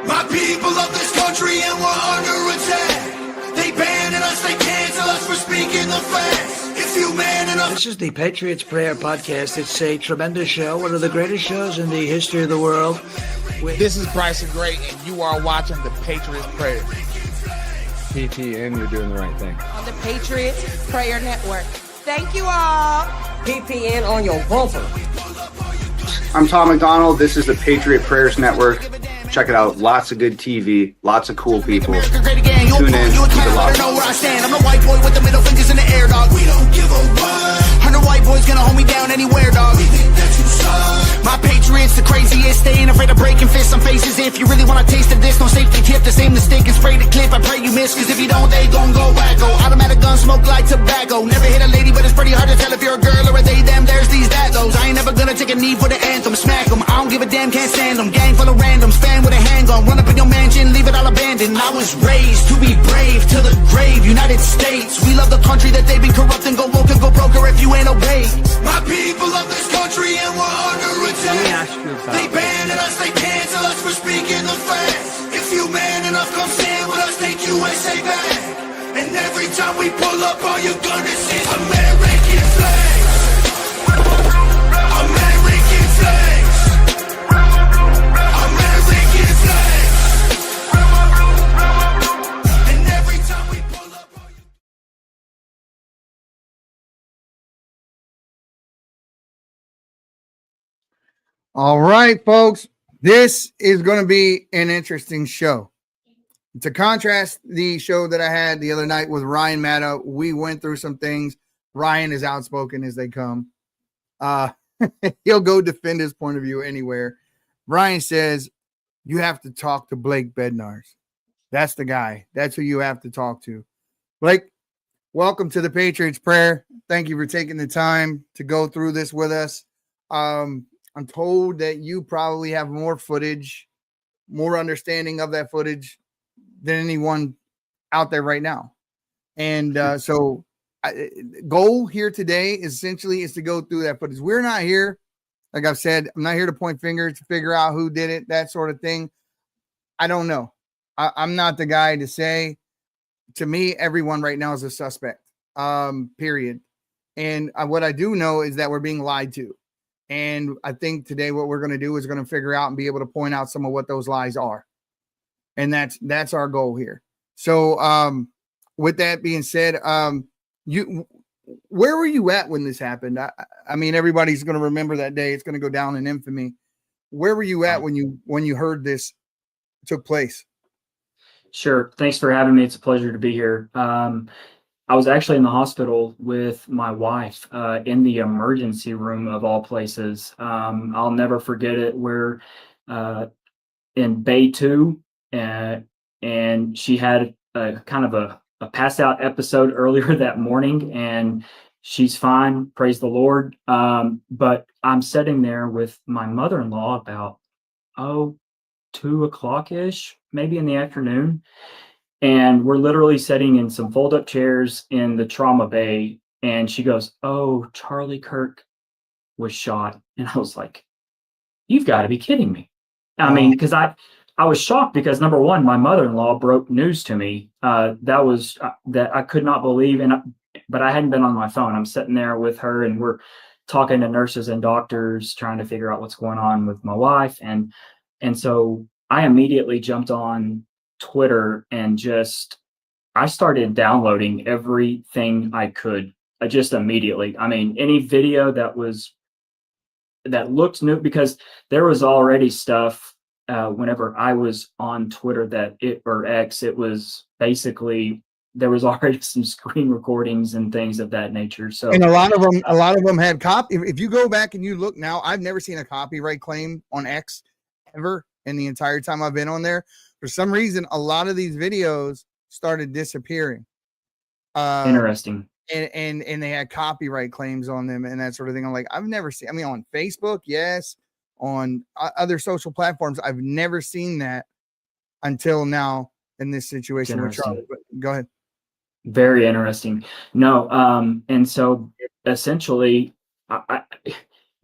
My people of this country and we're under attack. They banning us, they cancel us for speaking the facts. If you man enough. This is the Patriots Prayer Podcast. It's a tremendous show, one of the greatest shows in the history of the world. This is Bryson Gray, and you are watching the Patriots Prayer. PPN, you're doing the right thing. On the Patriots Prayer Network. Thank you all. PPN on your bumper. I'm Tom McDonald. This is the Patriot Prayers Network. Check it out. Lots of good TV. Lots of cool people. Tune in. Keep it locked. I'm the white boy with the middle fingers in the air, dog. We don't give a what. 100 white boys gonna hold me down anywhere, dog. We think that you suck. My Patriots the craziest. They ain't afraid of breaking fists on faces. If you really wanna taste of this, no safety tip. The same mistake and spray the clip. I pray you miss, cause if you don't, they gon' go wacko. Automatic gun smoke like tobacco. Never hit a lady, but it's pretty hard to tell if you're a girl or a they, them. There's these, that, those. I ain't never gonna take a knee for the anthem. Smack them. I don't give a damn, can't stand them. Gang full of randoms. Fan with a handgun. Run up in your mansion, leave it all abandoned. I was raised to be brave to the grave. United States, we love the country that they've been corrupting. Go woke and go broker if you ain't obeyed. My people of this country and we're under attack. They banning us, they cancel us for speaking the facts. If you man enough, come stand with us, take USA back. And every time we pull up, all you're gonna see is American flags. American flags. American flags. And every time we pull up, all you... All right, folks, this is going to be an interesting show. To contrast the show that I had the other night with Ryan Matta, we went through some things. Ryan is outspoken as they come. He'll go defend his point of view anywhere. Ryan says, you have to talk to Blake Bednarz. That's the guy. That's who you have to talk to. Blake, welcome to the Patriots Prayer. Thank you for taking the time to go through this with us. I'm told that you probably have more footage, more understanding of that footage than anyone out there right now. And goal here today essentially is to go through that footage. We're not here, like I've said, I'm not here to point fingers to figure out who did it, that sort of thing. I don't know. I'm not the guy to say. To me, everyone right now is a suspect, period. And what I do know is that we're being lied to. And I think today what we're going to do is going to figure out and be able to point out some of what those lies are. And that's our goal here. So with that being said, where were you at when this happened? I mean, everybody's going to remember that day. It's going to go down in infamy. Where were you at when you heard this took place? Sure. Thanks for having me. It's a pleasure to be here. I was actually in the hospital with my wife in the emergency room of all places. I'll never forget it. We're in Bay 2, and she had a kind of a pass out episode earlier that morning, and she's fine. Praise the Lord. But I'm sitting there with my mother-in-law about, 2 o'clock-ish, maybe in the afternoon. And we're literally sitting in some fold-up chairs in the trauma bay. And she goes, "Oh, Charlie Kirk was shot." And I was like, "You've got to be kidding me." I mean, because I was shocked because, number one, my mother-in-law broke news to me. That I could not believe. But I hadn't been on my phone. I'm sitting there with her, and we're talking to nurses and doctors, trying to figure out what's going on with my wife. And so I immediately jumped on Twitter and I started downloading everything I could just immediately. I mean, any video that looked new, because there was already stuff whenever I was on Twitter or X, it was basically, there was already some screen recordings and things of that nature. So, and a lot of them had copy. If you go back and you look now, I've never seen a copyright claim on X ever in the entire time I've been on there. For some reason, a lot of these videos started disappearing. Interesting. And they had copyright claims on them and that sort of thing. I'm like, I've never seen, on Facebook, yes. On other social platforms, I've never seen that until now in this situation with Charlie. But go ahead. Very interesting. No. And so essentially, I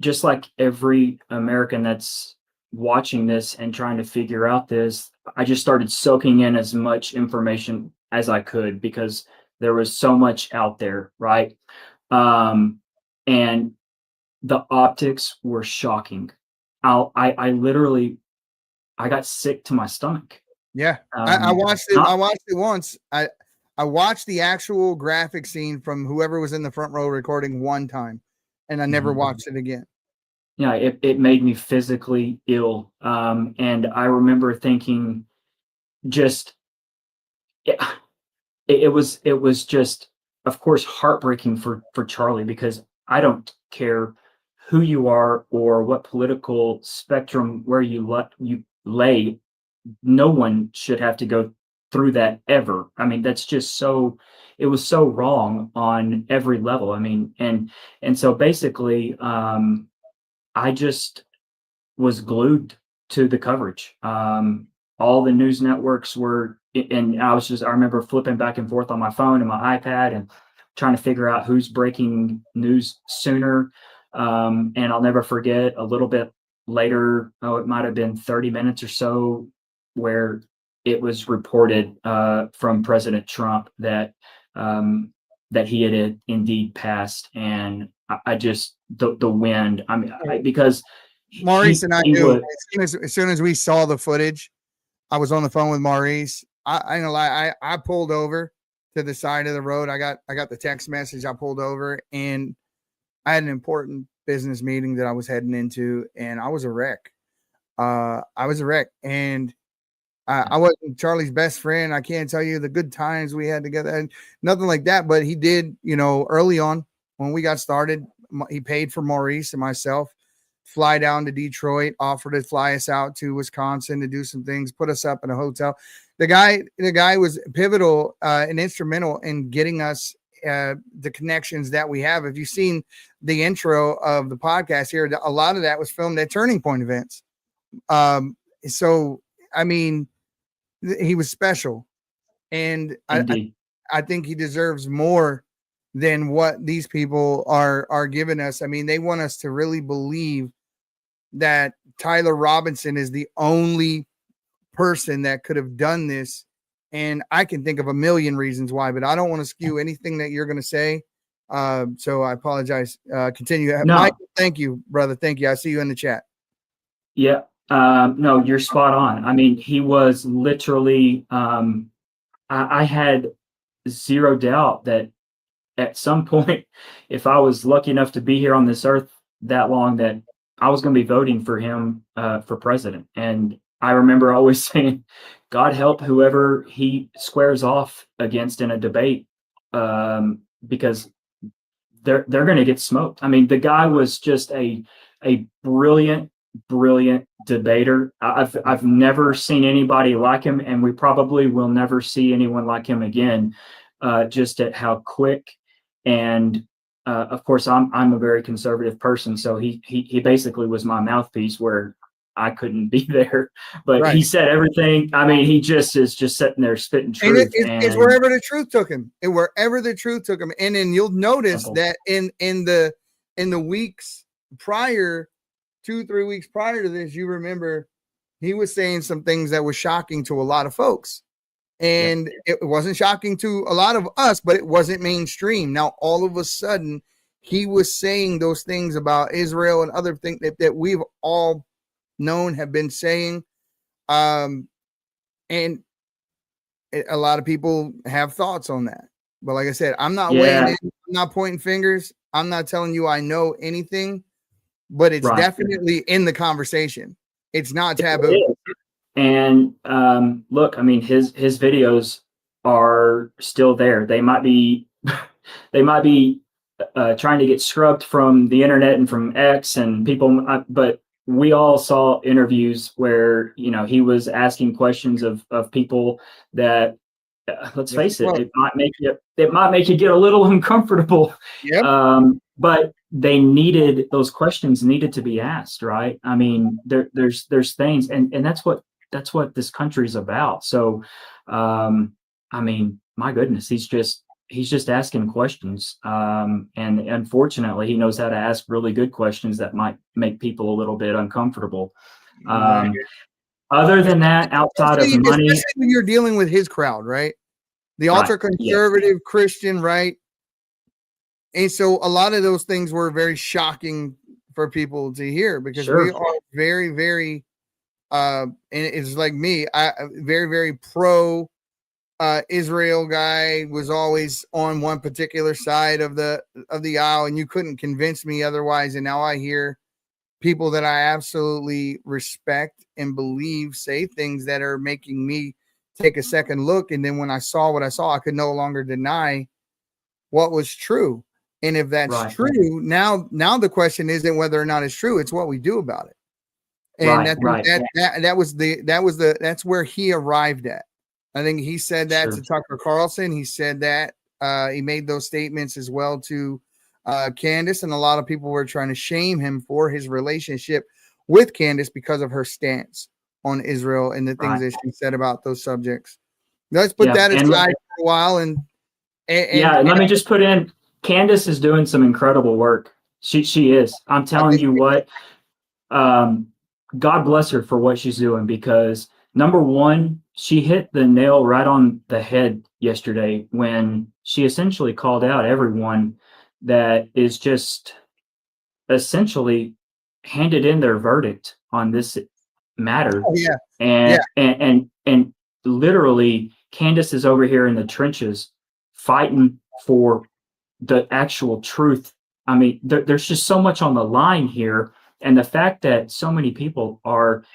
just like every American that's watching this and trying to figure out this, I just started soaking in as much information as I could because there was so much out there, right? And the optics were shocking. I literally, I got sick to my stomach. Yeah, I watched it. I watched it once. I watched the actual graphic scene from whoever was in the front row recording one time, and I never watched it again. Yeah, it made me physically ill. And I remember thinking, just it was just, of course, heartbreaking for Charlie, because I don't care who you are or what political spectrum where you lay. No one should have to go through that ever. I mean, that's just so, it was so wrong on every level. I mean, and so basically, I just was glued to the coverage. All the news networks were, and I remember flipping back and forth on my phone and my iPad and trying to figure out who's breaking news sooner. And I'll never forget, a little bit later, it might have been 30 minutes or so, where it was reported from President Trump that he had indeed passed. And I just, the wind, I mean, because Maurice and I knew as soon as we saw the footage, I was on the phone with Maurice. I ain't gonna lie, I pulled over to the side of the road. I got the text message. I pulled over, and I had an important business meeting that I was heading into, and I was a wreck. And I wasn't Charlie's best friend. I can't tell you the good times we had together and nothing like that. But he did, early on when we got started, he paid for Maurice and myself, fly down to Detroit, offered to fly us out to Wisconsin to do some things, put us up in a hotel. The guy was pivotal and instrumental in getting us the connections that we have. If you've seen the intro of the podcast here, a lot of that was filmed at Turning Point events. So, I mean, he was special, and I think he deserves more than what these people are giving us. I mean, they want us to really believe that Tyler Robinson is the only person that could have done this. And I can think of a million reasons why, but I don't want to skew anything that you're going to say. So I apologize. Continue. No. Mike, thank you, brother. Thank you. I see you in the chat. Yeah. No, you're spot on. I mean, he was literally, I had zero doubt that at some point, if I was lucky enough to be here on this earth that long, that I was going to be voting for him for president. And I remember always saying, God help whoever he squares off against in a debate, because they're going to get smoked. I mean, the guy was just a brilliant debater. I've never seen anybody like him, and we probably will never see anyone like him again. Just at how quick, and of course, I'm a very conservative person, so he basically was my mouthpiece where I couldn't be there, but right. He said everything. I mean, he just is just sitting there spitting truth. It's wherever the truth took him, and then you'll notice that in the weeks prior, 2-3 weeks prior to this, you remember he was saying some things that were shocking to a lot of folks, and it wasn't shocking to a lot of us, but it wasn't mainstream. Now, all of a sudden, he was saying those things about Israel and other things that we've all known, have been saying, and a lot of people have thoughts on that. But like I said, I'm not weighing in, I'm not pointing fingers, I'm not telling you I know anything, but it's definitely in the conversation. It's not taboo. And look, I mean, his videos are still there. They might be trying to get scrubbed from the internet and from X and people, but we all saw interviews where, he was asking questions of people that, let's face it, it might make you get a little uncomfortable. Yep. But those questions needed to be asked, right? I mean, there's things, and that's what this country's about. So, I mean, my goodness, he's just asking questions. And unfortunately, he knows how to ask really good questions that might make people a little bit uncomfortable. Other than that, outside of money, especially when you're dealing with his crowd, right? The ultra conservative Christian, right? And so a lot of those things were very shocking for people to hear because we are very, very, and it's like me, I very, very pro Israel guy, was always on one particular side of the aisle, and you couldn't convince me otherwise. And now I hear people that I absolutely respect and believe say things that are making me take a second look. And then when I saw what I saw, I could no longer deny what was true. And if that's true, now the question isn't whether or not it's true, it's what we do about it. And that's where he arrived at. I think he said that to Tucker Carlson. He said that he made those statements as well to Candace, and a lot of people were trying to shame him for his relationship with Candace because of her stance on Israel and the things that she said about those subjects. Let's put that aside for a while. And let me just put in, Candace is doing some incredible work. She is. I'm telling you what, God bless her for what she's doing, because number one, she hit the nail right on the head yesterday when she essentially called out everyone that is just essentially handed in their verdict on this matter. And literally Candace is over here in the trenches fighting for the actual truth. I mean, there's just so much on the line here. And the fact that so many people are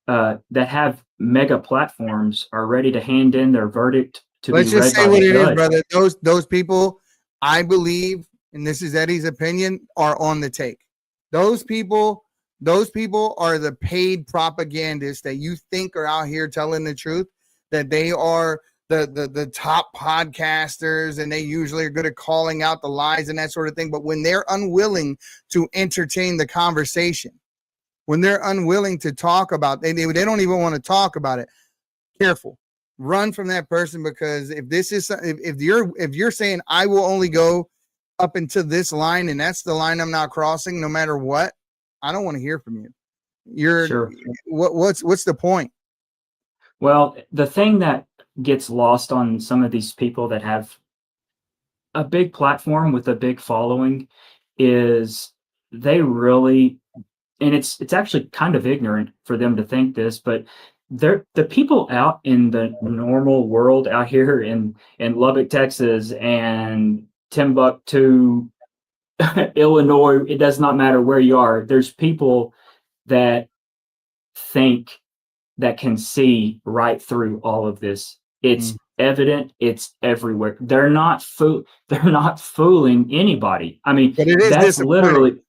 that have mega platforms are ready to hand in their verdict to Let's be read just say by what the it judge. is, brother. Those people, I believe, and this is Eddie's opinion, are on the take. Those people are the paid propagandists that you think are out here telling the truth, that they are the top podcasters, and they usually are good at calling out the lies and that sort of thing. But when they're unwilling to entertain the conversation, when they're unwilling to talk about, they don't even want to talk about it. Careful, run from that person, because if you're saying I will only go up into this line and that's the line I'm not crossing, no matter what, I don't want to hear from you. What's the point? Well, the thing that gets lost on some of these people that have a big platform with a big following is they really, and it's actually kind of ignorant for them to think this, but the people out in the normal world out here in Lubbock, Texas, and Timbuktu, Illinois, it does not matter where you are. There's people that think, that can see right through all of this. It's evident. It's everywhere. They're not fooling anybody. I mean, that's literally,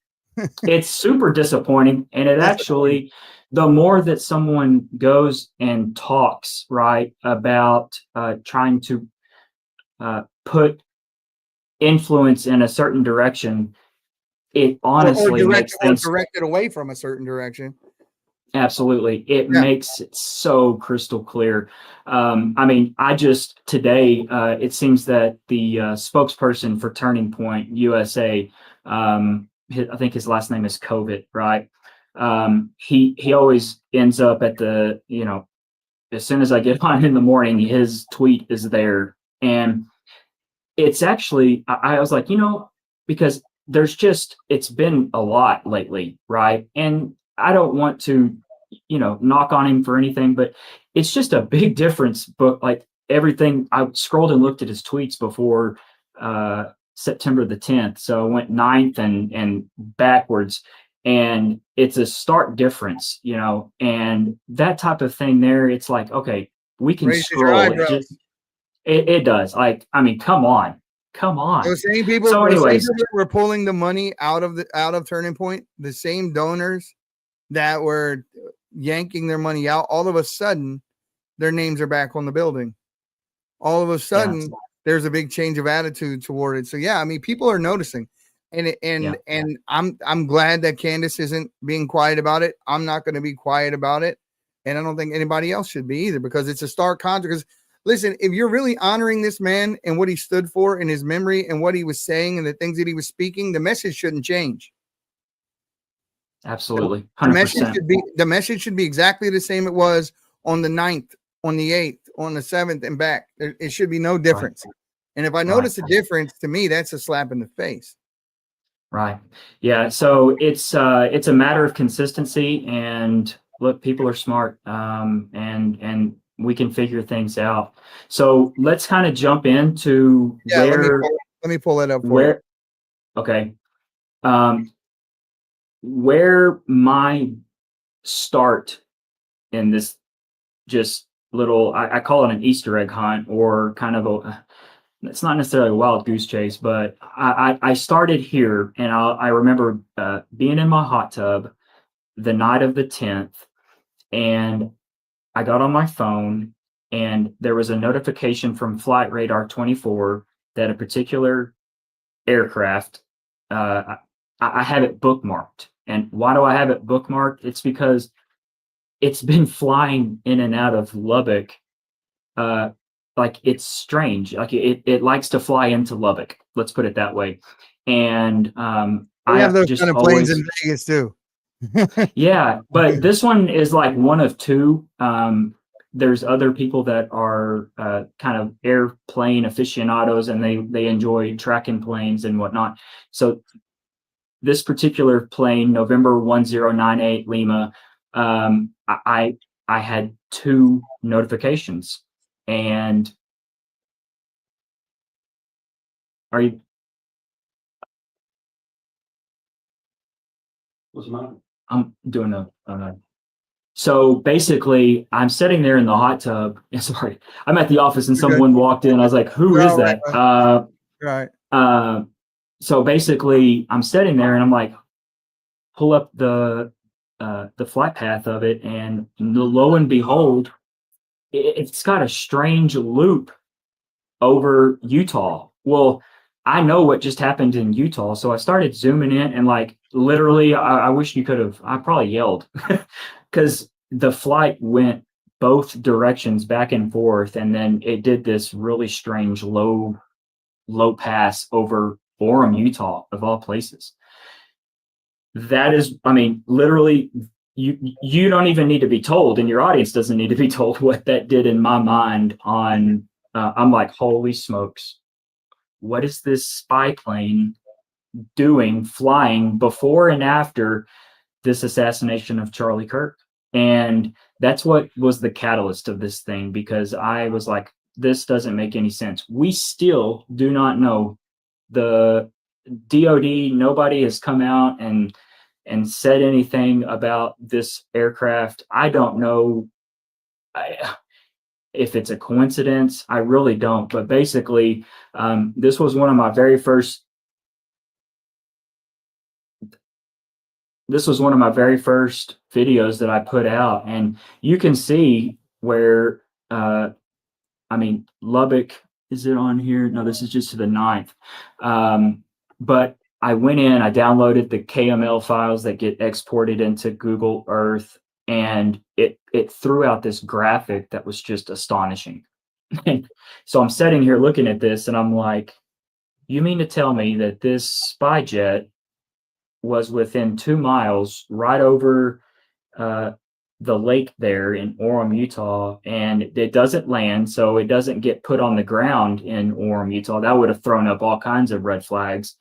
it's super disappointing. And it actually, the more that someone goes and talks, right, about trying to put influence in a certain direction, it honestly makes things directed away from a certain direction. Absolutely. It makes it so crystal clear. I mean, today, it seems that the spokesperson for Turning Point USA, I think his last name is COVID, right? He always ends up at the, as soon as I get on in the morning, his tweet is there. And it's actually, I was like, because it's been a lot lately, right? And I don't want to, knock on him for anything, but it's just a big difference. But like everything, I scrolled and looked at his tweets before September the 10th. So I went 9th and backwards, and it's a stark difference, and that type of thing there. It's like, okay, we can scroll. It does. Like, I mean, come on. Those same people, so anyways, were pulling the money out of Turning Point, the same donors that were yanking their money out, all of a sudden their names are back on the building. All of a sudden there's a big change of attitude toward it. So I mean, people are noticing, and I'm glad that Candace isn't being quiet about it. I'm not going to be quiet about it, and I don't think anybody else should be either, because it's a stark contrast. Listen, if you're really honoring this man and what he stood for in his memory and what he was saying and the things that he was speaking, the message shouldn't change. Absolutely. The 100%. message should be exactly the same it was on the 9th, on the 8th, on the 7th, and back. It should be no difference. Right. And if I notice a difference, to me, that's a slap in the face. Right. Yeah. So it's a matter of consistency, and look, people are smart, and we can figure things out. So let's kind of jump into where. Let me pull that up for you. Okay. Where my start in this just little, I call it an Easter egg hunt, or kind of it's not necessarily a wild goose chase, but I started here, and I remember being in my hot tub the night of the 10th, and I got on my phone, and there was a notification from Flight Radar 24 that a particular aircraft, I have it bookmarked. And why do I have it bookmarked? It's because it's been flying in and out of Lubbock. Like, it's strange. Like, it likes to fly into Lubbock. Let's put it that way. And I have those just kind of planes in Vegas too. Yeah, but this one is like one of two. There's other people that are kind of airplane aficionados, and they enjoy tracking planes and whatnot. So this particular plane, November 1098 Lima, I had two notifications. And are you? What's the matter? I'm doing So basically, I'm sitting there in the hot tub. Sorry, I'm at the office, and someone walked in. I was like, "Who is that?" Right. So basically, I'm sitting there, and I'm like, pull up the flight path of it, and lo and behold, it's got a strange loop over Utah. Well, I know what just happened in Utah, so I started zooming in, and like literally, I wish you could have. I probably yelled because the flight went both directions, back and forth, and then it did this really strange low pass over Orem, Utah, of all places. That is, I mean, literally, you don't even need to be told, and your audience doesn't need to be told what that did in my mind. I'm like, holy smokes, what is this spy plane doing flying before and after this assassination of Charlie Kirk? And that's what was the catalyst of this thing, because I was like, this doesn't make any sense. We still do not know. The DOD, nobody has come out and said anything about this aircraft. I don't know if it's a coincidence. I really don't. But basically, this was one of my very first. This was one of my very first videos that I put out, and you can see where, Lubbock, is it on here? No, this is just to the 9th. But I went in, I downloaded the KML files that get exported into Google Earth, and it threw out this graphic that was just astonishing. So I'm sitting here looking at this, and I'm like, you mean to tell me that this spy jet was within 2 miles right over the lake there in Orem, Utah, and it doesn't land, so it doesn't get put on the ground in Orem, Utah? That would have thrown up all kinds of red flags,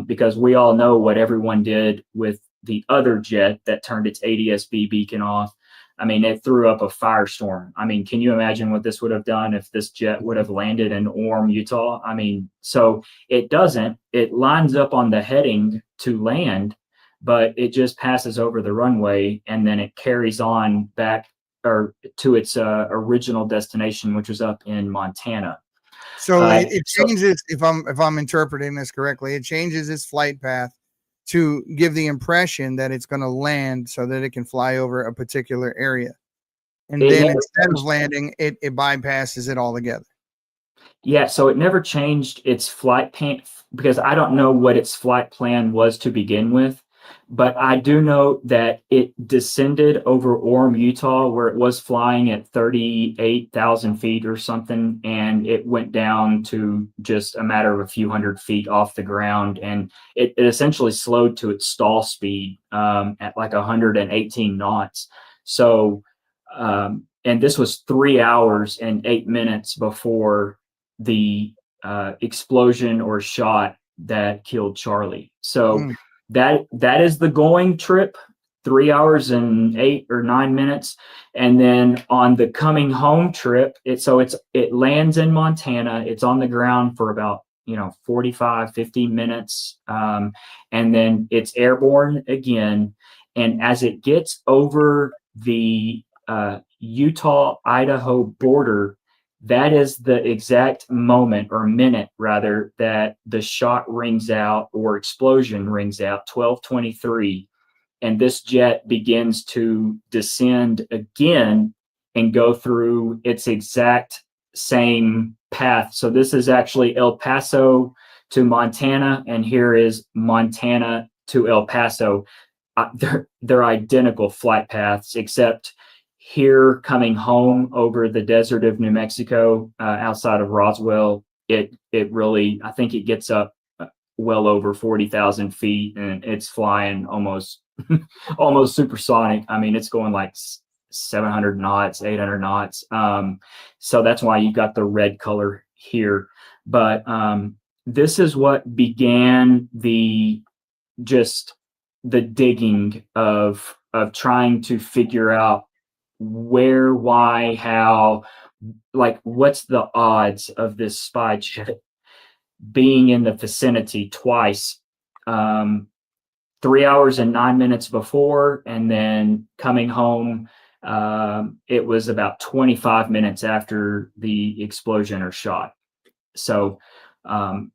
because we all know what everyone did with the other jet that turned its ADS-B beacon off. I mean, it threw up a firestorm. I mean, can you imagine what this would have done if this jet would have landed in Orem, Utah? I mean, so it doesn't. It lines up on the heading to land, but it just passes over the runway, and then it carries on back or to its original destination, which was up in Montana. So it changes, if I'm interpreting this correctly, it changes its flight path to give the impression that it's going to land so that it can fly over a particular area. And then instead of landing, it bypasses it altogether. Yeah, so it never changed its flight plan, because I don't know what its flight plan was to begin with. But I do know that it descended over Orem, Utah, where it was flying at 38,000 feet or something, and it went down to just a matter of a few hundred feet off the ground, and it essentially slowed to its stall speed at like 118 knots. So, and this was 3 hours and 8 minutes before the explosion or shot that killed Charlie. So that is the going trip, 3 hours and 8 or 9 minutes. And then on the coming home trip, it lands in Montana. It's on the ground for about 45, 50 minutes. And then it's airborne again. And as it gets over the Utah-Idaho border, that is the exact moment, or minute rather, that the shot rings out, or explosion rings out, 12:23, and this jet begins to descend again and go through its exact same path. So this is actually El Paso to Montana, and here is Montana to El Paso. They're identical flight paths, except here coming home over the desert of New Mexico, outside of Roswell, it really, I think it gets up well over 40,000 feet, and it's flying almost supersonic. I mean, it's going like 700 knots, 800 knots. So that's why you got the red color here. But this is what began the digging of trying to figure out where, why, how, like what's the odds of this spy jet being in the vicinity twice, 3 hours and 9 minutes before, and then coming home, it was about 25 minutes after the explosion or shot. So, and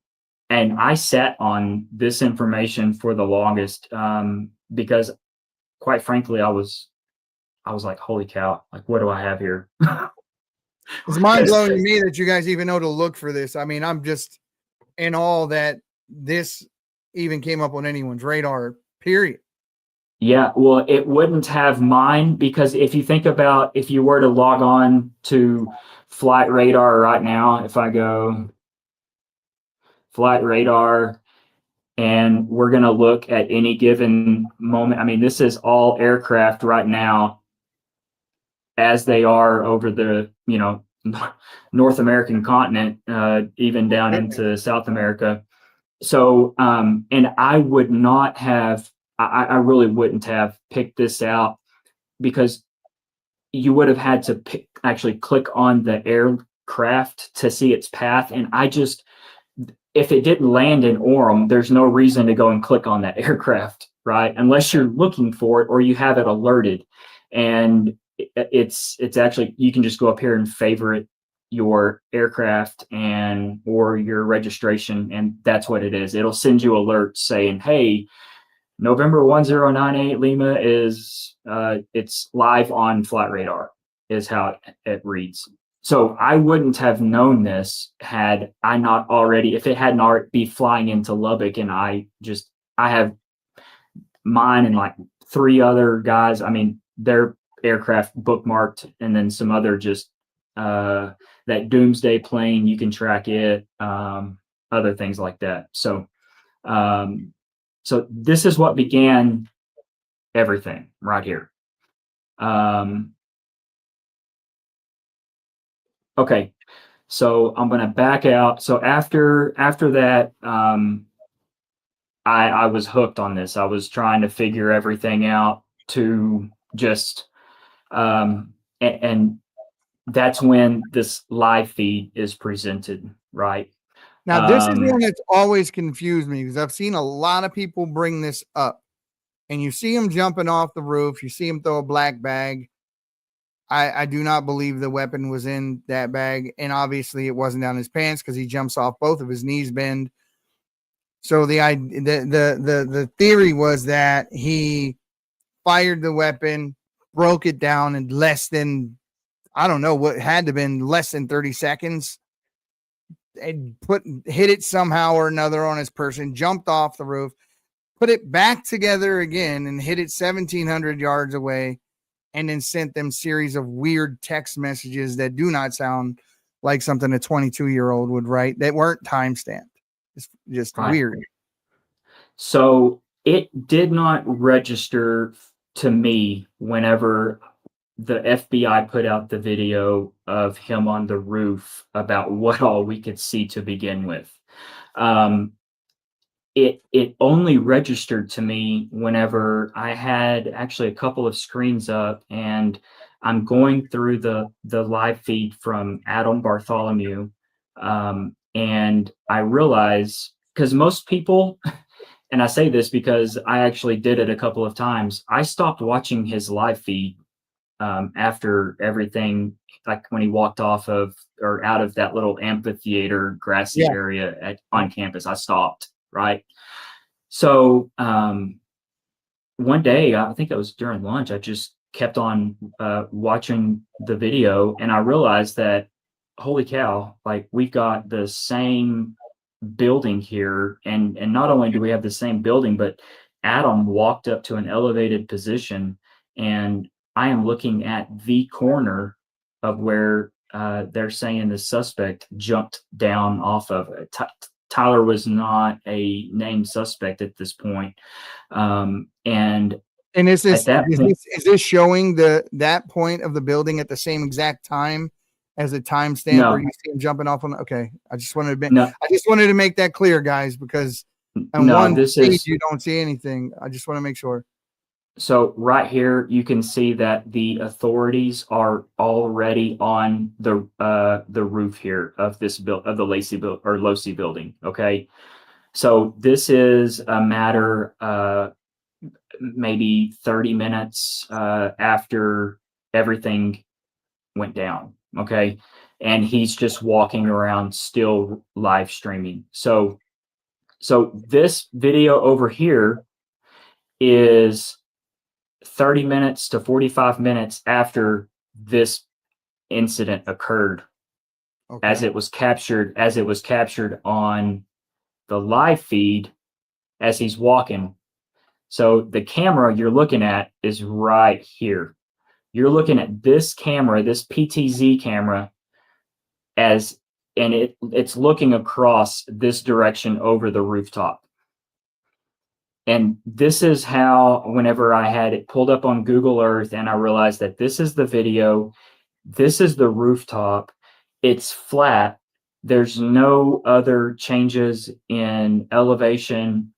I sat on this information for the longest, because quite frankly, I was like, holy cow, like, what do I have here? It's mind blowing to me that you guys even know to look for this. I mean, I'm just in awe that this even came up on anyone's radar, period. Yeah, well, it wouldn't have mine, because if you think about, if you were to log on to Flight Radar right now, if I go Flight Radar, and we're going to look at any given moment. I mean, this is all aircraft right now as they are over the, North American continent, even down into South America. So, and I would not have, I really wouldn't have picked this out, because you would have had to actually click on the aircraft to see its path. And if it didn't land in Orem, there's no reason to go and click on that aircraft, right? Unless you're looking for it or you have it alerted. And it's actually, you can just go up here and favorite your aircraft or your registration, and that's what it is. It'll send you alerts saying, hey, November 1098 Lima is it's live on Flight Radar, is how it reads. So I wouldn't have known this had I not already, if it hadn't already be flying into Lubbock, and I have mine and like 3 other guys. I mean, their aircraft bookmarked, and then some other just that Doomsday plane, you can track it, other things like that. So, so this is what began everything right here. Okay, so I'm going to back out. So after that, I was hooked on this. I was trying to figure everything out to just, and that's when this live feed is presented, right? Now, this is one that's always confused me, because I've seen a lot of people bring this up, and you see them jumping off the roof. You see them throw a black bag. I do not believe the weapon was in that bag, and obviously it wasn't down his pants, because he jumps off, both of his knees bend. So the theory was that he fired the weapon, broke it down in less than, I don't know, what had to have been less than 30 seconds, and hit it somehow or another on his person, jumped off the roof. put it back together again and hit it 1,700 yards away, and then sent them series of weird text messages that do not sound like something a 22-year-old would write, that weren't time-stamped. It's just weird. So it did not register to me whenever the FBI put out the video of him on the roof about what all we could see to begin with. It only registered to me whenever I had actually a couple of screens up, and I'm going through the live feed from Adam Bartholomew, and I realize, because most people, and I say this because I actually did it a couple of times, I stopped watching his live feed after everything, like when he walked off of or out of that little amphitheater grassy area on campus. I stopped, right? So one day, I think it was during lunch, I just kept on watching the video, and I realized that, holy cow, like we've got the same building here, and not only do we have the same building, but Adam walked up to an elevated position, and I am looking at the corner of where they're saying the suspect jumped down off of it. Tyler was not a named suspect at this point. And is this showing that point of the building at the same exact time as a timestamp, no. or you see him jumping off on? Okay, I just wanted to make that clear, guys, because on one page you don't see anything. I just want to make sure. So right here, you can see that the authorities are already on the roof here of this of the Losi building. Okay, so this is a matter maybe 30 minutes after everything went down. Okay, and he's just walking around still live streaming. So this video over here is 30 minutes to 45 minutes after this incident occurred. Okay. as it was captured on the live feed as he's walking. So the camera you're looking at is right here. You're looking at this camera, this PTZ camera, and it's looking across this direction over the rooftop. And this is how, whenever I had it pulled up on Google Earth and I realized that this is the video, this is the rooftop, it's flat, there's no other changes in elevation,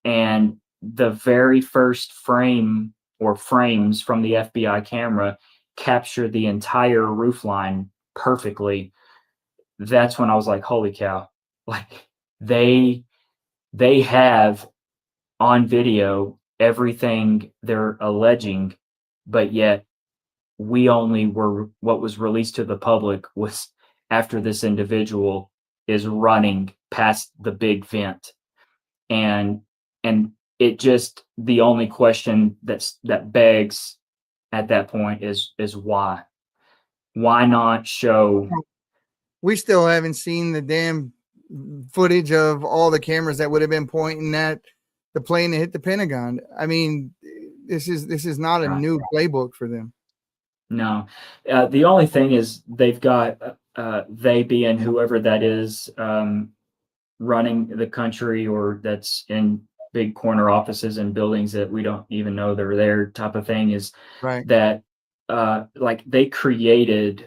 and the very first frame or frames from the FBI camera capture the entire roof line perfectly. That's when I was like, holy cow, like they have on video everything they're alleging, but yet what was released to the public was after this individual is running past the big vent. And it just, the only question that begs at that point is why not show? We still haven't seen the damn footage of all the cameras that would have been pointing at the plane that hit the Pentagon. I mean, this is not a new playbook for them. No, the only thing is they've got they being whoever that is running the country, or that's in big corner offices and buildings that we don't even know they're there type of thing, is that like they created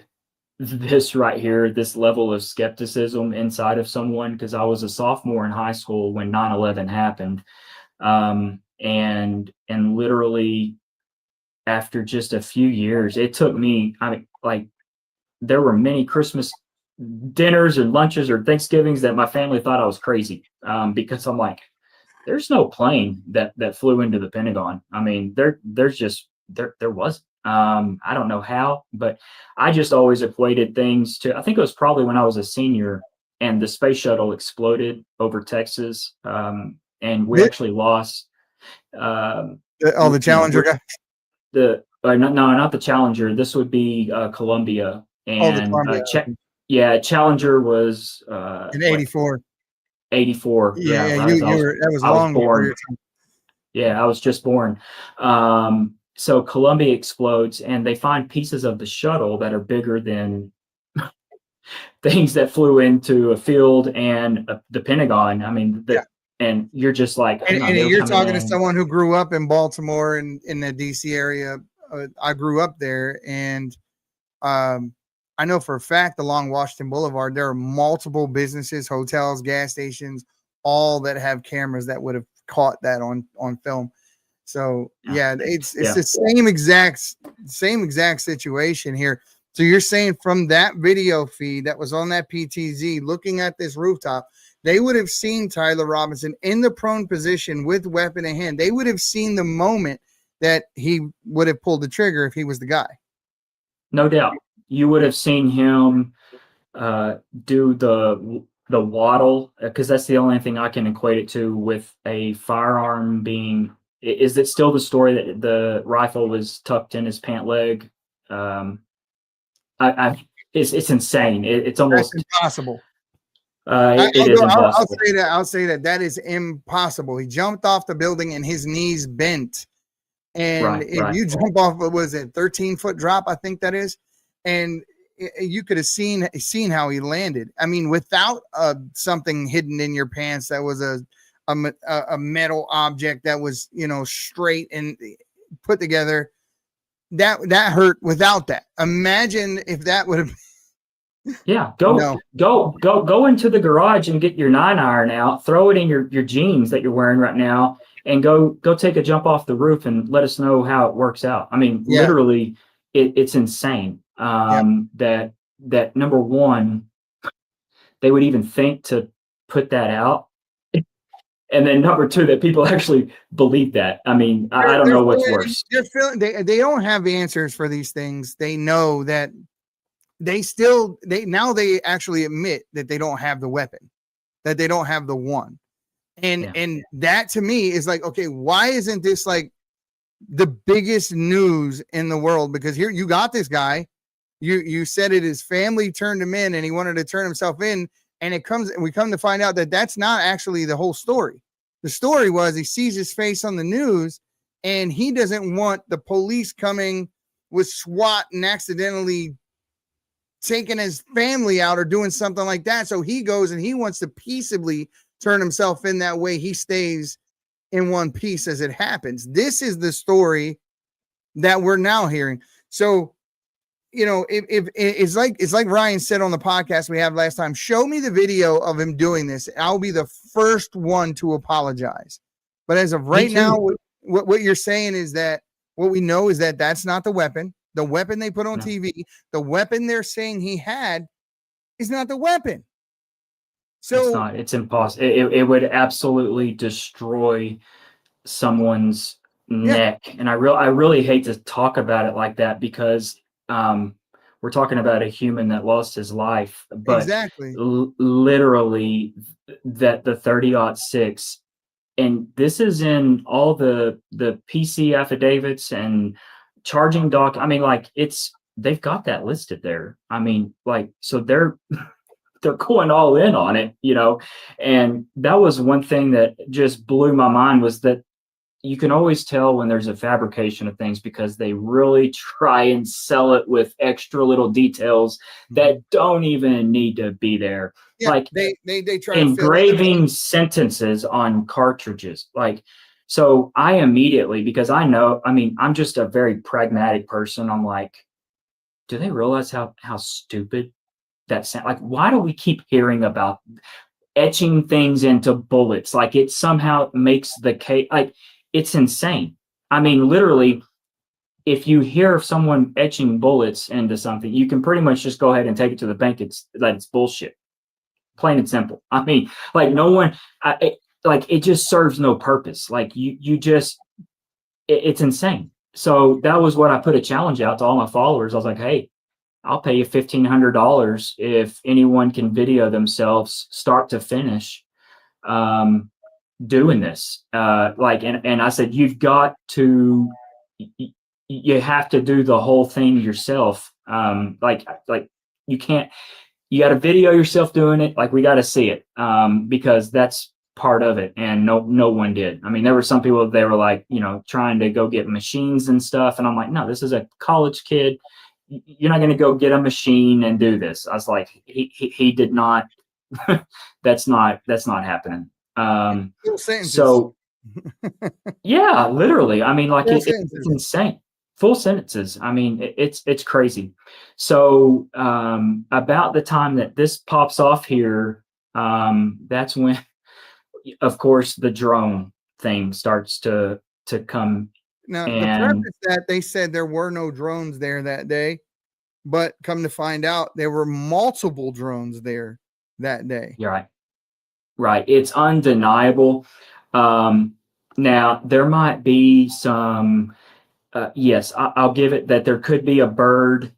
this right here, this level of skepticism inside of someone, because I was a sophomore in high school when 9/11 happened. And literally after just a few years, it took me, there were many Christmas dinners and lunches or Thanksgivings that my family thought I was crazy, because I'm like, there's no plane that flew into the Pentagon. I mean, there wasn't. I don't know how, but I just always equated things to, I think it was probably when I was a senior and the space shuttle exploded over Texas. And we actually lost. The Challenger guy? Not the Challenger. This would be Columbia. And Challenger was in 84. 84. Yeah, that was long before your time. Yeah, I was just born. So Columbia explodes, and they find pieces of the shuttle that are bigger than things that flew into a field and the Pentagon. I mean, and you're just like, And, hang on, and you're talking to in. someone who grew up in Baltimore and in the DC area. I grew up there, and I know for a fact along Washington Boulevard, there are multiple businesses, hotels, gas stations, all that have cameras that would have caught that on film. So yeah, it's the same exact situation here. So you're saying from that video feed that was on that PTZ looking at this rooftop, they would have seen Tyler Robinson in the prone position with weapon in hand. They would have seen the moment that he would have pulled the trigger if he was the guy. No doubt. You would have seen him do the waddle, because that's the only thing I can equate it to with a firearm being. Is it still the story that the rifle was tucked in his pant leg? It's insane. It's almost impossible. It is impossible. I'll say that is impossible. He jumped off the building and his knees bent. And you jump off, what was it, 13-foot drop, I think that is. And you could have seen how he landed. I mean, without something hidden in your pants that was a metal object that was, straight and put together, that hurt without that. Imagine if that would have. Yeah, go into the garage and get your 9-iron out, throw it in your jeans that you're wearing right now, and go take a jump off the roof and let us know how it works out. I mean, literally, it's insane. That number one, they would even think to put that out. And then number two, that people actually believe that. I mean, I don't know what's worse. They don't have answers for these things. They know that they actually admit that they don't have the weapon, that they don't have the one. And that to me is like, okay, why isn't this like the biggest news in the world? Because here you got this guy, you said it, his family turned him in and he wanted to turn himself in. And we come to find out that that's not actually the whole story. The story was he sees his face on the news and he doesn't want the police coming with SWAT and accidentally taking his family out or doing something like that. So he goes and he wants to peaceably turn himself in, that way he stays in one piece as it happens. This is the story that we're now hearing. So, if it's like Ryan said on the podcast we have last time, show me the video of him doing this. I'll be the first one to apologize. But as of right now, what you're saying is that what we know is that that's not the weapon. The weapon they put on TV, the weapon they're saying he had is not the weapon. So it's not. It's impossible. It would absolutely destroy someone's neck. And I really hate to talk about it like that, because we're talking about a human that lost his life, but exactly. Literally that the 30-06, and this is in all the PC affidavits and charging doc. I mean, like they've got that listed there. I mean, like, so they're going all in on it, and that was one thing that just blew my mind, was that you can always tell when there's a fabrication of things, because they really try and sell it with extra little details that don't even need to be there. Yeah, like they try engraving sentences on cartridges. Like, so I immediately, because I know, I mean, I'm just a very pragmatic person. I'm like, do they realize how stupid that sounds? Like, why do we keep hearing about etching things into bullets? Like, it somehow makes the case, like, it's insane. I mean, literally, if you hear of someone etching bullets into something, you can pretty much just go ahead and take it to the bank. It's bullshit, plain and simple. I mean, like, no one, it just serves no purpose. Like, it's insane. So that was what I put a challenge out to all my followers. I was like, hey, I'll pay you $1,500 if anyone can video themselves start to finish doing this. And I said, you have to do the whole thing yourself. Like you can't, you got to video yourself doing it. Like, we got to see it, because that's part of it, and no one did. I mean, there were some people, they were like, trying to go get machines and stuff, and I'm like, no, this is a college kid. You're not going to go get a machine and do this. I was like, he did not. That's not happening. So yeah, literally. I mean, like it's insane. Full sentences. I mean, it's crazy. So about the time that this pops off here, that's when, of course, the drone thing starts to come. Now, the preface that they said there were no drones there that day, but come to find out, there were multiple drones there that day. You're right. It's undeniable. Now, there might be some, yes, I'll give it that there could be a bird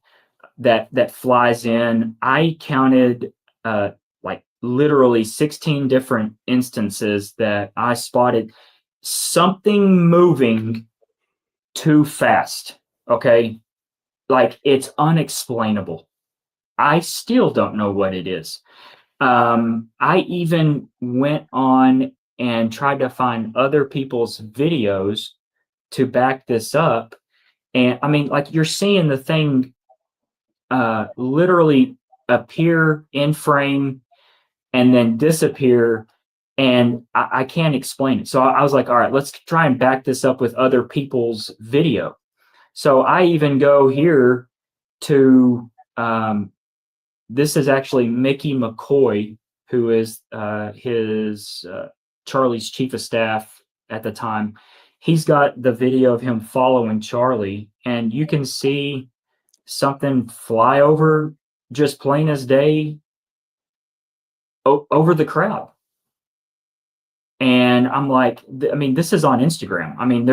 that flies in. I counted like literally 16 different instances that I spotted something moving too fast. Okay. Like, it's unexplainable. I still don't know what it is. I even went on and tried to find other people's videos to back this up. And I mean, like, you're seeing the thing literally appear in frame and then disappear. And I can't explain it. So I was like, all right, let's try and back this up with other people's video. So I even go here to, this is actually Mickey McCoy, who is his Charlie's chief of staff at the time. He's got the video of him following Charlie, and you can see something fly over, just plain as day, over the crowd. And I'm like, I mean, this is on Instagram. I mean,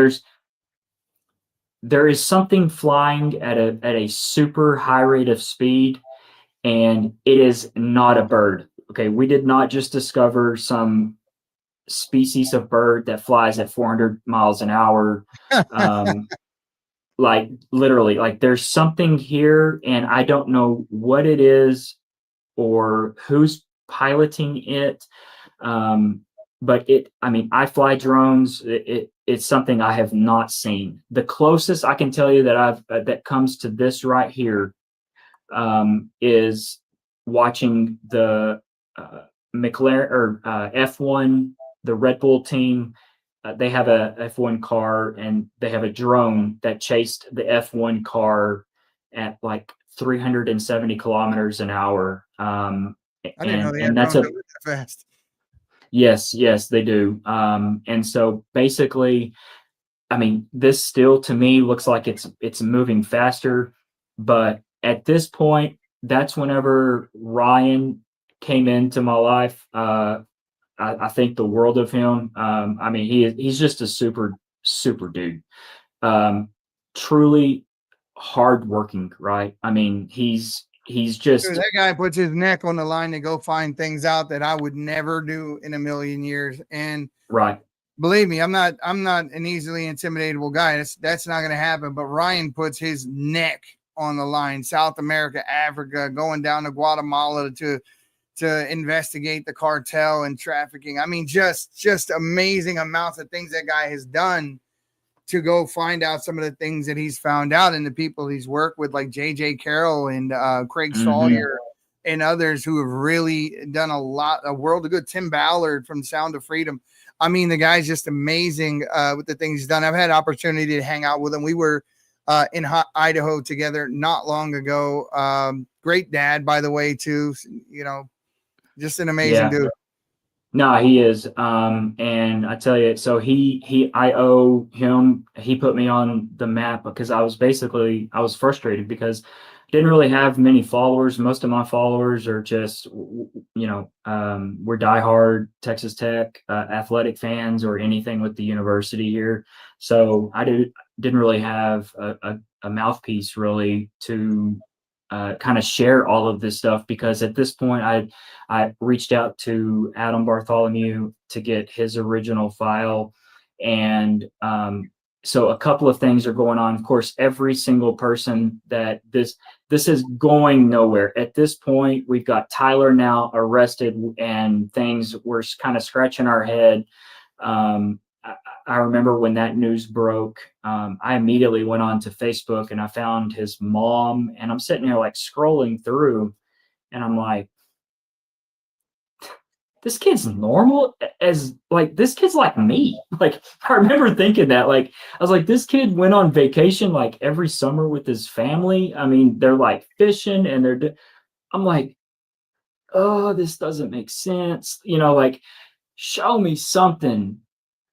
there is something flying at a super high rate of speed, and it is not a bird. Okay, we did not just discover some species of bird that flies at 400 miles an hour. Like, literally, like, there's something here, and I don't know what it is or who's piloting it. But I fly drones. It's something I have not seen. The closest I can tell you that that comes to this right here is watching the McLaren or F1, the Red Bull team. They have a F1 car, and they have a drone that chased the F1 car at like 370 kilometers an hour. I didn't know they had that's drones that fast. Yes, they do. And so basically, I mean, this still to me looks like it's moving faster. But at this point, that's whenever Ryan came into my life. I think the world of him. I mean, he's just a super dude. Truly hardworking, right? I mean, he's just, dude, that guy puts his neck on the line to go find things out that I would never do in a million years. And right, believe me, I'm not an easily intimidatable guy. That's not going to happen. But Ryan puts his neck on the line. South America, Africa, going down to Guatemala to investigate the cartel and trafficking. I mean, just amazing amounts of things that guy has done to go find out some of the things that he's found out, and the people he's worked with, like J.J. Carroll and Craig Sawyer and others who have really done a world of good. Tim Ballard from Sound of Freedom. I mean, the guy's just amazing with the things he's done. I've had opportunity to hang out with him. We were in Idaho together not long ago. Great dad, by the way, too. Just an amazing dude. No, he is. And I tell you, so I owe him. He put me on the map because I was frustrated because I didn't really have many followers. Most of my followers are just, we're diehard Texas Tech athletic fans or anything with the university here. So I didn't really have a mouthpiece really to kind of share all of this stuff, because at this point I reached out to Adam Bartholomew to get his original file, and so a couple of things are going on. Of course, every single person that this is going nowhere. At this point, we've got Tyler now arrested, and things we're kind of scratching our head. I remember when that news broke, I immediately went on to Facebook and I found his mom, and I'm sitting there like scrolling through, and I'm like, this kid's normal, as like this kid's like me. Like I remember thinking that, like I was like, this kid went on vacation like every summer with his family. I mean, they're like fishing and I'm like, oh, this doesn't make sense. Like show me something,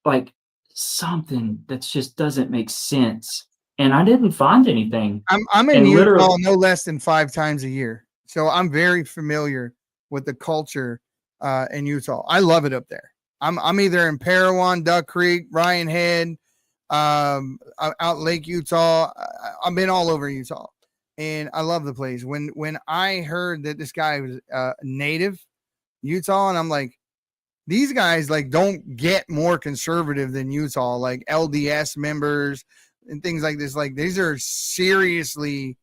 like something that just doesn't make sense. And I didn't find anything. I'm in Utah no less than 5 times a year, so I'm very familiar with the culture in Utah. I love it up there. I'm either in Parowan, Duck Creek, Ryan Head, out Lake Utah. I've been all over Utah, and I love the place. When I heard that this guy was native Utah, and I'm like, these guys like don't get more conservative than Utah, like LDS members and things like this. Like these are seriously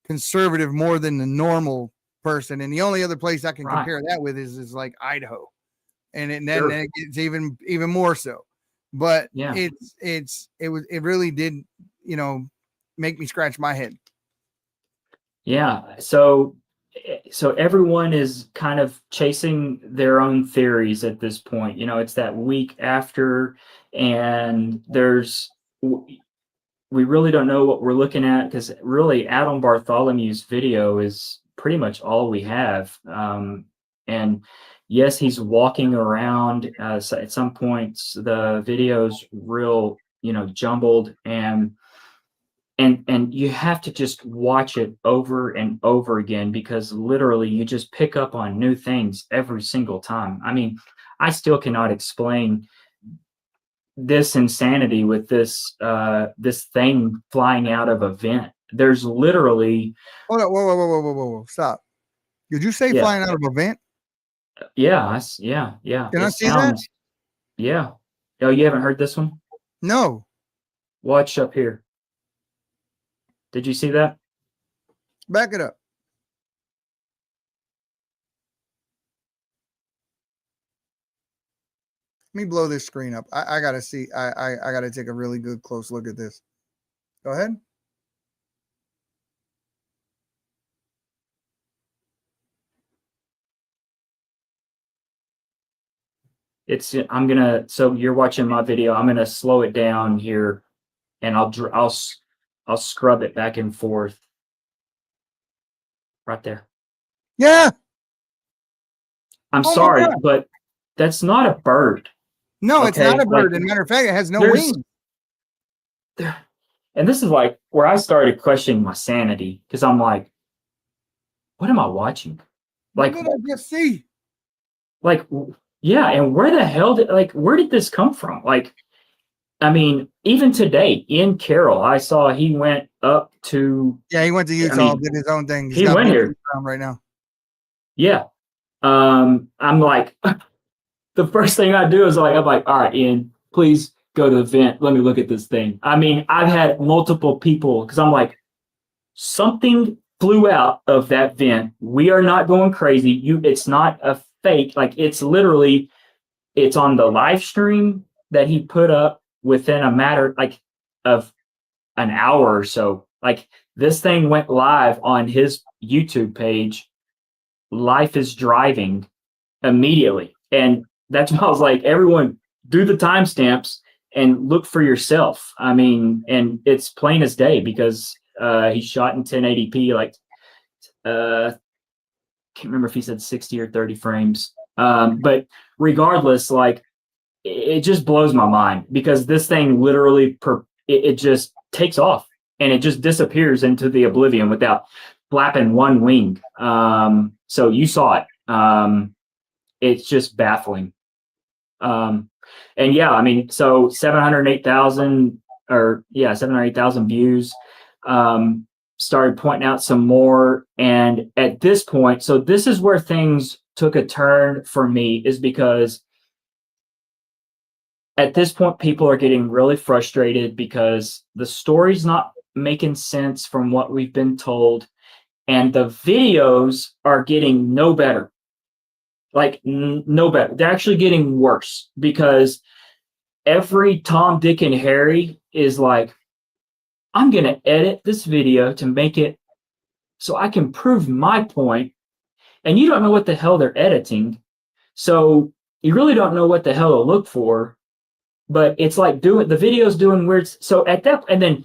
conservative more than the normal person. And the only other place I can compare that with is like Idaho. And then it gets even more so. But yeah, it really did, make me scratch my head. Yeah. So everyone is kind of chasing their own theories at this point. It's that week after, and we really don't know what we're looking at, because really Adam Bartholomew's video is pretty much all we have. And yes, he's walking around. So at some points, the video's real, jumbled, and you have to just watch it over and over again, because literally you just pick up on new things every single time. I mean, I still cannot explain this insanity with this thing flying out of a vent. There's literally. Hold on, whoa, stop. Did you say flying out of a vent? Yeah. Can I see that? Yeah. Oh, you haven't heard this one? No. Watch up here. Did you see that? Back it up. Let me blow this screen up. I gotta see. I gotta take a really good close look at this. Go ahead. So you're watching my video. I'm gonna slow it down here, and I'll scrub it back and forth. Right there. Yeah. I'm sorry, but that's not a bird. No, it's not a bird. As a matter of fact, it has no wings. And this is like where I started questioning my sanity, because I'm like, what am I watching? Like, what did I just see? Like, yeah, and where the hell where did this come from? Like, I mean, even today in Carroll, I saw he went up to. Yeah, he went to Utah, did his own thing. He went here right now. Yeah, I'm like, the first thing I do is I'm like, all right, Ian, please go to the vent. Let me look at this thing. I mean, I've had multiple people, because I'm like, something flew out of that vent. We are not going crazy. It's not a fake. Like, it's literally, it's on the live stream that he put up within a matter of an hour or so. Like, this thing went live on his YouTube page. Life is Driving immediately. And that's why I was like, everyone do the timestamps and look for yourself. I mean, and it's plain as day, because he shot in 1080p, can't remember if he said 60 or 30 frames. But regardless, it just blows my mind, because this thing literally, it just takes off and it just disappears into the oblivion without flapping one wing. So you saw it. It's just baffling. And yeah, I mean, so 708,000 views. Started pointing out some more. And at this point, so this is where things took a turn for me, is because at this point, people are getting really frustrated because the story's not making sense from what we've been told, and the videos are getting no better. Like, no better. They're actually getting worse because every Tom, Dick, and Harry is like, I'm going to edit this video to make it so I can prove my point. And you don't know what the hell they're editing. So you really don't know what the hell to look for. But it's like the video's doing weird. So at that, and then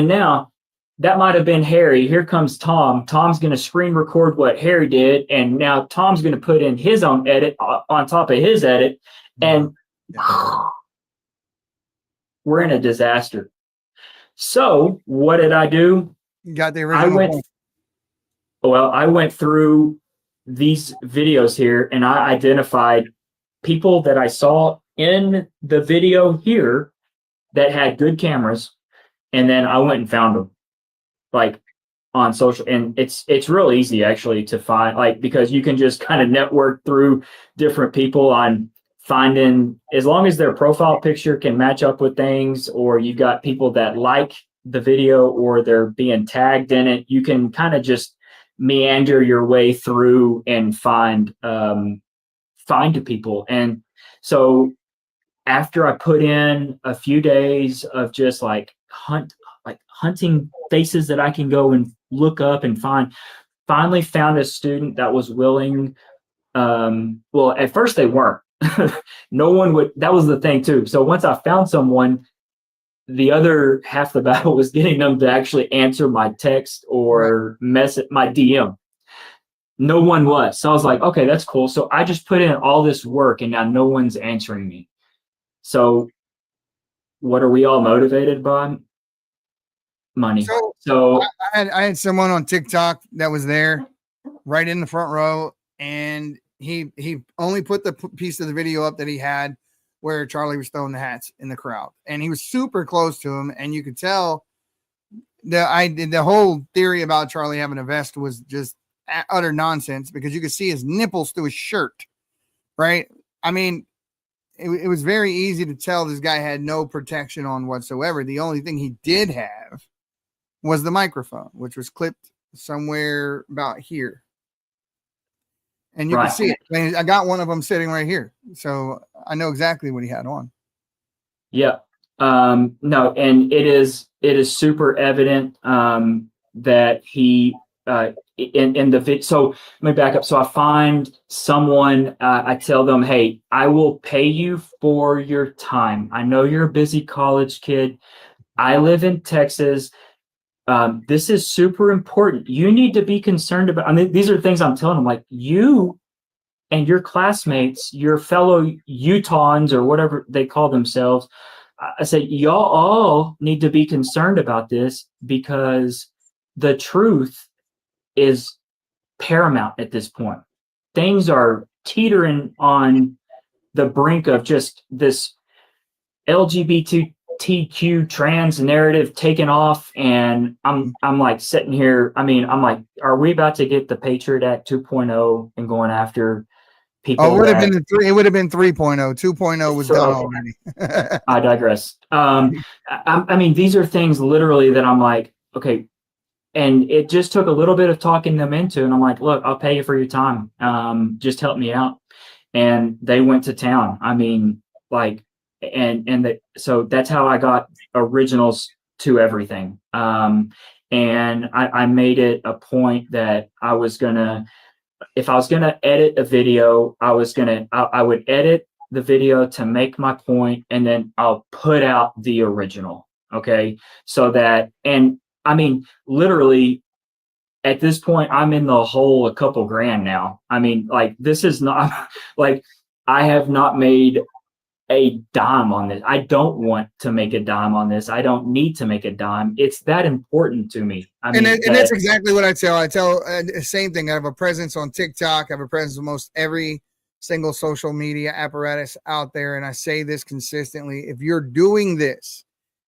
now that might have been Harry. Here comes Tom. Tom's going to screen record what Harry did. And now Tom's going to put in his own edit on top of his edit. And we're in a disaster. So what did I do? You got the original. I went through these videos here and I identified people that I saw in the video here that had good cameras. And then I went and found them like on social. And it's real easy actually to find, like, because you can just kind of network through different people on finding, as long as their profile picture can match up with things, or you got people that like the video or they're being tagged in it, you can kind of just meander your way through and find people. And so after I put in a few days of just like hunting faces that I can go and look up and finally found a student that was willing. Well, at first they weren't. No one would. That was the thing too. So once I found someone, the other half of the battle was getting them to actually answer my text or message my DM. No one was. So I was like, okay, that's cool. So I just put in all this work and now no one's answering me. So what are we all motivated by? Money. So I had someone on TikTok that was there right in the front row, and he only put the piece of the video up that he had where Charlie was throwing the hats in the crowd, and he was super close to him, and you could tell the whole theory about Charlie having a vest was just utter nonsense because you could see his nipples through his shirt, right? I mean, it was very easy to tell this guy had no protection on whatsoever. The only thing he did have was the microphone, which was clipped somewhere about here. And you can see it. I got one of them sitting right here. So I know exactly what he had on. Yeah. No, and it is super evident that he in the video. So let me back up. So I find someone, I tell them, hey, I will pay you for your time. I know you're a busy college kid. I live in Texas. This is super important. You need to be concerned about, I mean, these are things I'm telling them, like, you and your classmates, your fellow Utahns or whatever they call themselves. I say, y'all all need to be concerned about this because the truth is paramount at this point. Things are teetering on the brink of just this LGBTQ trans narrative taking off, and I'm like sitting here. I mean, I'm like, are we about to get the Patriot Act 2.0 and going after people? Oh, it would have been 3.0. 2.0 was done already. I digress. I mean, these are things literally that I'm like, okay. And it just took a little bit of talking them into, and I'm like, look, I'll pay you for your time. Just help me out. And they went to town. I mean, like, so that's how I got originals to everything. And I made it a point that I was gonna, if I was gonna edit a video, I would edit the video to make my point, and then I'll put out the original. Okay. So that, and I mean, literally at this point, I'm in the hole a couple grand now. I mean, like, this is not like, I have not made a dime on this. I don't want to make a dime on this. I don't need to make a dime. It's that important to me. I mean, and that's exactly what I tell. I tell the same thing. I have a presence on TikTok. I have a presence on most every single social media apparatus out there. And I say this consistently. If you're doing this,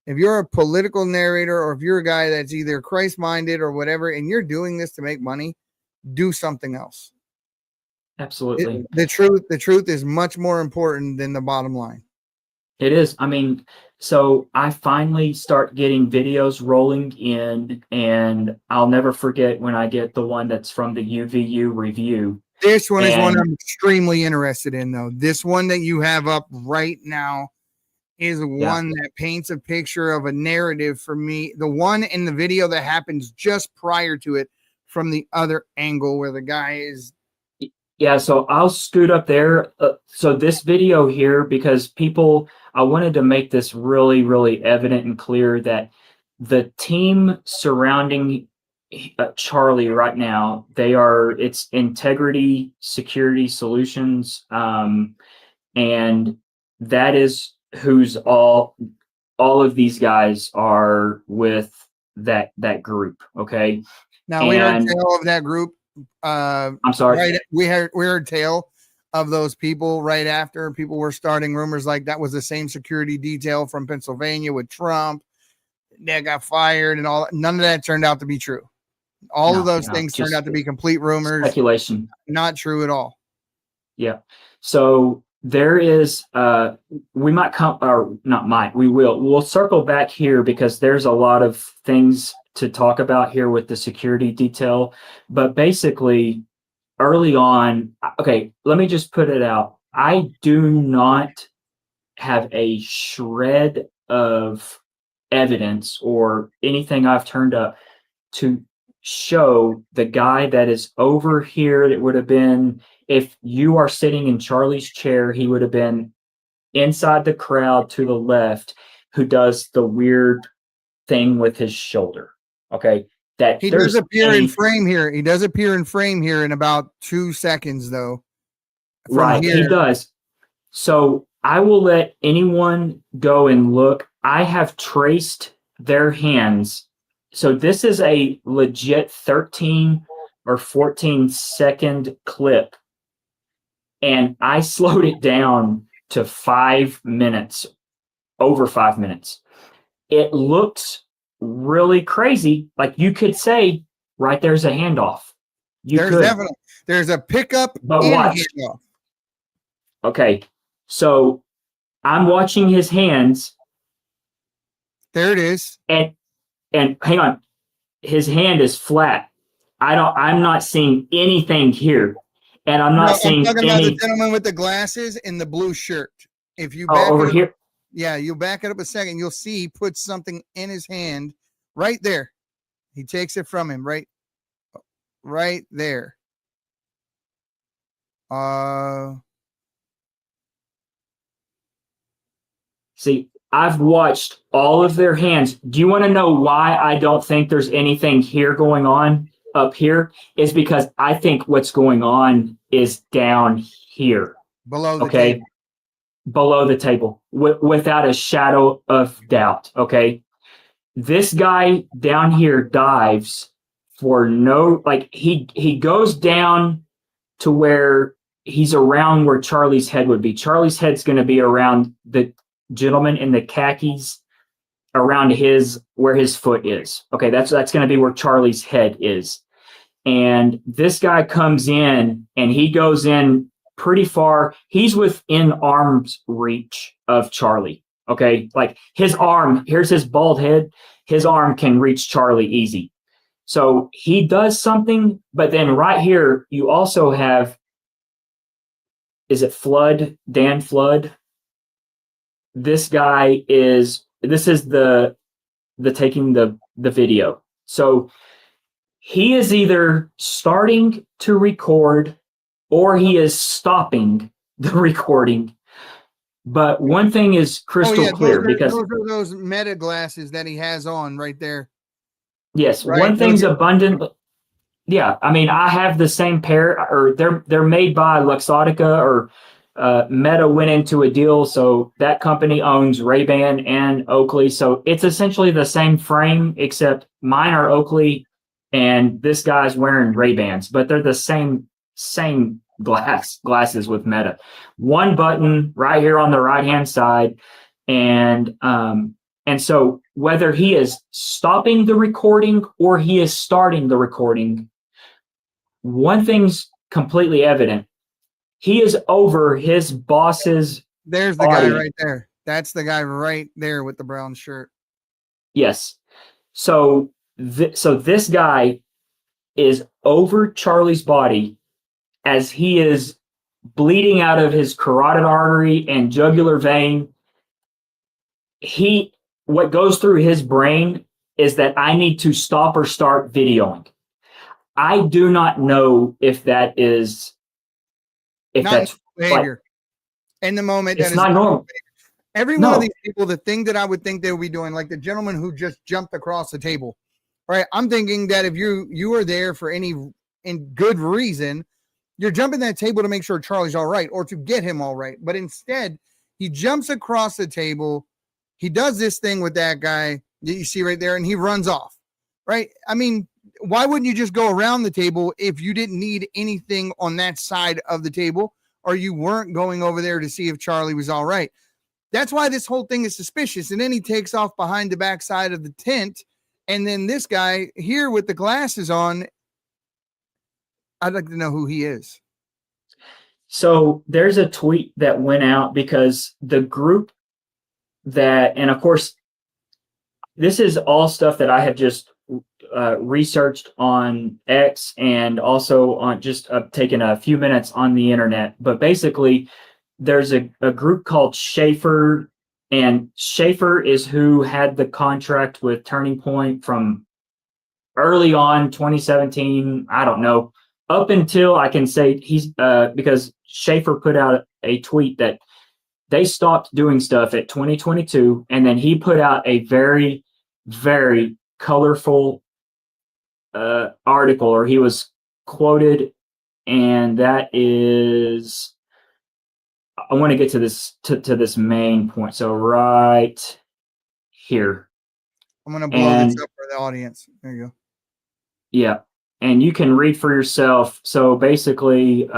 if you're a political narrator, or if you're a guy that's either Christ-minded or whatever, and you're doing this to make money, do something else. Absolutely. The truth is much more important than the bottom line. It is. I mean, so I finally start getting videos rolling in, and I'll never forget when I get the one that's from the UVU review. This one is one I'm extremely interested in, though. This one that you have up right now is one that paints a picture of a narrative for me. The one in the video that happens just prior to it from the other angle where the guy is. Yeah, so I'll scoot up there. So this video here, because I wanted to make this really, really evident and clear that the team surrounding Charlie right now, it's Integrity Security Solutions. And that is who's all of these guys are with that group. Okay. Now we heard tale of that group. I'm sorry. Right, we heard tale of those people right after people were starting rumors like that was the same security detail from Pennsylvania with Trump that got fired and all. None of that turned out to be true. All of those things turned out to be complete rumors. Speculation. Not true at all. Yeah. So there is, we might come, or not might, we'll circle back here because there's a lot of things to talk about here with the security detail. But basically, early on, okay, let me just put it out. I do not have a shred of evidence or anything I've turned up to show the guy that is over here. That would have been, if you are sitting in Charlie's chair, he would have been inside the crowd to the left, who does the weird thing with his shoulder. Okay. That he does appear in frame here. He does appear in frame here in about 2 seconds, though. Right. He does. So I will let anyone go and look. I have traced their hands. So this is a legit 13 or 14 second clip. And I slowed it down to 5 minutes, over 5 minutes. It looks really crazy. Like you could say, right there's a handoff. There's a pickup. But watch. Handoff. Okay. So I'm watching his hands. There it is. And hang on. His hand is flat. I'm not seeing anything here. And I'm not seeing I'm talking about the gentleman with the glasses and the blue shirt. If you back over here. Yeah, you'll back it up a second. You'll see he puts something in his hand right there. He takes it from him right there. See, I've watched all of their hands. Do you want to know why I don't think there's anything here going on up here? Is because I think what's going on is down here. Below the table. Below the table, without a shadow of doubt. Okay. This guy down here dives for he goes down to where he's around where Charlie's head would be. Charlie's head's going to be around the gentleman in the khakis, around where his foot is. Okay. That's going to be where Charlie's head is. And this guy comes in and he goes in pretty far. He's within arm's reach of Charlie. Okay. Like his arm, here's his bald head. His arm can reach Charlie easy. So he does something, but then right here, you also have, is it Dan Flood? This is the taking the video. So he is either starting to record or he is stopping the recording. But one thing is crystal clear because those are those meta glasses that he has on right there. Yes, right? One thing's abundant. Yeah, I mean, I have the same pair, or they're made by Luxottica, or Meta went into a deal, so that company owns Ray-Ban and Oakley. So it's essentially the same frame, except mine are Oakley, and this guy's wearing Ray-Bans, but they're the same glasses with Meta. One button right here on the right-hand side. And so whether he is stopping the recording or he is starting the recording, one thing's completely evident. He is over his boss's There's the audience. guy right there. That's the guy right there with the brown shirt. Yes. So this guy is over Charlie's body as he is bleeding out of his carotid artery and jugular vein. What goes through his brain is that I need to stop or start videoing. I do not know if that's behavior. In the moment, it's not normal. Every one of these people, the thing that I would think they would be doing, like the gentleman who just jumped across the table, right? I'm thinking that if you are there for any good reason, you're jumping that table to make sure Charlie's all right or to get him all right. But instead, he jumps across the table. He does this thing with that guy that you see right there, and he runs off, right? I mean, why wouldn't you just go around the table if you didn't need anything on that side of the table, or you weren't going over there to see if Charlie was all right? That's why this whole thing is suspicious. And then he takes off behind the backside of the tent. And then this guy here with the glasses on, I'd like to know who he is. So there's a tweet that went out because the group and of course, this is all stuff that I have just researched on X and also on just taken a few minutes on the internet. But basically, there's a group called Schaefer, and Schaefer is who had the contract with Turning Point from early on 2017. I don't know, up until I can say because Schaefer put out a tweet that they stopped doing stuff at 2022, and then he put out a very, very colorful article, or he was quoted, and that is, I want to get to this to this main point. So right here, I'm going to blow this up for the audience. There you go. Yeah, and you can read for yourself. So basically,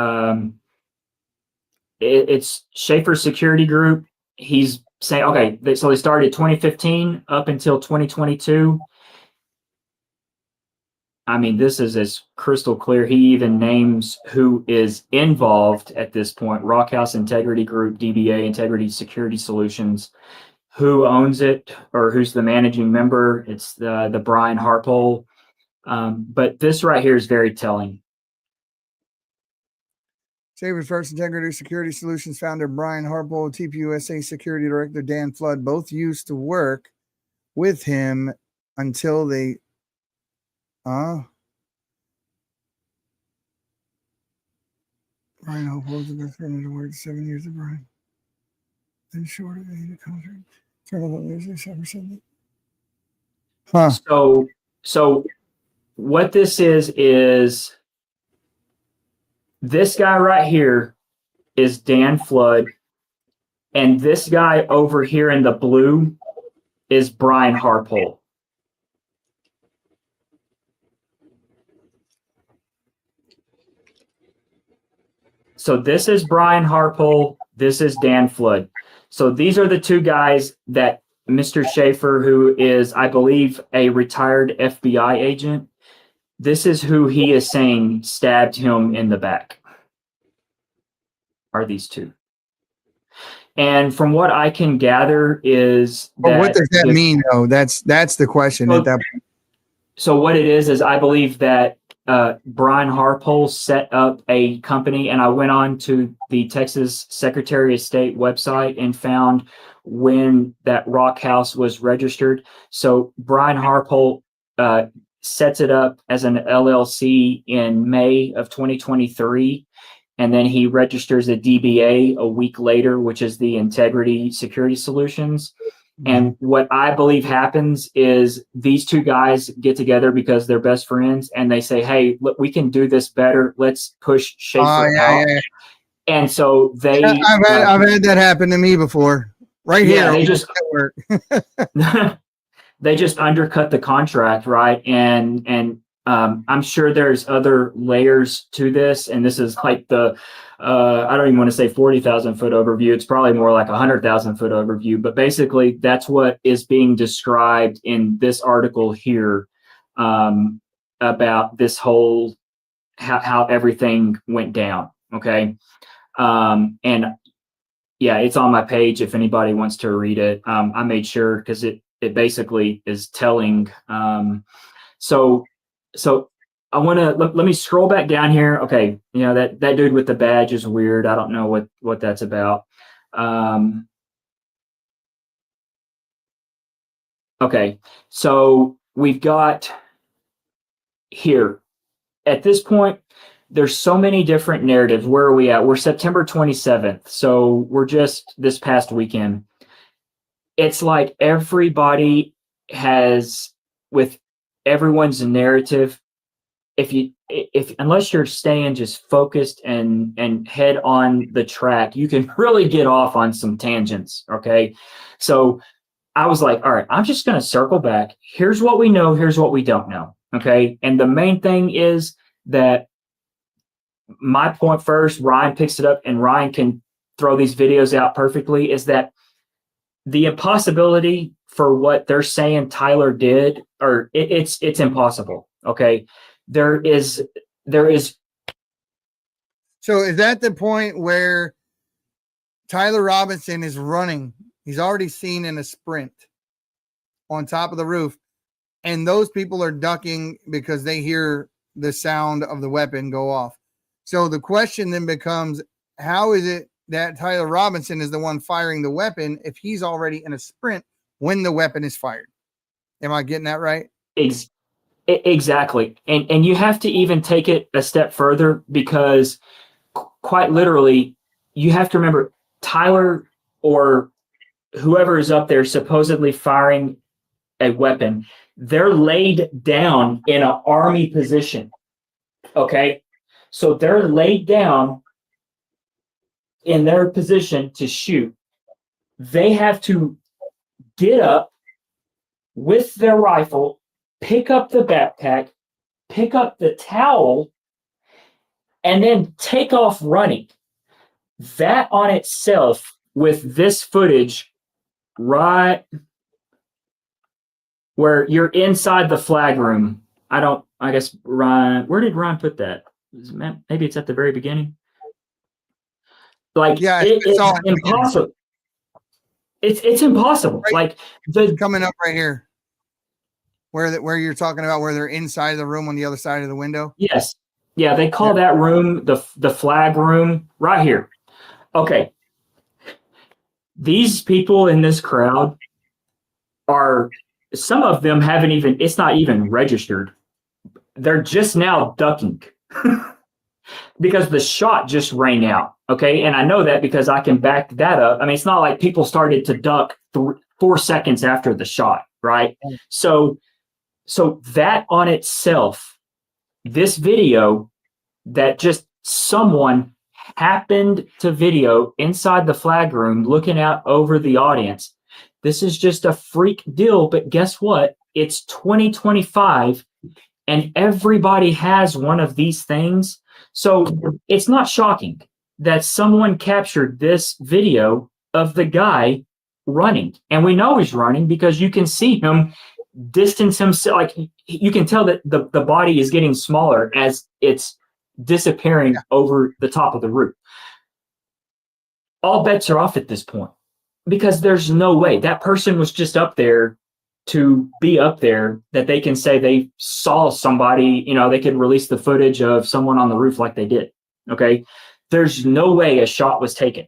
it's Schaefer Security Group. He's saying, okay, so they started 2015 up until 2022. I mean, this is as crystal clear. He even names who is involved at this point: Rockhouse Integrity Group, DBA Integrity Security Solutions. Who owns it, or who's the managing member? It's the Brian Harpole. But this right here is very telling. Schaefer First Integrity Security Solutions founder Brian Harpole, TPUSA Security Director Dan Flood, both used to work with him until they Brian Harpole was the best friend to work 7 years of Brian. Then short of the contract. So what this is this guy right here is Dan Flood, and this guy over here in the blue is Brian Harpole. So this is Brian Harpole, this is Dan Flood. So these are the two guys that Mr. Schaefer, who is, I believe, a retired FBI agent, this is who he is saying stabbed him in the back. Are these two? And from what I can gather is that, what does that mean, though? That's the question at that point. So what it is I believe that Brian Harpole set up a company, and I went on to the Texas Secretary of State website and found when that rock house was registered. So Brian Harpole sets it up as an LLC in May of 2023. And then he registers a DBA a week later, which is the Integrity Security Solutions. And what I believe happens is these two guys get together because they're best friends, and they say, hey, look, we can do this better. Let's push Schaefer out. Yeah. And so they... I've had that happen to me before. Right here. They just... they just undercut the contract, right? And I'm sure there's other layers to this, and this is like the I don't even want to say 40,000 foot overview. It's probably more like 100,000 foot overview. But basically, that's what is being described in this article here about this whole how everything went down. Okay, and yeah, it's on my page if anybody wants to read it. I made sure because it basically is telling. So I want to let me scroll back down here. Okay, that dude with the badge is weird. I don't know what that's about. Okay, so we've got here at this point. There's so many different narratives. Where are we at? We're September 27th. So we're just this past weekend. It's like everybody has, with everyone's narrative, if unless you're staying just focused and head on the track, you can really get off on some tangents. Okay. So I was like, all right, I'm just going to circle back. Here's what we know. Here's what we don't know. Okay. And the main thing is that my point first, Ryan picks it up and Ryan can throw these videos out perfectly, is that the impossibility for what they're saying Tyler did, or it's impossible. Okay. There is. So is that the point where Tyler Robinson is running? He's already seen in a sprint on top of the roof, and those people are ducking because they hear the sound of the weapon go off. So the question then becomes, how is it that Tyler Robinson is the one firing the weapon if he's already in a sprint when the weapon is fired? Am I getting that right? Exactly. And you have to even take it a step further, because quite literally, you have to remember Tyler or whoever is up there supposedly firing a weapon, they're laid down in an army position. Okay. So they're laid down in their position to shoot. They have to get up with their rifle, pick up the backpack, pick up the towel, and then take off running. That on itself, with this footage, right where you're inside the flag room. I guess Ryan, where did Ryan put that? Maybe it's at the very beginning. Like, yeah, it's impossible. It's impossible. Right. Like coming up right here, where you're talking about where they're inside the room on the other side of the window. Yes, yeah, they call that room the flag room right here. Okay, these people in this crowd are, some of them haven't even. It's not even registered. They're just now ducking. Because the shot just rang out. Okay. And I know that because I can back that up. I mean, it's not like people started to duck 4 seconds after the shot. Right. So that on itself, this video that just someone happened to video inside the flag room, looking out over the audience. This is just a freak deal. But guess what? It's 2025 and everybody has one of these things. So it's not shocking that someone captured this video of the guy running. And we know he's running because you can see him distance himself. Like, you can tell that the body is getting smaller as it's disappearing over the top of the roof. All bets are off at this point because there's no way that person was just up there to be up there that they can say they saw somebody, they could release the footage of someone on the roof like they did. Okay. There's no way a shot was taken.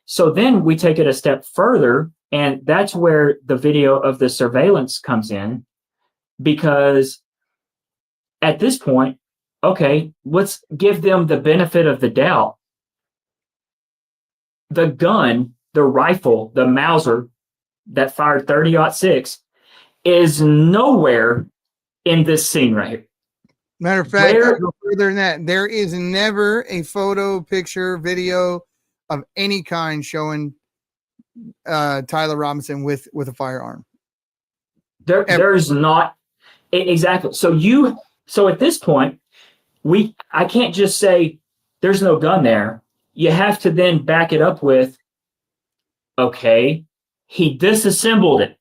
So then we take it a step further, and that's where the video of the surveillance comes in, because at this point, okay, let's give them the benefit of the doubt. The gun, the rifle, the Mauser that fired 30-06 is nowhere in this scene right here. Matter of fact, I'll go further than that. There is never a photo, picture, video of any kind showing Tyler Robinson with a firearm. There's not exactly. So at this point, I can't just say there's no gun there. You have to then back it up with, okay, he disassembled it.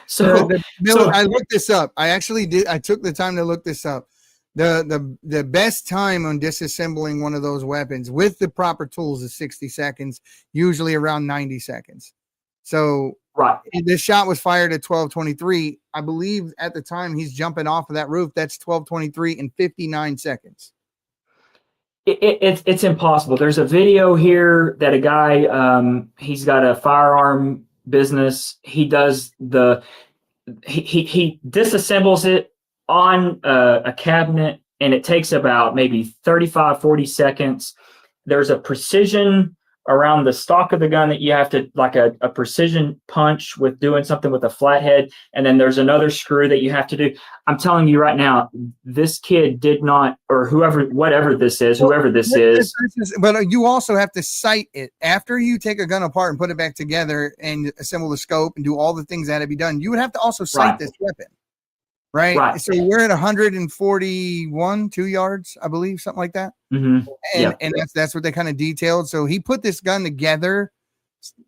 So I looked this up. I actually did. I took the time to look this up. The best time on disassembling one of those weapons with the proper tools is 60 seconds, usually around 90 seconds. So Right. this shot was fired at 12:23. I believe at the time he's jumping off of that roof, that's 12:23 in 59 seconds. It's impossible. There's a video here that a guy, he's got a firearm business. He does he disassembles it on a cabinet, and it takes about maybe 35, 40 seconds. There's a precision around the stock of the gun that you have to, like a precision punch with doing something with a flathead. And then there's another screw that you have to do. I'm telling you right now, this kid did not, or whatever this is. But you also have to sight it. After you take a gun apart and put it back together and assemble the scope and do all the things that had to be done, you would have to also sight this weapon. Right. So we're at 141, 2 yards, I believe, something like that. Mm-hmm. And that's what they kind of detailed. So he put this gun together,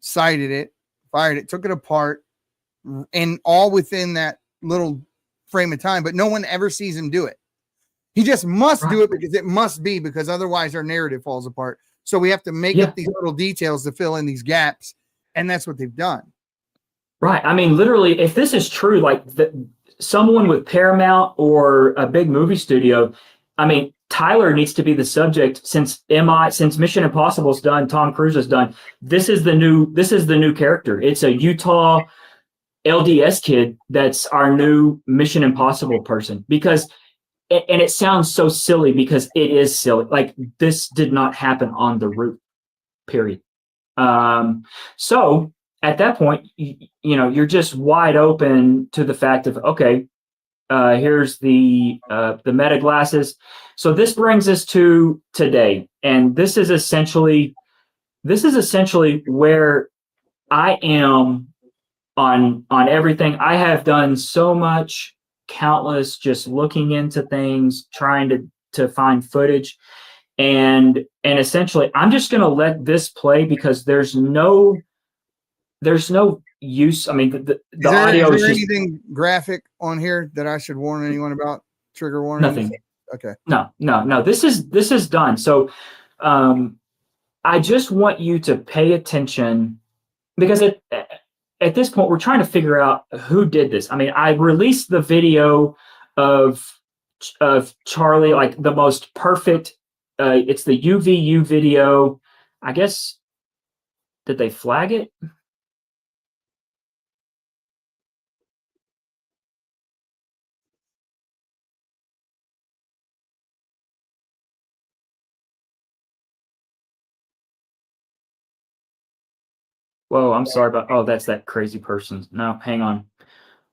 sighted it, fired it, took it apart, and all within that little frame of time. But no one ever sees him do it. He just must do it because it must be, because otherwise our narrative falls apart. So we have to make up these little details to fill in these gaps. And that's what they've done. Right. I mean, literally, if this is true, like someone with Paramount or a big movie studio, I mean, Tyler needs to be the subject since Mission Impossible's done, Tom Cruise is done. This is the new character. It's a Utah LDS kid that's our new Mission Impossible person, because and it sounds so silly because it is silly. Like, this did not happen on the roof, period. So at that point, you're just wide open to the fact of, okay, here's the meta glasses. So this brings us to today, and this is essentially where I am on everything. I have done so much, countless, just looking into things, trying to find footage, and essentially I'm just going to let this play because there's no use. I mean, the audio is there just anything graphic on here that I should warn anyone about? Trigger warning? nothing. Okay. No. This is done. So I just want you to pay attention, because at this point we're trying to figure out who did this. I mean, I released the video of Charlie, like the most perfect. It's the UVU video. I guess, did they flag it? Whoa, I'm sorry about. Oh, that's that crazy person. No, hang on.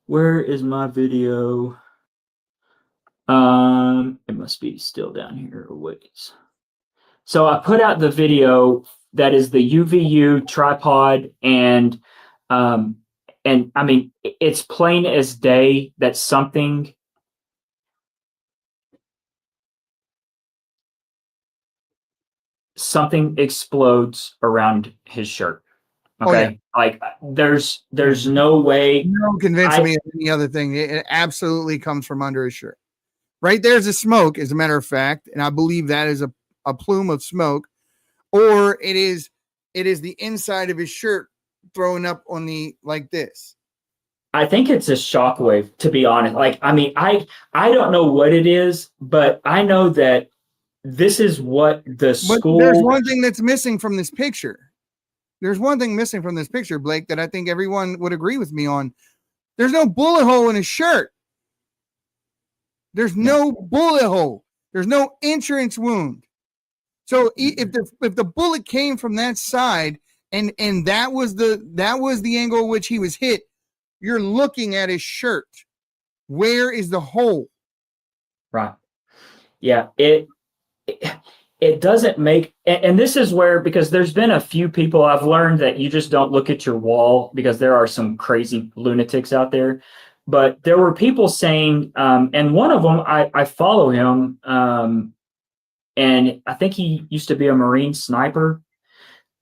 Where is my video? It must be still down here a ways. So I put out the video that is the UVU tripod, and I mean, it's plain as day that something explodes around his shirt. Okay. Oh, yeah. Like there's no way. You don't convince me of any other thing. It absolutely comes from under his shirt. Right there's a smoke, as a matter of fact, and I believe that is a plume of smoke, or it is the inside of his shirt throwing up on the, like this. I think it's a shockwave, to be honest. Like, I mean, I don't know what it is, but I know that this is what the school. But there's one thing that's missing from this picture. There's one thing missing from this picture, Blake, that I think everyone would agree with me on. There's no bullet hole in his shirt. There's no bullet hole. There's no entrance wound. So if the bullet came from that side and that was the angle in which he was hit, you're looking at his shirt. Where is the hole? Right. Yeah. It doesn't make, and this is where, because there's been a few people I've learned that you just don't look at your wall, because there are some crazy lunatics out there. But there were people saying, and one of them, I follow him, and I think he used to be a Marine sniper,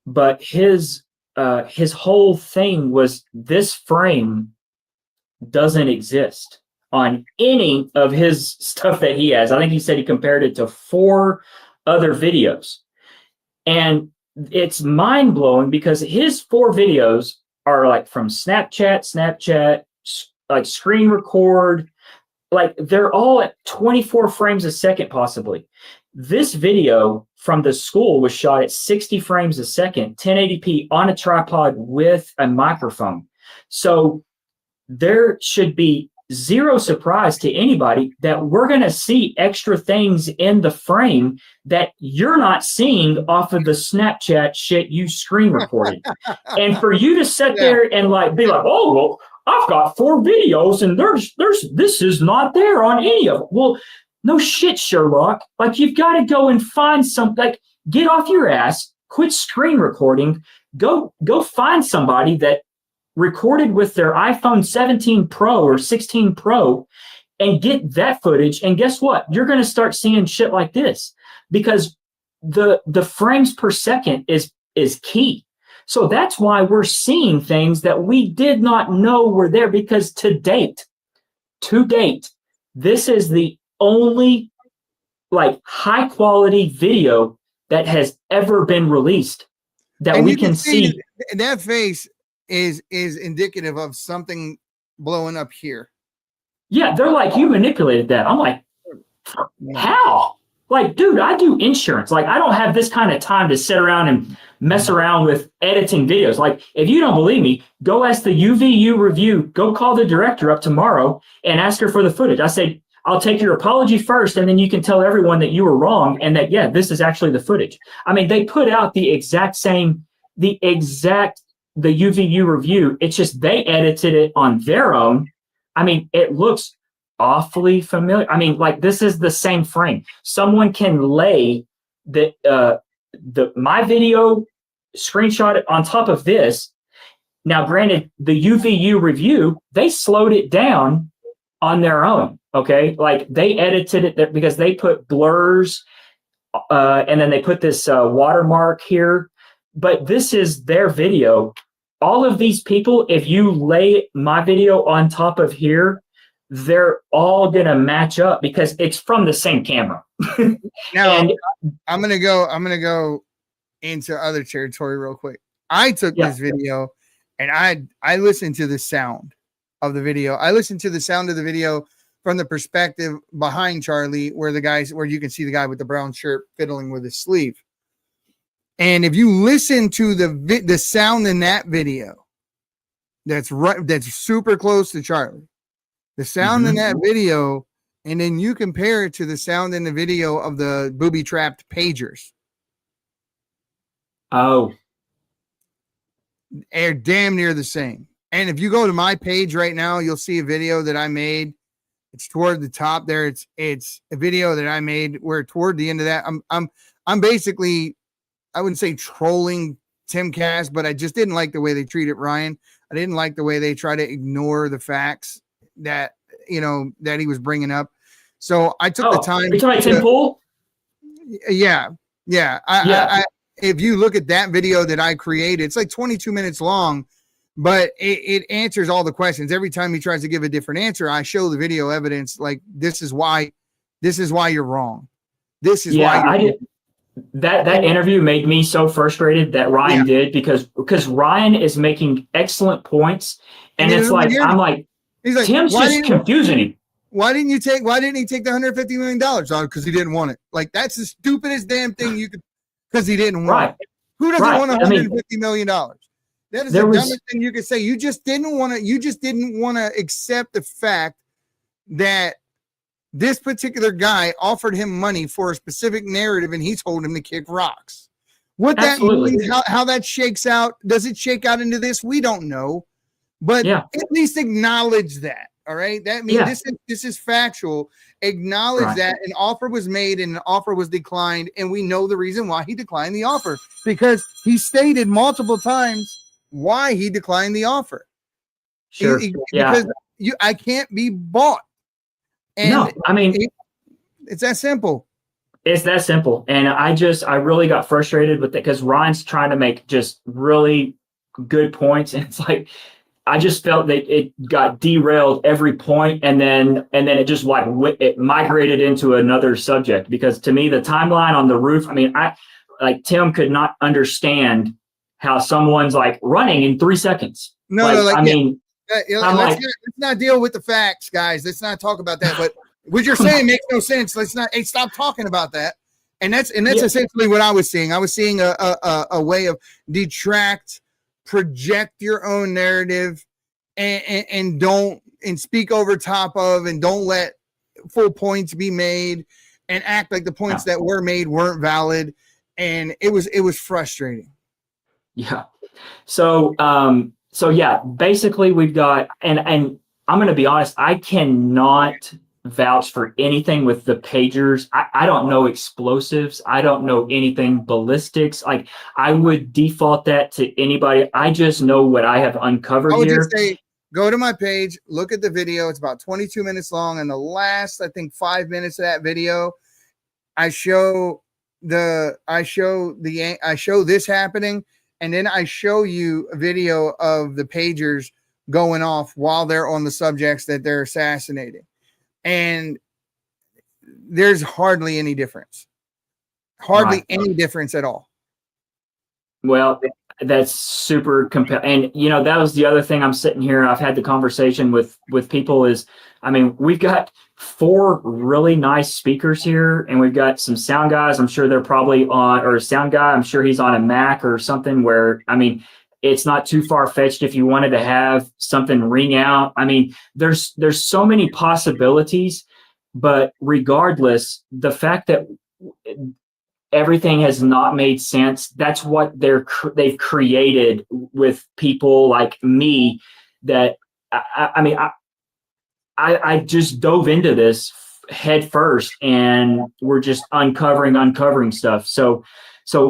but his whole thing was, this frame doesn't exist. on any of his stuff that he has. I think he said he compared it to 4 other videos. And it's mind blowing because his 4 videos are like from Snapchat, like screen record, like they're all at 24 frames a second, possibly. This video from the school was shot at 60 frames a second, 1080p on a tripod with a microphone. So there should be zero surprise to anybody that we're going to see extra things in the frame that you're not seeing off of the Snapchat shit you screen recorded. And for you to sit there and like be like, oh, well, I've got 4 videos and there's this is not there on any of them. Well, no shit, Sherlock. Like, you've got to go and find something. Like, get off your ass, quit screen recording, go find somebody that recorded with their iPhone 17 Pro or 16 Pro and get that footage. And guess what? You're going to start seeing shit like this because the frames per second is key. So that's why we're seeing things that we did not know were there, because to date, this is the only like high quality video that has ever been released that and we can see. That face is indicative of something blowing up here. Yeah, they're like, you manipulated that. I'm like, how? Like, dude, I do insurance. Like, I don't have this kind of time to sit around and mess around with editing videos. Like, if you don't believe me, go ask the UVU review. Go call the director up tomorrow and ask her for the footage. I said, I'll take your apology first, and then you can tell everyone that you were wrong and that, yeah, this is actually the footage. I mean, they put out the UVU review. It's just they edited it on their own. I mean, it looks awfully familiar. I mean, like, this is the same frame. Someone can lay my video, screenshot it on top of this. Now, granted, the UVU review, they slowed it down on their own. Okay, like they edited it because they put blurs, and then they put this watermark here. But this is their video. All of these people, if you lay my video on top of here, they're all gonna match up because it's from the same camera. Now, I'm gonna go into other territory real quick. I took this video and I listened to the sound of the video. I listened to the sound of the video from the perspective behind Charlie, where you can see the guy with the brown shirt fiddling with his sleeve. And if you listen to the sound in that video, that's super close to Charlie. The sound in that video, and then you compare it to the sound in the video of the booby-trapped pagers. Oh. They're damn near the same. And if you go to my page right now, you'll see a video that I made. It's toward the top there. It's a video that I made where toward the end of that, I'm basically, I wouldn't say trolling Timcast, but I just didn't like the way they treated Ryan. I didn't like the way they try to ignore the facts that he was bringing up. So I took the time. You're talking about Tim Pool? Yeah. I, if you look at that video that I created, it's like 22 minutes long. But it answers all the questions. Every time he tries to give a different answer, I show the video evidence. Like, this is why you're wrong. This is why. I did. That interview made me so frustrated that Ryan did because Ryan is making excellent points, and it's like he's like, Tim's just confusing him. Why didn't he take the $150 million? Because he didn't want it. Like, that's the stupidest damn thing you could. Because he didn't want it. Who doesn't want $150 million? That is the dumbest thing you could say. You just didn't want to accept the fact that this particular guy offered him money for a specific narrative and he told him to kick rocks. What Absolutely. That means, how that shakes out, does it shake out into this? We don't know. But at least acknowledge that. All right. That means this is factual. Acknowledge that an offer was made and an offer was declined. And we know the reason why he declined the offer, because he multiple times why he declined the offer. Sure. Because I can't be bought. And no, I mean, it's that simple. It's that simple. And I really got frustrated with it because Ryan's trying to make just really good points. And it's like, I just felt that it got derailed every point, and then it just like it migrated into another subject. Because to me, the timeline on the roof, I mean, Tim could not understand how someone's like running in 3 seconds. Let's not deal with the facts, guys. Let's not talk about that. But what you're saying makes no sense. Let's not. Hey, stop talking about that. And that's essentially what I was seeing. I was seeing a way of detract, project your own narrative, and don't speak over top of, and don't let full points be made, and act like the points that were made weren't valid. And it was frustrating. Yeah. So yeah, basically we've got, and I'm going to be honest, I cannot vouch for anything with the pagers. I don't know explosives. I don't know anything ballistics. Like, I would default that to anybody. I just know what I have uncovered here. I would just say, go to my page, look at the video. It's about 22 minutes long. And the last, I think, 5 minutes of that video, I show this happening. And then I show you a video of the pagers going off while they're on the subjects that they're assassinating. And there's hardly any difference. Any difference at all. Well, that's super compelling. And, you know, that was the other thing. I'm sitting here, I've had the conversation with people is, I mean, we've got 4 really nice speakers here, and we've got some sound guys. I'm sure they're probably on, or a sound guy, I'm sure he's on a Mac or something where, I mean, it's not too far-fetched if you wanted to have something ring out. I mean, there's so many possibilities, but regardless, the fact that everything has not made sense, that's what they've created with people like me that, I just dove into this head first, and we're just uncovering stuff. So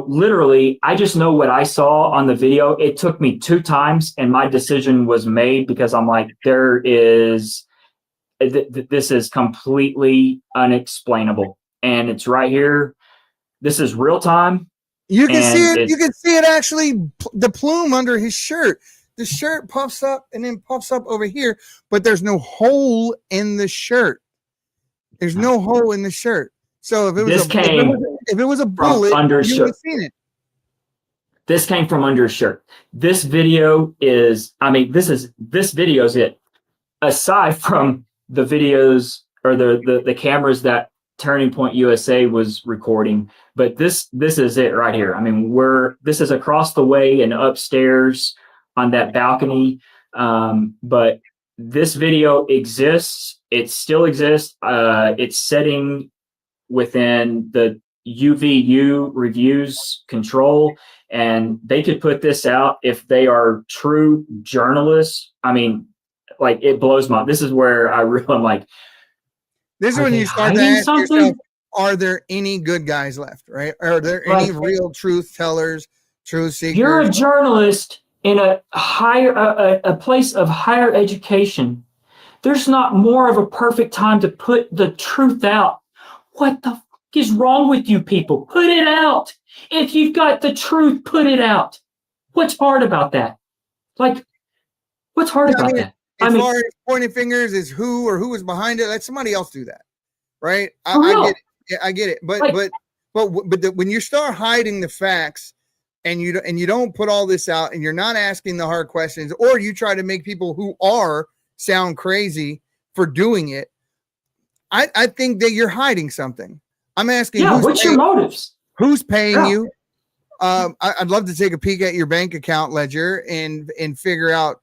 literally, I just know what I saw on the video. It took me 2 times, and my decision was made because I'm like, this is completely unexplainable, and it's right here. This is real time. You can see it. You can see it actually. The plume under his shirt. The shirt puffs up and then puffs up over here, but there's no hole in the shirt. There's no hole in the shirt. So if it was a bullet, you would have seen it. This came from under his shirt. This video is, this video is it. Aside from the videos or the cameras that Turning Point USA was recording, but this is it right here. I mean, this is across the way and upstairs on that balcony. But this video exists. It still exists. It's sitting within the UVU reviews control, and they could put this out if they are true journalists. I mean, like, it blows my, this is where I really, I'm like, this is when you start to ask yourself, are there any good guys left, right? Are there any real truth tellers, truth seekers? You're a journalist in a place of higher education. There's not more of a perfect time to put the truth out. What the is wrong with you people? Put it out. If you've got the truth, put it out. What's hard about that? Like, what's hard about that? As far as pointing fingers is who is behind it, let somebody else do that, right? I get it. Yeah, I get it. But when you start hiding the facts and you don't put all this out, and you're not asking the hard questions, or you try to make people who are sound crazy for doing it, I think that you're hiding something. I'm asking, what's your motives? Who's paying you? I'd love to take a peek at your bank account ledger and figure out,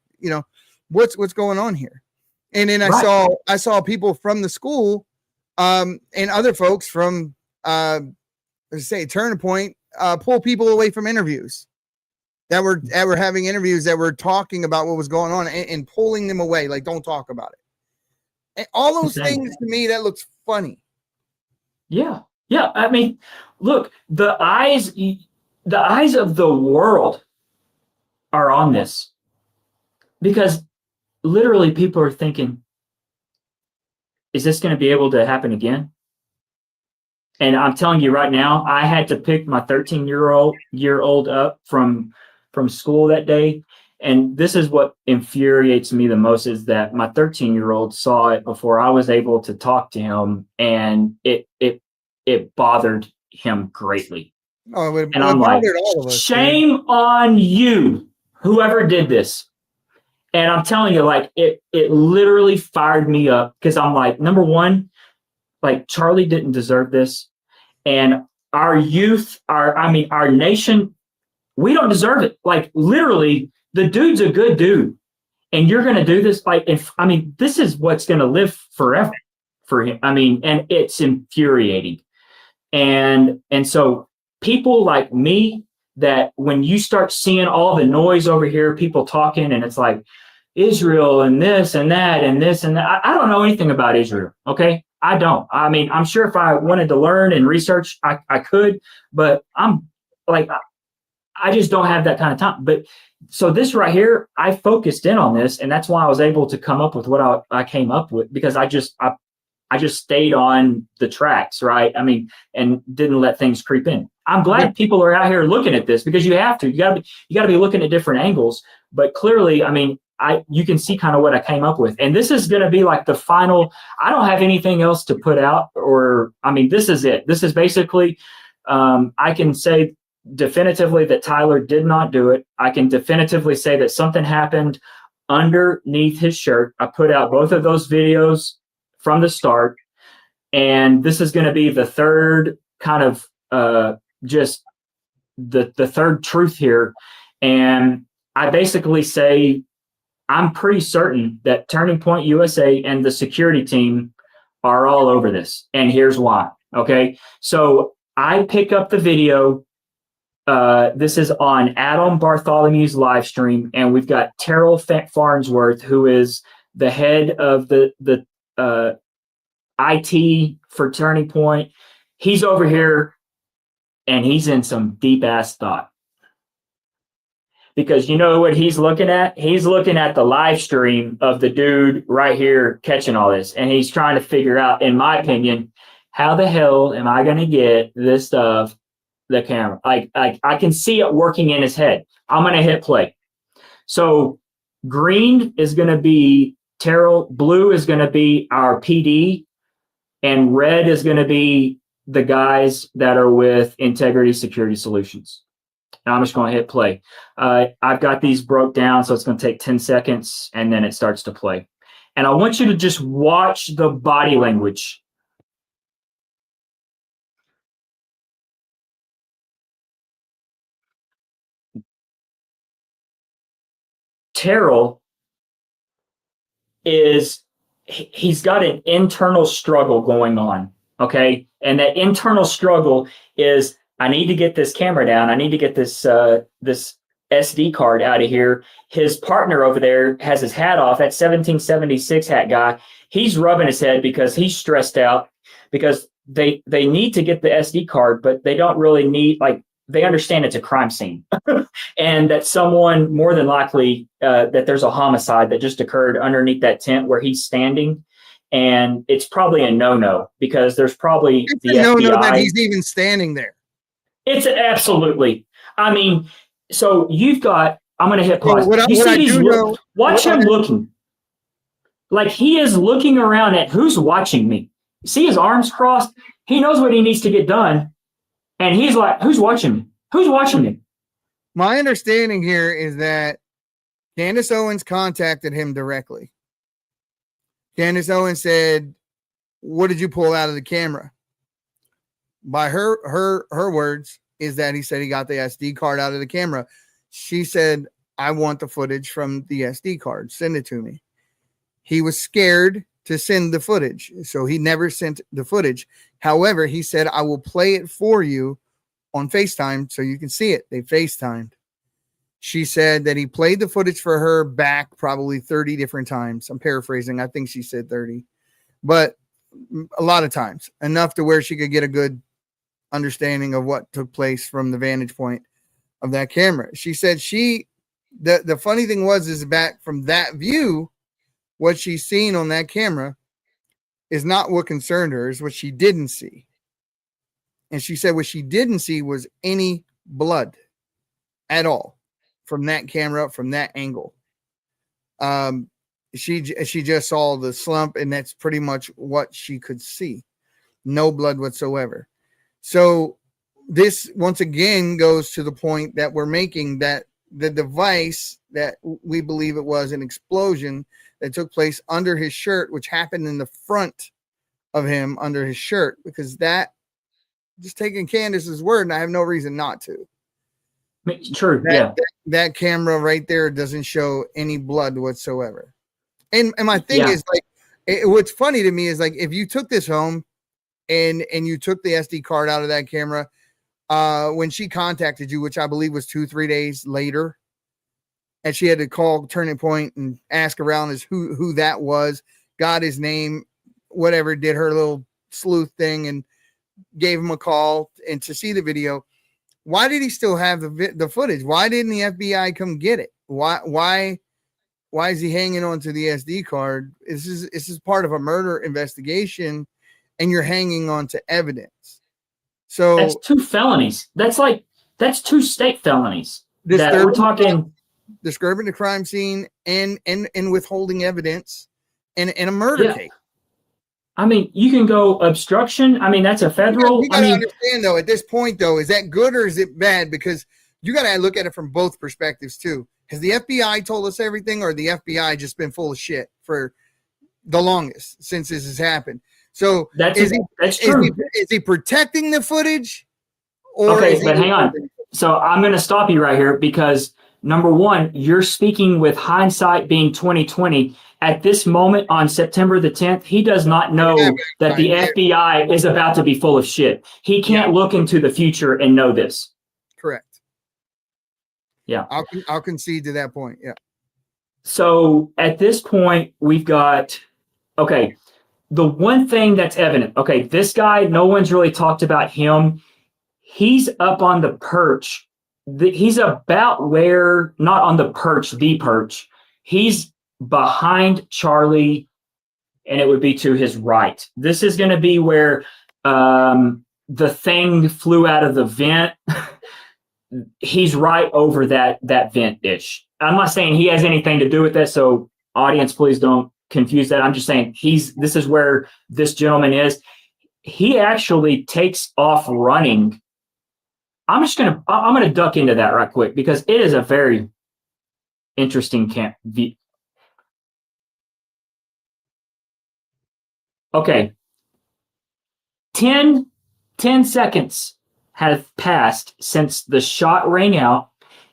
what's going on here. And then I saw people from the school and other folks from Turning Point pull people away from interviews that were having interviews that were talking about what was going on, and pulling them away, like, don't talk about it. And all those things, to me, that looks funny. Yeah. I mean, look, the eyes of the world are on this, because literally people are thinking, is this going to be able to happen again? And I'm telling you right now, I had to pick my 13-year-old up from school that day, And this is what infuriates me the most, is that my 13-year-old saw it before I was able to talk to him, and it bothered him greatly. Oh, it And I'm like, bothered all of us, shame on you, whoever did this. And I'm telling you, like, it literally fired me up, because I'm like, number one, like, Charlie didn't deserve this. And our youth, our nation, we don't deserve it. Like, literally, the dude's a good dude. And you're going to do this? Like, this is what's going to live forever for him. And it's infuriating. And so people like me, that when you start seeing all the noise over here, people talking, and it's like Israel and this and that and this and that. I don't know anything about Israel. Okay. I don't. I'm sure if I wanted to learn and research, I could, but I'm like, I just don't have that kind of time. But so this right here, I focused in on this, and that's why I was able to come up with what I came up with, because I just stayed on the tracks, right? And didn't let things creep in. I'm glad people are out here looking at this, because you have to. You got to be looking at different angles. But clearly, you can see kind of what I came up with. And this is going to be like the final. I don't have anything else to put out, this is it. This is basically, I can say definitively that Tyler did not do it. I can definitively say that something happened underneath his shirt. I put out both of those videos from the start. And this is going to be the third kind of just the third truth here. And I basically say, I'm pretty certain that Turning Point USA and the security team are all over this. And here's why. Okay. So I pick up the video. This is on Adam Bartholomew's live stream. And we've got Terrell Farnsworth, who is the head of the IT for Turning Point. He's over here, and he's in some deep ass thought. Because you know what he's looking at? He's looking at the live stream of the dude right here catching all this. And he's trying to figure out, in my opinion, how the hell am I going to get this stuff, the camera? Like, I can see it working in his head. I'm going to hit play. So green is going to be Terrell, blue is going to be our PD, and red is going to be the guys that are with Integrity Security Solutions. And I'm just going to hit play. I've got these broke down, so it's going to take 10 seconds, and then it starts to play. And I want you to just watch the body language. Terrell he's got an internal struggle going on, okay? And that internal struggle is, I need to get this camera down. I need to get this this SD card out of here. His partner over there has his hat off. That 1776 hat guy, he's rubbing his head because he's stressed out, because they need to get the SD card, but they don't really need, like, they understand it's a crime scene and that someone, more than likely, that there's a homicide that just occurred underneath that tent where he's standing. And it's probably a no-no, because there's probably it's the a no-no FBI. that he's even standing there. It's absolutely. So you've got, I'm going to hit pause. Watch him looking. Like, he is looking around at who's watching me. See his arms crossed? He knows what he needs to get done. And he's like, who's watching me? Who's watching me? My understanding here is that Candace Owens contacted him directly. Candace Owens said, what did you pull out of the camera? By her words is that he said he got the SD card out of the camera. She said, I want the footage from the SD card. Send it to me. He was scared to send the footage, so he never sent the footage. However, he said, I will play it for you on FaceTime so you can see it. They FaceTimed. She said that he played the footage for her back probably 30 different times. I'm paraphrasing. I think she said 30, but a lot of times, enough to where she could get a good understanding of what took place from the vantage point of that camera. She said the funny thing is back from that view, what she's seen on that camera is not what concerned her, is what she didn't see. And she said what she didn't see was any blood at all from that camera, from that angle. She just saw the slump, and that's pretty much what she could see. No blood whatsoever. So this once again goes to the point that we're making, that the device that we believe it was an explosion that took place under his shirt, which happened in the front of him under his shirt, because that, just taking Candace's word, and I have no reason not to. True. That camera right there doesn't show any blood whatsoever. And my thing is, like, what's funny to me is, like, if you took this home and you took the SD card out of that camera, when she contacted you, which I believe was 2-3 days later, and she had to call Turning Point and ask around as who that was, got his name, whatever, did her little sleuth thing and gave him a call and to see the video. Why did he still have the footage? Why didn't the FBI come get it? Why is he hanging on to the SD card? This is part of a murder investigation, and you're hanging on to evidence. So that's 2 felonies. That's 2 state felonies. That we're talking disturbing the crime scene and withholding evidence in a murder case. I mean, you can go obstruction. I mean, that's a federal. You gotta understand, though, at this point, though, is that good or is it bad? Because you got to look at it from both perspectives, too. Has the FBI told us everything, or the FBI just been full of shit for the longest since this has happened? So that's true. Is he protecting the footage? Okay, but hang on. So I'm going to stop you right here because, number one, you're speaking with hindsight being 2020. At this moment on September the 10th, he does not know that the FBI is about to be full of shit. He can't look into the future and know this. Correct. Yeah. I'll concede to that point. Yeah. So at this point, we've got, okay, the one thing that's evident. Okay, this guy, no one's really talked about him. He's up on the perch. He's about where, not on the perch, the perch. He's behind Charlie, and it would be to his right. This is going to be where the thing flew out of the vent. He's right over that vent dish. I'm not saying he has anything to do with that, so audience, please don't confuse that. I'm just saying this is where this gentleman is. He actually takes off running. I'm gonna duck into that right quick because it is a very interesting view. Okay. 10 seconds have passed since the shot rang out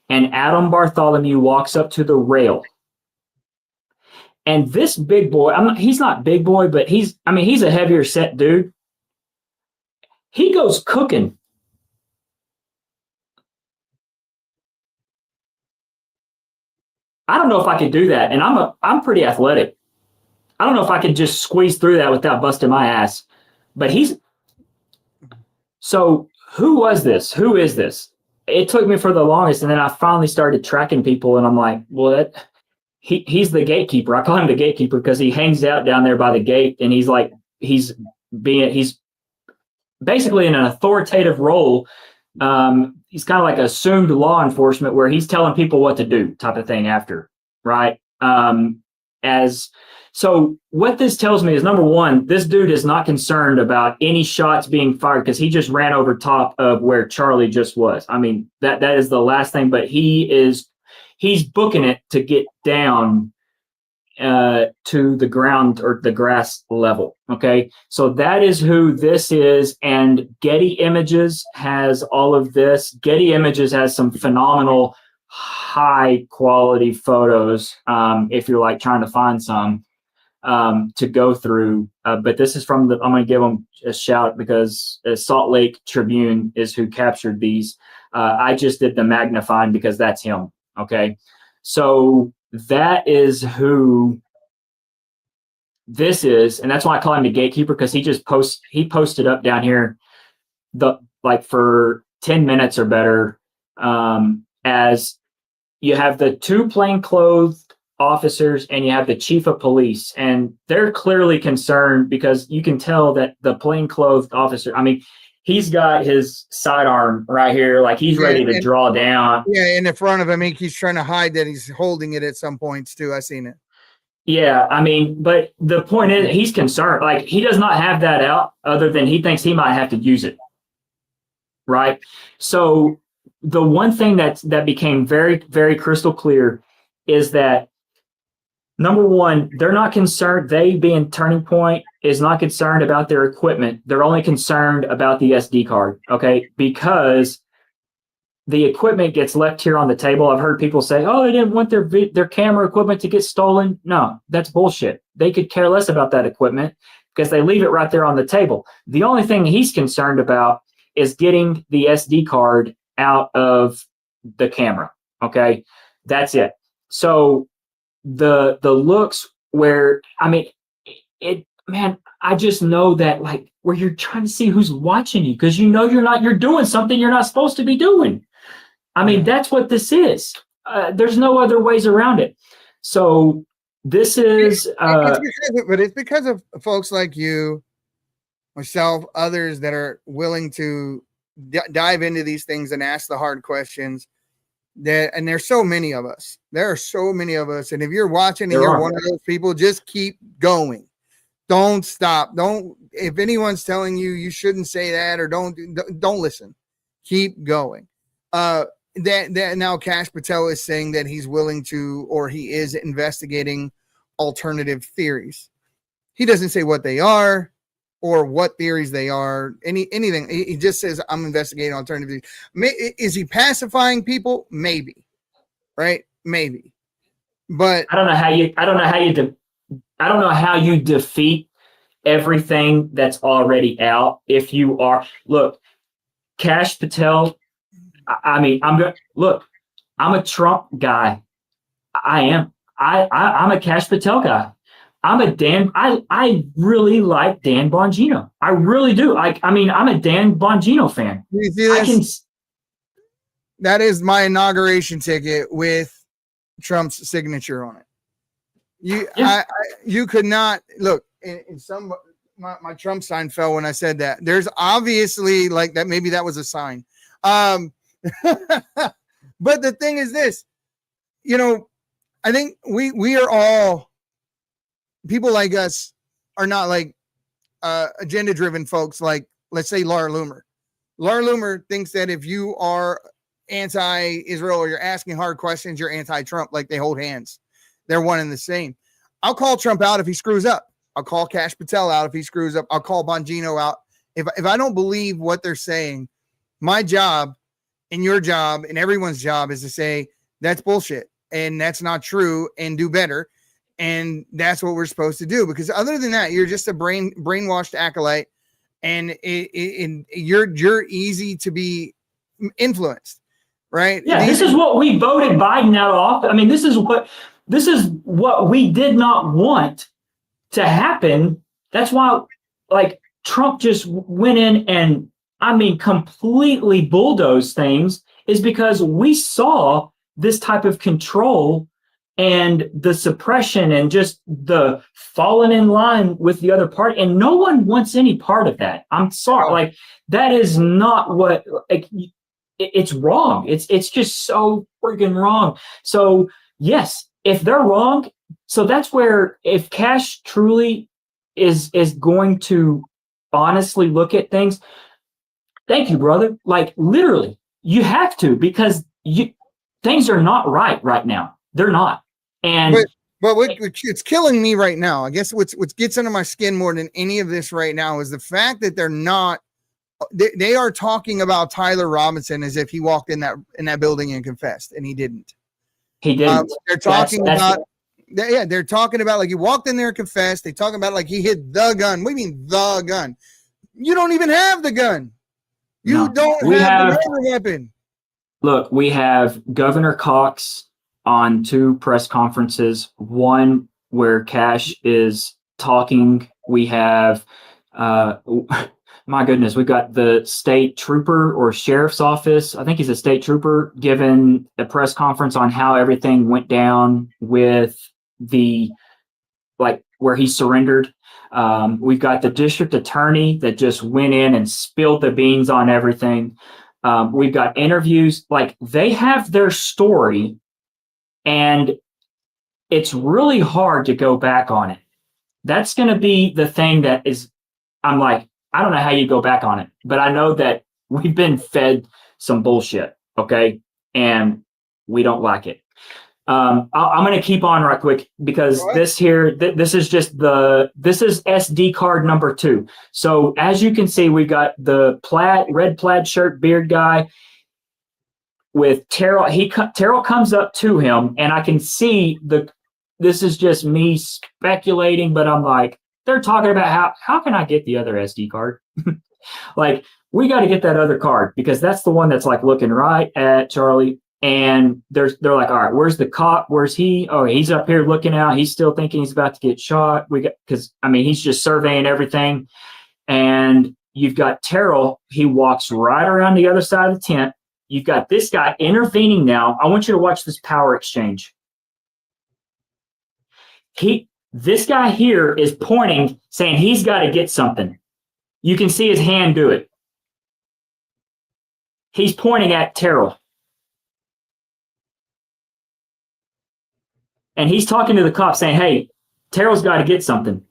and Adam Bartholomew walks up to the rail. And this big boy, he's not big boy, but he's a heavier set dude. He goes cooking. I don't know if I could do that. And I'm pretty athletic. I don't know if I could just squeeze through that without busting my ass. But so who was this? Who is this? It took me for the longest, and then I finally started tracking people, and I'm like, well, he's the gatekeeper. I call him the gatekeeper because he hangs out down there by the gate, and he's basically in an authoritative role. He's kind of like assumed law enforcement where he's telling people what to do type of thing after, right? So what this tells me is, number one, this dude is not concerned about any shots being fired because he just ran over top of where Charlie just was. I mean, that is the last thing, but he's booking it to get down to the ground or the grass level. Okay. So that is who this is. And Getty Images has all of this. Getty Images has some phenomenal high quality photos. If you're like trying to find some to go through, but this is from I'm going to give them a shout because Salt Lake Tribune is who captured these. I just did the magnifying because that's him. Okay. So that is who this is, and that's why I call him the gatekeeper because he posted up down here for 10 minutes or better, as you have the 2 plainclothed officers and you have the chief of police, and they're clearly concerned because you can tell that the plainclothed officer, he's got his sidearm right here, like he's ready to draw down. Yeah, in the front of him, he's trying to hide that he's holding it at some points too. I've seen it. Yeah, I mean, but the point is, he's concerned. Like, he does not have that out, other than he thinks he might have to use it. Right. So the one thing that became very, very crystal clear is that, number one, they're not concerned. They, being Turning Point, is not concerned about their equipment. They're only concerned about the SD card. Okay. Because the equipment gets left here on the table. I've heard people say, oh, they didn't want their camera equipment to get stolen. No, that's bullshit. They could care less about that equipment because they leave it right there on the table. The only thing he's concerned about is getting the SD card out of the camera. Okay. That's it. So the looks where, I mean, man, I just know that, like, where you're trying to see who's watching you, because you're doing something you're not supposed to be doing. I mean, that's what this is. There's no other ways around it. So this is, it's because of folks like you, myself, others that are willing to dive into these things and ask the hard questions. And there's so many of us. There are so many of us. And if you're watching and you're one of those people, just keep going. Don't stop. If anyone's telling you you shouldn't say that or don't listen. Keep going. That now Kash Patel is saying that he's willing to, or he is investigating alternative theories. He doesn't say what they are or what theories they are, anything. He just says, I'm investigating alternative theories. Is he pacifying people? Maybe. Right? Maybe. But I don't know how you defeat everything that's already out. If you are, look, Kash Patel, I mean, I'm a Trump guy. I am. I'm a Kash Patel guy. I really like Dan Bongino. I really do. I mean, I'm a Dan Bongino fan. You see this? That is my inauguration ticket with Trump's signature on it. You could not look in some. My Trump sign fell when I said that. There's obviously like that. Maybe that was a sign. But the thing is this, I think we are all, people like us are not like agenda driven folks. Like, let's say Laura Loomer. Laura Loomer thinks that if you are anti-Israel or you're asking hard questions, you're anti-Trump. Like, they hold hands. They're one and the same. I'll call Trump out if he screws up. I'll call Kash Patel out if he screws up. I'll call Bongino out. If I don't believe what they're saying, my job and your job and everyone's job is to say that's bullshit and that's not true and do better. And that's what we're supposed to do, because other than that, you're just a brainwashed acolyte, and you're easy to be influenced, right? Yeah, this is what we voted Biden out of office. I mean, this is what we did not want to happen. That's why, like, Trump just went in and, I mean, completely bulldozed things, is because we saw this type of control and the suppression and just the falling in line with the other party. And no one wants any part of that. I'm sorry. Like, that is not what, like, it's wrong. It's just so friggin' wrong. So yes, if they're wrong, so that's where, if Kash truly is going to honestly look at things, thank you, brother. Like, literally, you have to, because things are not right now. They're not. And but it's killing me right now. I guess what gets under my skin more than any of this right now is the fact that they're not. They are talking about Tyler Robinson as if he walked in that building and confessed, and he didn't. He didn't. They're talking about. Yeah, they're talking about like he walked in there and confessed. They talking about like he hid the gun. What do you mean the gun? You don't even have the gun. You don't have the murder weapon. Look, we have Governor Cox on 2 press conferences, one where Kash is talking. We have, my goodness, we've got the state trooper or sheriff's office. I think he's a state trooper, given a press conference on how everything went down with where he surrendered. We've got the district attorney that just went in and spilled the beans on everything. We've got interviews. Like, they have their story, and it's really hard to go back on it. That's going to be the thing that is, I'm like, I don't know how you go back on it, but I know that we've been fed some bullshit, okay? And we don't like it. I'm going to keep on right quick because this here, this is SD card number 2. So as you can see, we've got the red plaid shirt, beard guy with Terrell. Terrell comes up to him, and I can see this is just me speculating, but I'm like, they're talking about how can I get the other SD card? Like, we got to get that other card because that's the one that's like looking right at Charlie. And they're like, all right, where's the cop? Where's he? Oh, he's up here looking out. He's still thinking he's about to get shot. He's just surveying everything. And you've got Terrell. He walks right around the other side of the tent. You've got this guy intervening now. I want you to watch this power exchange. This guy here is pointing, saying he's got to get something. You can see his hand do it. He's pointing at Terrell. And he's talking to the cop saying, hey, Terrell's got to get something.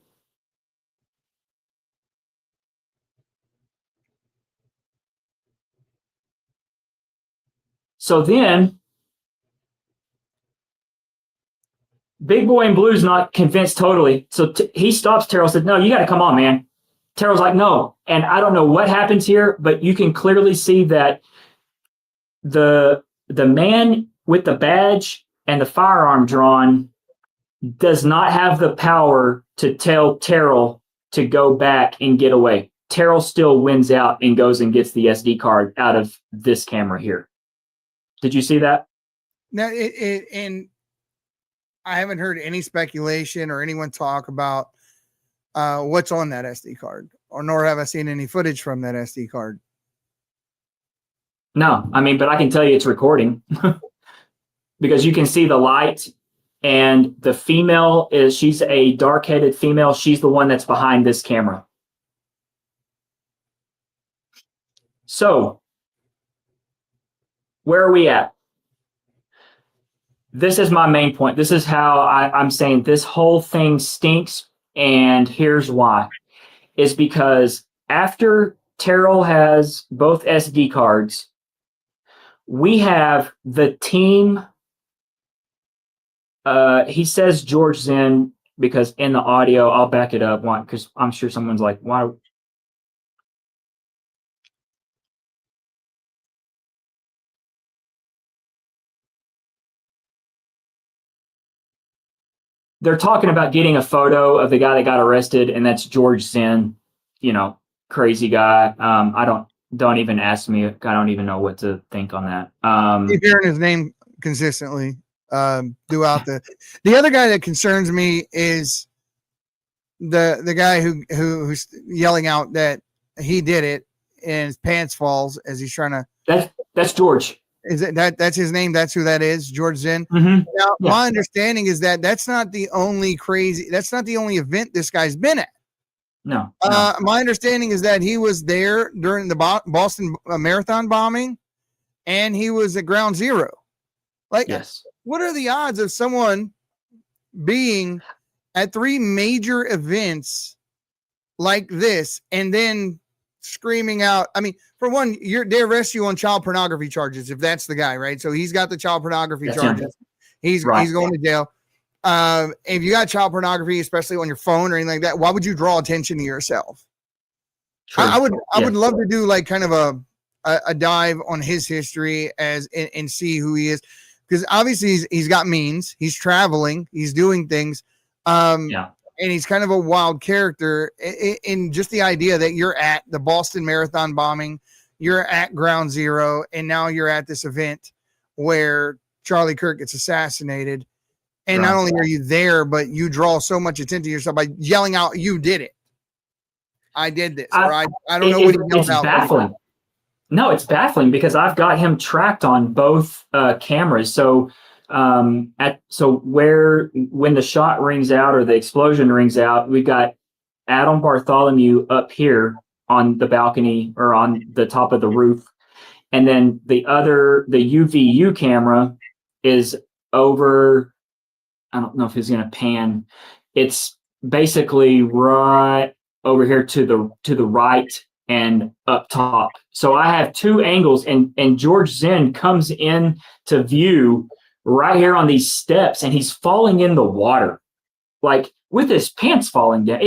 So then, Big Boy in Blue's not convinced totally. So he stops Terrell, said, no, you got to come on, man. Terrell's like, no. And I don't know what happens here, but you can clearly see that the man with the badge and the firearm drawn does not have the power to tell Terrell to go back and get away. Terrell still wins out and goes and gets the SD card out of this camera here. Did you see that? Now, and I haven't heard any speculation or anyone talk about what's on that SD card, nor have I seen any footage from that SD card. No, but I can tell you it's recording because you can see the light, and the female she's a dark-headed female. She's the one that's behind this camera. So, where are we at? This is my main point. This is how I'm saying this whole thing stinks, and here's why. Is because after Terrell has both SD cards, we have the team. He says George Zinn because in the audio, I'll back it up because I'm sure someone's like, why? They're talking about getting a photo of the guy that got arrested, and that's George Zinn, crazy guy. Don't even ask me. I don't even know what to think on that. Keep hearing his name consistently throughout the other guy that concerns me is the guy who's yelling out that he did it and his pants falls as he's trying to. That's George. Is that's his name? That's who that is, George Zinn. Mm-hmm. Now, my understanding is that's not the only event this guy's been at. No. My understanding is that he was there during the Boston Marathon bombing, and he was at Ground Zero. Like, yes. What are the odds of someone being at 3 major events like this and then screaming out? For one, they arrest you on child pornography charges if that's the guy, right? So he's got the child pornography charges. He's going to jail. If you got child pornography, especially on your phone or anything like that, why would you draw attention to yourself? I would love to do like kind of a dive on his history and see who he is, because obviously he's got means. He's traveling. He's doing things. And he's kind of a wild character in just the idea that you're at the Boston Marathon bombing, you're at Ground Zero, and now you're at this event where Charlie Kirk gets assassinated. And not only are you there, but you draw so much attention to yourself by yelling out, "You did it! I did this!" I don't know what he yelled out. Baffling. No, it's baffling because I've got him tracked on both cameras. So when the shot rings out or the explosion rings out, we've got Adam Bartholomew up here on the balcony or on the top of the roof. And then the UVU camera is over. I don't know if he's going to pan. It's basically right over here to the right and up top. So I have two angles, and George Zinn comes in to view right here on these steps, and he's falling in the water, like with his pants falling down.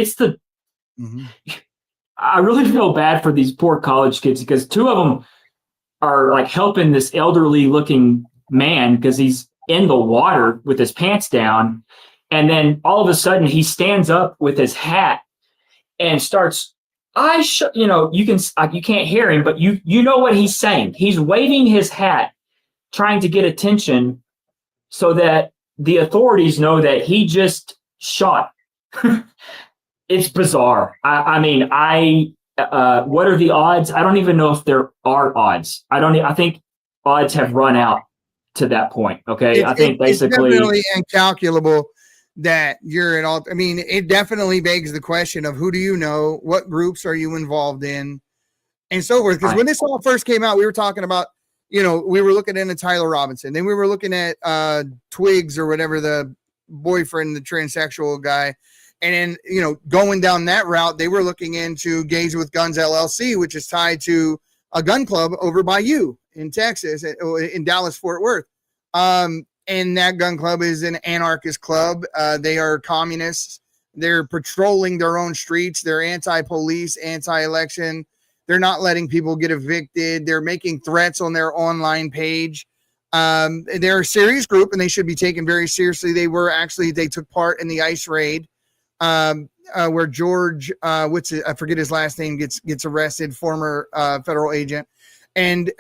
I really feel bad for these poor college kids because two of them are like helping this elderly looking man because he's in the water with his pants down. And then all of a sudden he stands up with his hat and starts, you can't hear him, but you know what he's saying. He's waving his hat, trying to get attention so that the authorities know that he just shot. It's bizarre. What are the odds? I don't even know if there are odds. I think odds have run out to that point. Okay. I think basically it's definitely incalculable that you're at all. I mean, it definitely begs the question of who do you know? What groups are you involved in? And so forth. Because when this all first came out, we were talking about, we were looking into Tyler Robinson. Then we were looking at Twigs or whatever, the boyfriend, the transsexual guy. And then, going down that route, they were looking into Gays with Guns LLC, which is tied to a gun club over by you in Texas, in Dallas, Fort Worth. And that gun club is an anarchist club. They are communists. They're patrolling their own streets. They're anti-police, anti-election. They're not letting people get evicted. They're making threats on their online page. They're a serious group, and they should be taken very seriously. They took part in the ICE raid. Where George, I forget his last name, gets arrested, former federal agent, and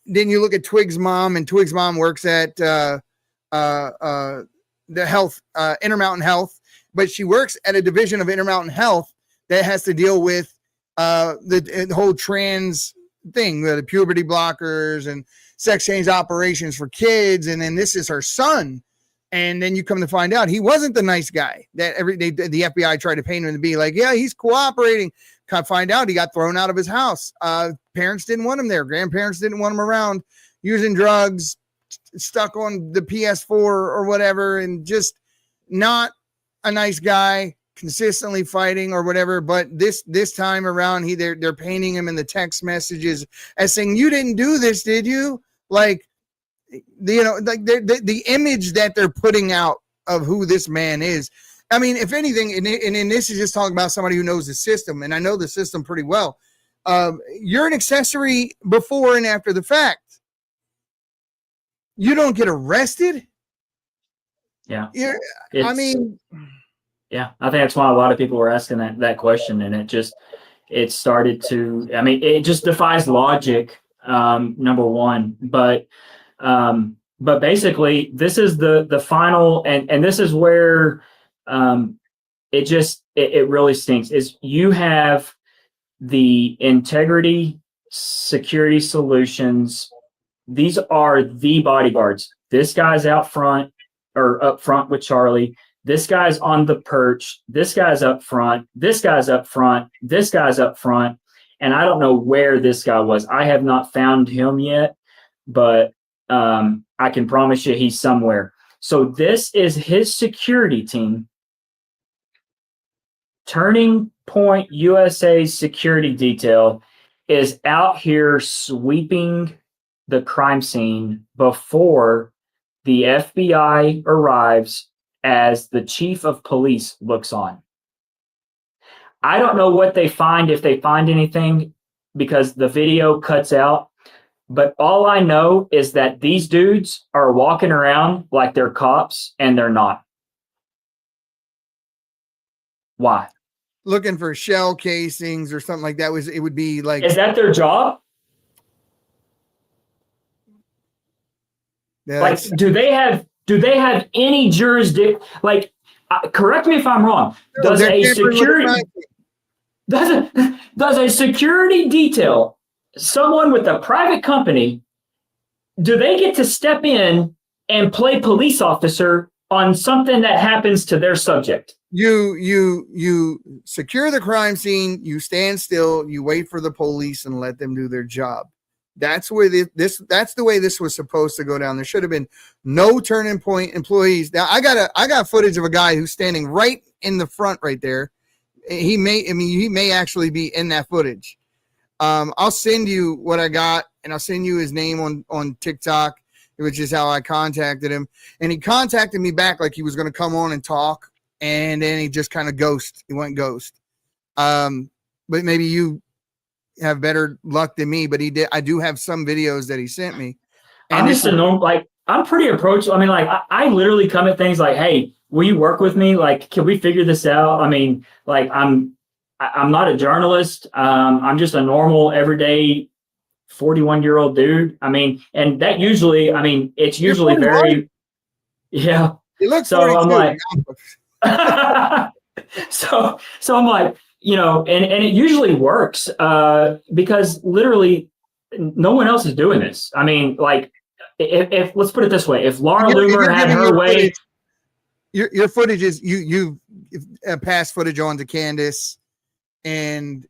then you look at Twig's mom, and Twig's mom works at the health Intermountain Health, but she works at a division of Intermountain Health that has to deal with the whole trans thing, the puberty blockers and sex change operations for kids, and then this is her son. And then you come to find out he wasn't the nice guy that the FBI tried to paint him to be. Like, yeah, he's cooperating. Come find out he got thrown out of his house. Parents didn't want him there. Grandparents didn't want him around, using drugs, stuck on the PS4 or whatever, and just not a nice guy, consistently fighting or whatever. But this time around, they're painting him in the text messages as saying, "You didn't do this, did you?" Like, the image that they're putting out of who this man is. I mean, if anything, and this is just talking about somebody who knows the system, and I know the system pretty well. You're an accessory before and after the fact. You don't get arrested. Yeah. I think that's why a lot of people were asking that question, and it started to, it just defies logic. Number one, but basically this is the final, and this is where it really stinks, is you have the Integrity Security Solutions. These are the bodyguards. This guy's out front or up front with Charlie. This guy's on the perch. This guy's up front. This guy's up front. This guy's up front. And I don't know where this guy was. I have not found him yet, but I can promise you he's somewhere. So this is his security team. Turning Point USA's security detail is out here sweeping the crime scene before the FBI arrives as the chief of police looks on. I don't know what they find, if they find anything, because the video cuts out. But all I know is that these dudes are walking around like they're cops, and they're not. Why? Looking for shell casings or something like that. It would be like, is that their job? Like, do they have any jurisdiction? Like, correct me if I'm wrong. Does a security detail, someone with a private company, do they get to step in and play police officer on something that happens to their subject. You secure the crime scene, you stand still, you wait for the police and let them do their job. That's where that's the way this was supposed to go down. There should have been no turning point employees. Now I got footage of a guy who's standing right in the front right there. He may actually be in that footage. I'll send you what I got, and I'll send you his name on TikTok, which is how I contacted him. And he contacted me back like he was going to come on and talk. And then he just kind of he went ghost. But maybe you have better luck than me, but he did. I do have some videos that he sent me. And I'm just I'm pretty approachable. I mean, like, I literally come at things like, hey, will you work with me? Like, can we figure this out? I mean, like, I'm not a journalist. I'm just a normal, everyday 41-year-old dude. I mean, and that usually, I mean, it's usually very, yeah. It looks so I'm like, so I'm like, you know, and it usually works because literally no one else is doing this. I mean, like, if let's put it this way, if Laura Loomer had her way, your footage is you passed footage on to Candace and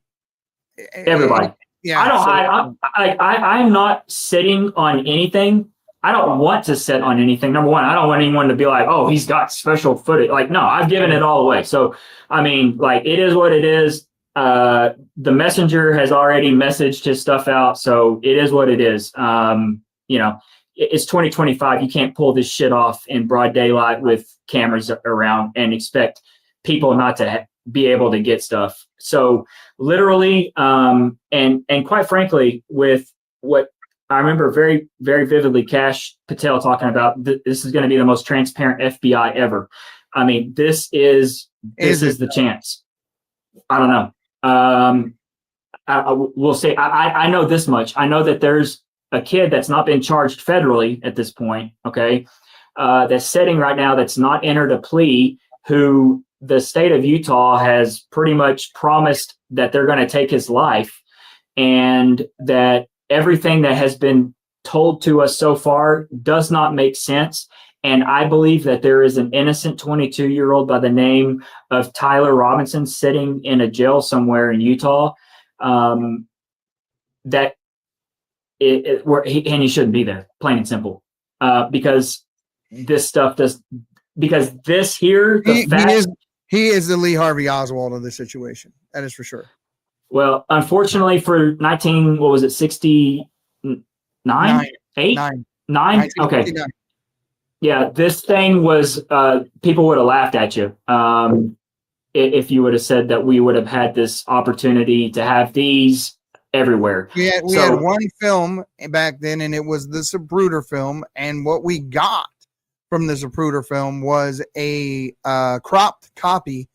everybody. Yeah, I don't. I'm not sitting on anything. I don't want to sit on anything. Number one, I don't want anyone to be like, oh, he's got special footage. Like, no, I've given it all away. So, I mean, like, it is what it is. The messenger has already messaged his stuff out. So it is what it is. You know, it's 2025. You can't pull this shit off in broad daylight with cameras around and expect people not to be able to get stuff. So literally, and quite frankly, with what I remember very, very vividly, Kash Patel talking about this is going to be the most transparent FBI ever. I mean, this is the chance. I don't know. We'll say I know this much. I know that there's a kid that's not been charged federally at this point. Okay, that's sitting right now that's not entered a plea. Who the state of Utah has pretty much promised that they're going to take his life, and that everything that has been told to us so far does not make sense. And I believe that there is an innocent 22-year-old by the name of Tyler Robinson sitting in a jail somewhere in Utah and he shouldn't be there, plain and simple, because this stuff does. Because this here, he is the Lee Harvey Oswald of the situation. That is for sure. Well, unfortunately for 69? Okay. Yeah, this thing was, people would have laughed at you if you would have said that we would have had this opportunity to have these everywhere. We had one film back then, and it was the Zapruder film. And what we got from the Zapruder film was a cropped copy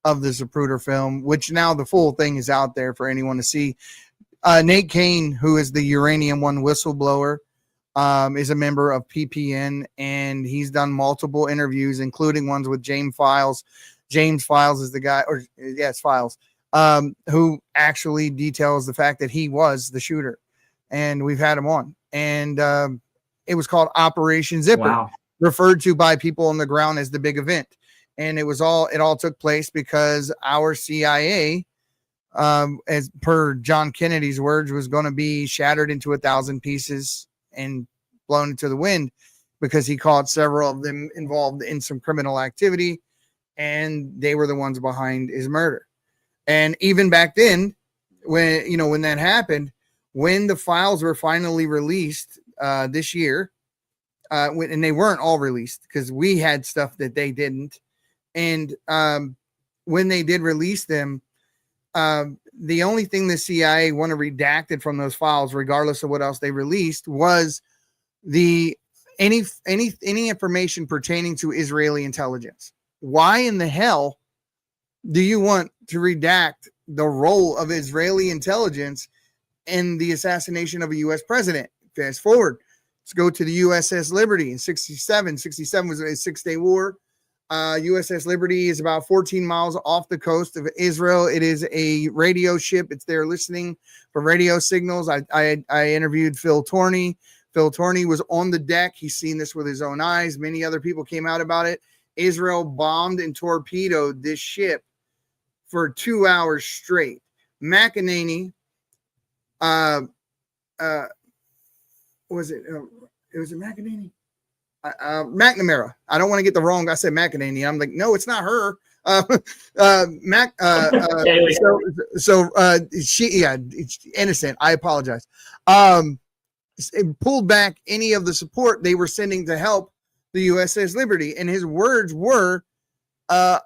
of the Zapruder film, which now the full thing is out there for anyone to see. Nate Kane, who is the Uranium One whistleblower, is a member of PPN, and he's done multiple interviews, including ones with James Files. James Files is the guy, Files, who actually details the fact that he was the shooter, and we've had him on. And it was called Operation Zipper, wow. Referred to by people on the ground as the big event. And it all took place because our CIA, as per John Kennedy's words, was going to be shattered into 1,000 pieces and blown into the wind, because he caught several of them involved in some criminal activity, and they were the ones behind his murder. And even back then, when that happened, when the files were finally released this year, and they weren't all released because we had stuff that they didn't. And when they did release them, the only thing the CIA wanted redacted from those files, regardless of what else they released, was any information pertaining to Israeli intelligence. Why in the hell do you want to redact the role of Israeli intelligence in the assassination of a U.S. president? Fast forward. Let's go to the USS Liberty in 67. 67 was a 6-day war. USS Liberty is about 14 miles off the coast of Israel. It is a radio ship. It's there listening for radio signals. I interviewed Phil Torney. Phil Torney was on the deck. He's seen this with his own eyes. Many other people came out about it. Israel bombed and torpedoed this ship for 2 hours straight. McEnany, was it McEnany? McNamara. I don't want to get the wrong. I said McEnany. I'm like, no, it's not her. She, innocent. I apologize. It pulled back any of the support they were sending to help the USS Liberty, and his words were, "I'm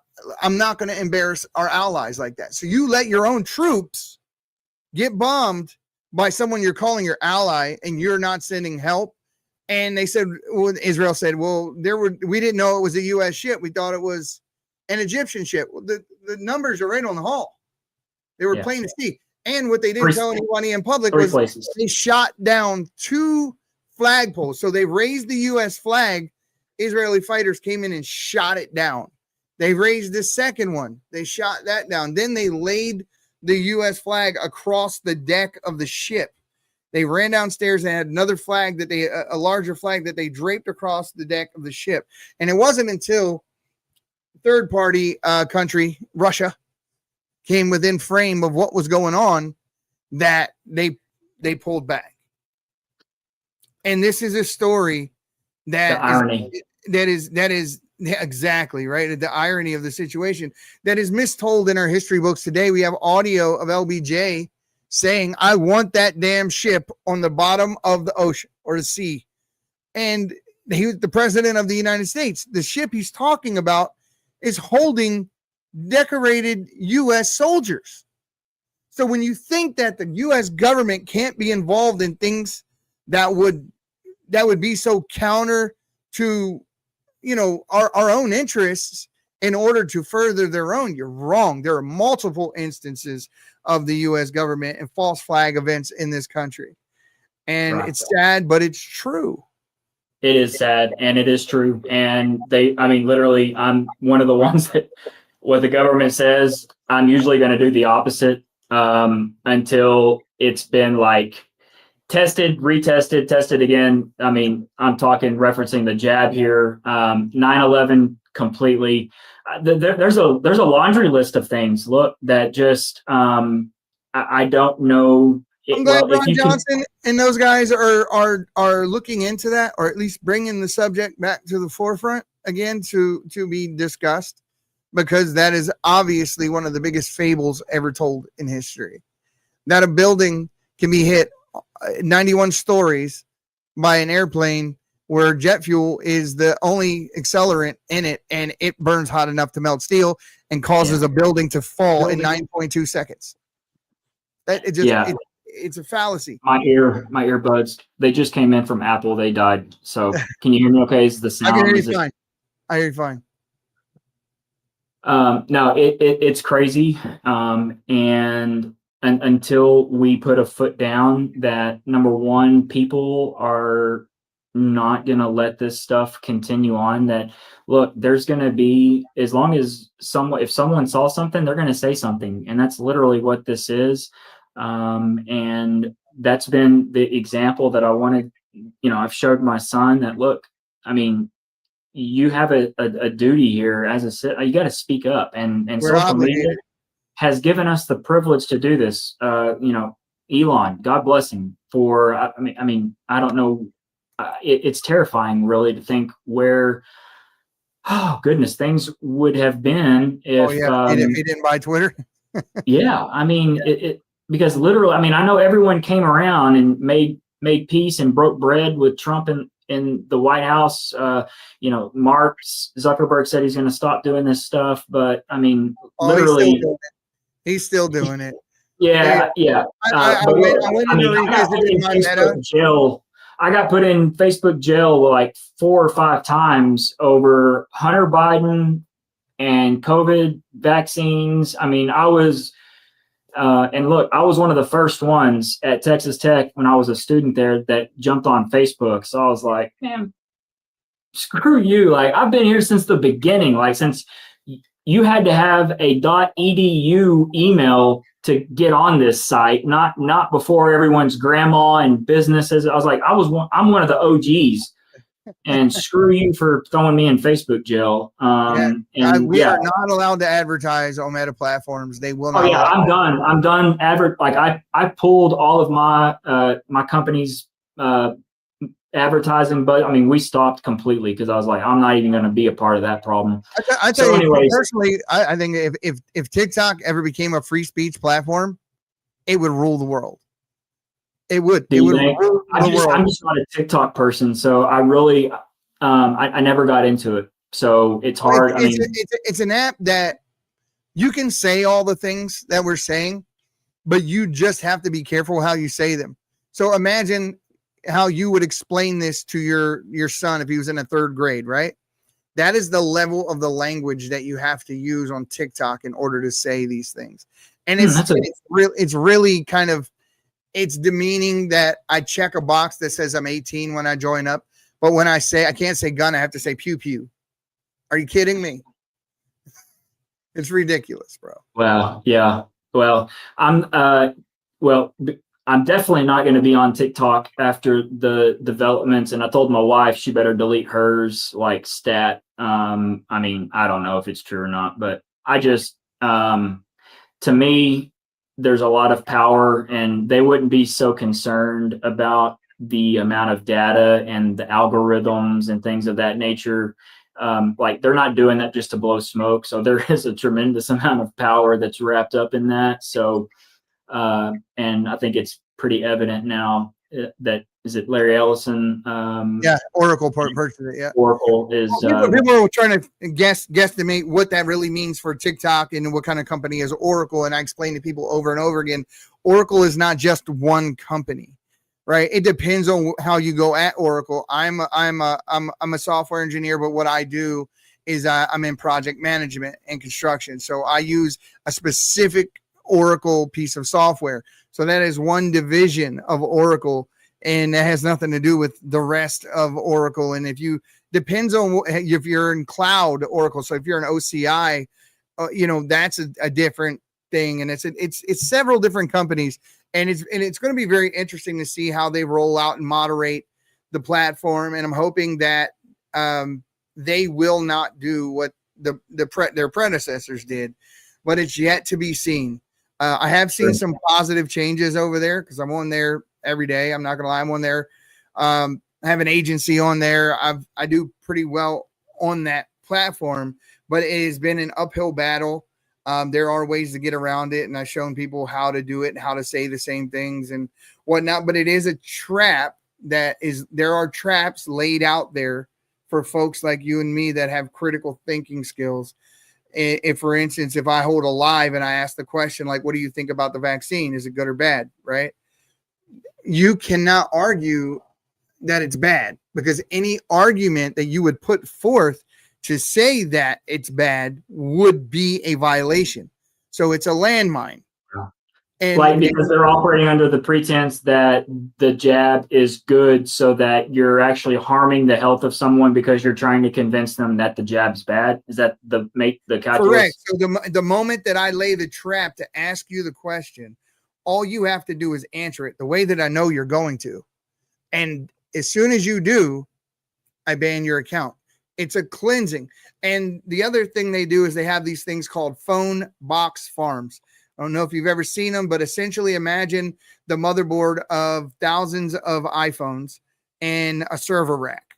not going to embarrass our allies like that." So you let your own troops get bombed by someone you're calling your ally, and you're not sending help. And they said, well, Israel said, well, we didn't know it was a U.S. ship. We thought it was an Egyptian ship. Well, the numbers are right on the hall. They were plain to see. And what they didn't tell anybody in public was they shot down 2 flagpoles. So they raised the U.S. flag. Israeli fighters came in and shot it down. They raised the second one. They shot that down. Then they laid the U.S. flag across the deck of the ship. They ran downstairs and had another flag a larger flag that they draped across the deck of the ship. And it wasn't until third party country, Russia, came within frame of what was going on that they pulled back. And this is a story that is exactly right. The irony of the situation that is mistold in our history books today. We have audio of LBJ saying, I want that damn ship on the bottom of the ocean or the sea. And he was the president of the United States. The ship he's talking about is holding decorated U.S. soldiers. So when you think that the U.S. government can't be involved in things that would be so counter to, our own interests in order to further their own, you're wrong. There are multiple instances of the U.S. government and false flag events in this country. And it's sad, but it's true. It is sad and it is true. And literally, I'm one of the ones that what the government says, I'm usually going to do the opposite until it's been tested, retested, tested again. I'm talking referencing the jab here, 9/11 completely. There's a laundry list of things. Look, that just I don't know. I'm glad Ron Johnson and those guys are looking into that, or at least bringing the subject back to the forefront again to be discussed, because that is obviously one of the biggest fables ever told in history. That a building can be hit 91 stories by an airplane where jet fuel is the only accelerant in it, and it burns hot enough to melt steel and causes a building to fall in 9.2 seconds. It's a fallacy. My earbuds, they just came in from Apple. They died. So can you hear me okay? Is the sound? I can hear you fine. I hear you fine. No, it's crazy. And until we put a foot down that, number one, people are not going to let this stuff continue on. That, look, there's going to be, as long as if someone saw something, they're going to say something. And that's literally what this is. And that's been the example that I wanted. I've showed my son that, look, you have a duty here as you got to speak up, and social media has given us the privilege to do this. Elon, God bless him for, I don't know. It's terrifying really to think where, oh goodness, things would have been if he didn't buy Twitter. Because literally, I know everyone came around and made peace and broke bread with Trump in the White House. Mark Zuckerberg said he's going to stop doing this stuff, but literally, he's still doing it. Yeah. I got put in Facebook jail like 4 or 5 times over Hunter Biden and COVID vaccines. I was. And look, I was one of the first ones at Texas Tech when I was a student there that jumped on Facebook. So I was like, man, screw you. I've been here since the beginning. Since you had to have a .edu email to get on this site, not before everyone's grandma and businesses. I was like, I'm one of the OGs and screw you for throwing me in Facebook jail. We are not allowed to advertise on Meta platforms. They will not. Oh yeah, I'm done. I pulled all of my my company's advertising, but I mean, we stopped completely because I was like, I'm not even going to be a part of that problem. I tell you, personally, I think if TikTok ever became a free speech platform, it would rule the world. It would. It would rule the world. I'm just not a TikTok person, so I really, I never got into it. So it's hard. It's an app that you can say all the things that we're saying, but you just have to be careful how you say them. So imagine how you would explain this to your son if he was in the 3rd grade, right? That is the level of the language that you have to use on TikTok in order to say these things. And it's really kind of, it's demeaning that I check a box that says I'm 18 when I join up, but when I can't say gun, I have to say pew pew. Are you kidding me? It's ridiculous, bro. Well, yeah. Well, I'm definitely not going to be on TikTok after the developments. And I told my wife she better delete hers, like stat. I mean, I don't know if it's true or not, but I just, to me, there's a lot of power, and they wouldn't be so concerned about the amount of data and the algorithms and things of that nature. Like, they're not doing that just to blow smoke. So there is a tremendous amount of power that's wrapped up in that. So, and I think it's pretty evident now that, is it Larry Ellison? Oracle purchased it. Yeah, Oracle is. People are trying to guesstimate what that really means for TikTok and what kind of company is Oracle. And I explain to people over and over again, Oracle is not just one company, right? It depends on how you go at Oracle. I'm a software engineer, but what I do is I'm in project management and construction. So I use a specific Oracle piece of software. So that is one division of Oracle, and that has nothing to do with the rest of Oracle. And depends on if you're in cloud Oracle. So if you're an OCI, that's a different thing. And it's several different companies, and it's going to be very interesting to see how they roll out and moderate the platform. And I'm hoping that they will not do what their predecessors did, but it's yet to be seen. I have seen some positive changes over there because I'm on there every day. I'm not going to lie. I'm on there. I have an agency on there. I do pretty well on that platform, but it has been an uphill battle. There are ways to get around it, and I've shown people how to do it and how to say the same things and whatnot, but it is a trap there are traps laid out there for folks like you and me that have critical thinking skills. If, for instance, if I hold a live and I ask the question, like, what do you think about the vaccine? Is it good or bad? Right? You cannot argue that it's bad, because any argument that you would put forth to say that it's bad would be a violation. So it's a landmine. And because they're operating under the pretense that the jab is good, so that you're actually harming the health of someone because you're trying to convince them that the jab's bad. Is that the calculus? Correct. So the moment that I lay the trap to ask you the question, all you have to do is answer it the way that I know you're going to. And as soon as you do, I ban your account. It's a cleansing. And the other thing they do is they have these things called phone box farms. I don't know if you've ever seen them, but essentially imagine the motherboard of thousands of iPhones and a server rack.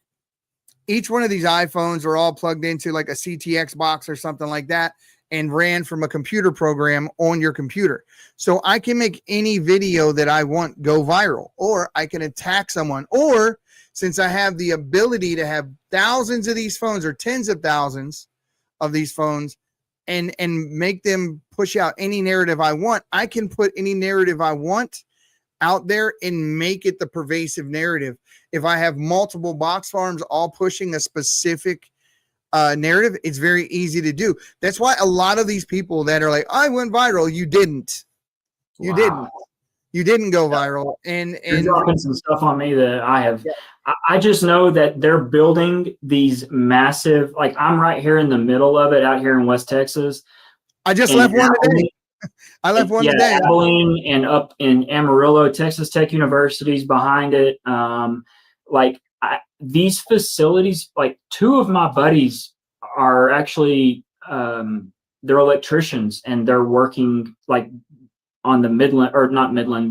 Each one of these iPhones are all plugged into like a CTX box or something like that and ran from a computer program on your computer. So I can make any video that I want go viral, or I can attack someone, or since I have the ability to have thousands of these phones or tens of thousands of these phones and make them push out any narrative I want, I can put any narrative I want out there and make it the pervasive narrative. If I have multiple box farms all pushing a specific narrative, it's very easy to do. That's why a lot of these people that are like, I went viral, you didn't. You didn't go viral. And you're dropping some stuff on me that I have. Yeah. I just know that they're building these massive, like, I'm right here in the middle of it out here in West Texas. I just left one today. I left one today. Abilene and up in Amarillo, Texas Tech University's behind it. Like, these facilities, like two of my buddies are actually, they're electricians, and they're working like on the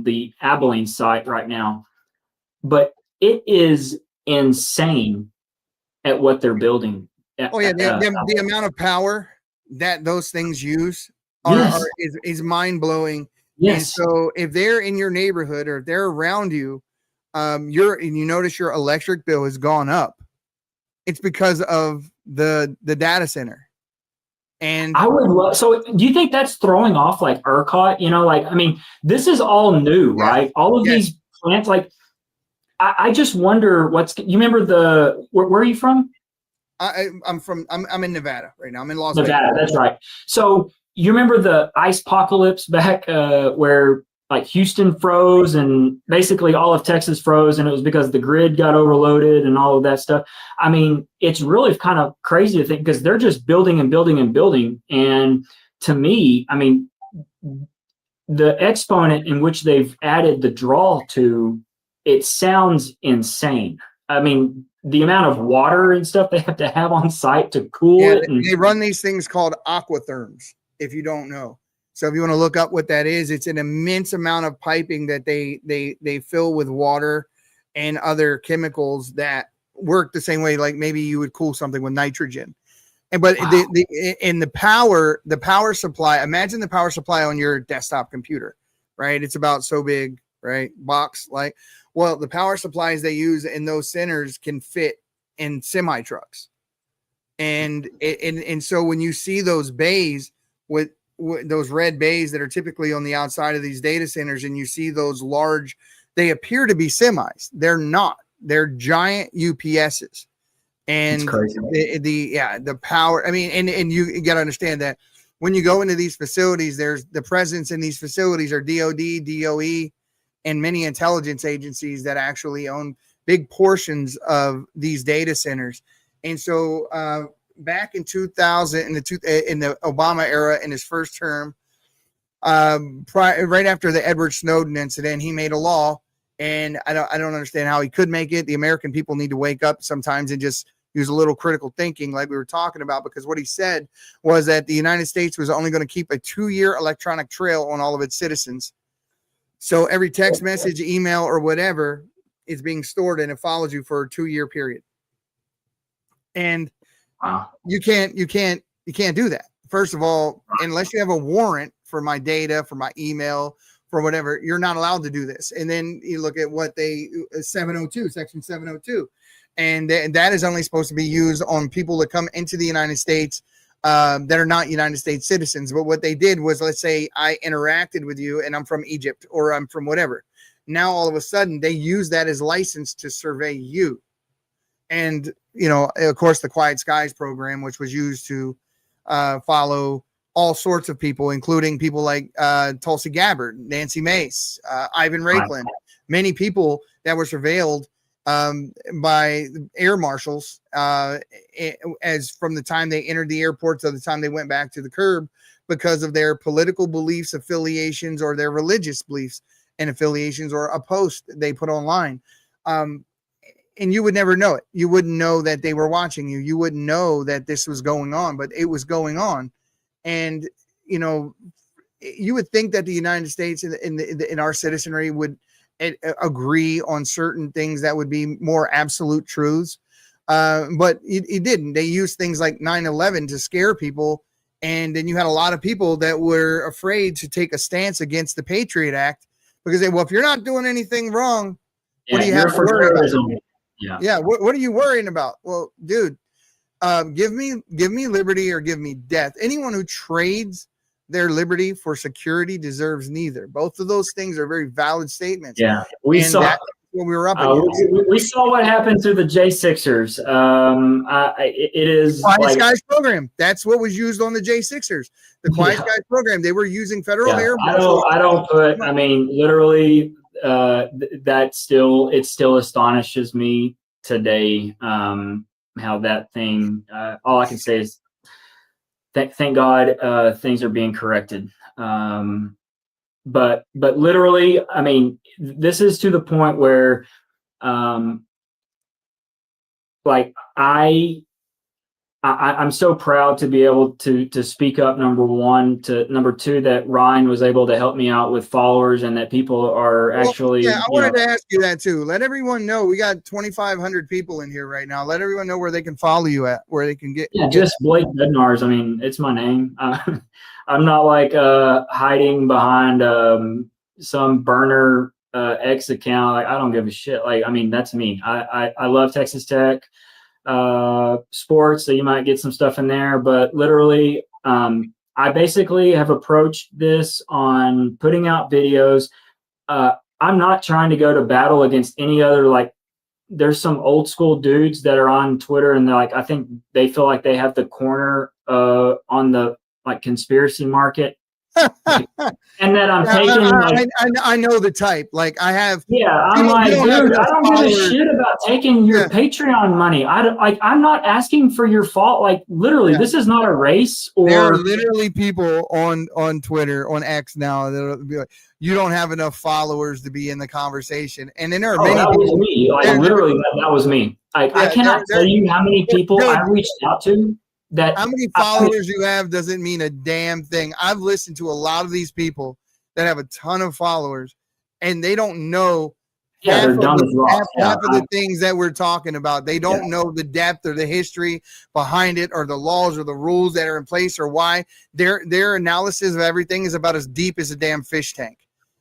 the Abilene site right now. But it is insane at what they're building. Oh yeah, the amount of power that those things use is mind blowing. Yes. And so if they're in your neighborhood or if they're around you, you notice your electric bill has gone up. It's because of the data center. And I would love. So, do you think that's throwing off like ERCOT? This is all new, right? All of these plants, like, I just wonder you remember where are you from? I'm in Nevada right now. I'm in Las Nevada. Vegas. That's right. So you remember the ice apocalypse back where like Houston froze and basically all of Texas froze, and it was because the grid got overloaded and all of that stuff. It's really kind of crazy to think, because they're just building and building and building. And to me, the exponent in which they've added the draw to, it sounds insane. The amount of water and stuff they have to have on site to cool it. They run these things called aquatherms, if you don't know. So if you want to look up what that is, it's an immense amount of piping that they fill with water and other chemicals that work the same way, like maybe you would cool something with nitrogen. But wow. the power supply, imagine the power supply on your desktop computer, right? It's about so big, right? Box like. Well, the power supplies they use in those centers can fit in semi trucks, and so when you see those bays with those red bays that are typically on the outside of these data centers, and you see those large, they appear to be semis. They're not. They're giant UPSs, and the power. And you got to understand that when you go into these facilities, there's the presence in these facilities are DOD, DOE. And many intelligence agencies that actually own big portions of these data centers. And so back in 2000, in the Obama era, in his first term, right after the Edward Snowden incident, he made a law. And I don't understand how he could make it. The American people need to wake up sometimes and just use a little critical thinking like we were talking about, because what he said was that the United States was only going to keep a 2-year electronic trail on all of its citizens. So every text message, email, or whatever is being stored, and it follows you for a 2-year period. And you can't do that. First of all, unless you have a warrant for my data, for my email, for whatever, you're not allowed to do this. And then you look at what section 702, and that is only supposed to be used on people that come into the United States that are not United States citizens. But what they did was, let's say I interacted with you and I'm from Egypt or I'm from whatever. Now, all of a sudden, they use that as license to survey you. And, of course, the Quiet Skies program, which was used to follow all sorts of people, including people like Tulsi Gabbard, Nancy Mace, Ivan Raiklin, many people that were surveilled by air marshals as from the time they entered the airport to the time they went back to the curb, because of their political beliefs, affiliations, or their religious beliefs and affiliations, or a post they put online. And you would never know it. You wouldn't know that they were watching you. You wouldn't know that this was going on, but it was going on. And, you would think that the United States in our citizenry would agree on certain things that would be more absolute truths. But it didn't. They used things like 9/11 to scare people. And then you had a lot of people that were afraid to take a stance against the Patriot Act because if you're not doing anything wrong, what do you have to worry about? Yeah. What are you worrying about? Well, dude, give me liberty or give me death. Anyone who trades their liberty for security deserves neither. Both of those things are very valid statements. Yeah, that's what we were up against. We saw what happened to the J6ers. It is Quiet Skies program. That's what was used on the J6ers. The Quiet Skies program. They were using federal air. Literally. That still astonishes me today. How that thing. All I can say is, thank God things are being corrected. But literally, this is to the point where like I'm so proud to be able to speak up, number one, to number two, that Ryan was able to help me out with followers and that people are actually. Yeah, I wanted to ask you that too. Let everyone know we got 2,500 people in here right now. Let everyone know where they can follow you at, where they can get. Yeah, just Blake Bednarz. I mean, it's my name. I'm not like hiding behind some burner X account. Like, I don't give a shit. Like, I mean, that's me. I love Texas Tech sports, so you might get some stuff in there, but literally I basically have approached this on putting out videos. I'm not trying to go to battle against any other, like, there's some old school dudes that are on Twitter and they're like, I think they feel like they have the corner on the like conspiracy market. And that I'm taking I know the type. Like, I have. Yeah, I'm like, dude, I don't give a shit about taking your Patreon money. I'm not asking for your fault. Like, literally, this is not a race. Or there are literally people on Twitter, on X now, that'll be like, you don't have enough followers to be in the conversation. And then there are many that people. Was me. Like, literally, that was me. Like, I cannot tell you how many people I reached out to. How many followers you have doesn't mean a damn thing. I've listened to a lot of these people that have a ton of followers, and they don't know half of the things that we're talking about. They don't know the depth or the history behind it, or the laws or the rules that are in place, or why their analysis of everything is about as deep as a damn fish tank.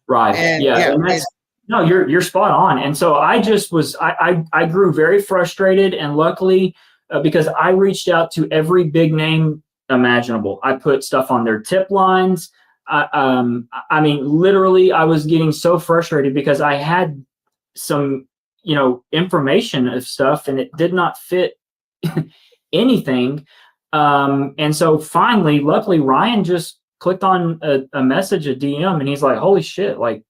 Right. And that's, no, you're spot on. And so I just was, I grew very frustrated, and luckily, because I reached out to every big name imaginable. I put stuff on their tip lines. I mean, literally, I was getting so frustrated because I had some, information of stuff, and it did not fit anything. And so finally, luckily, Ryan just clicked on a message, a DM, and he's like, holy shit, like,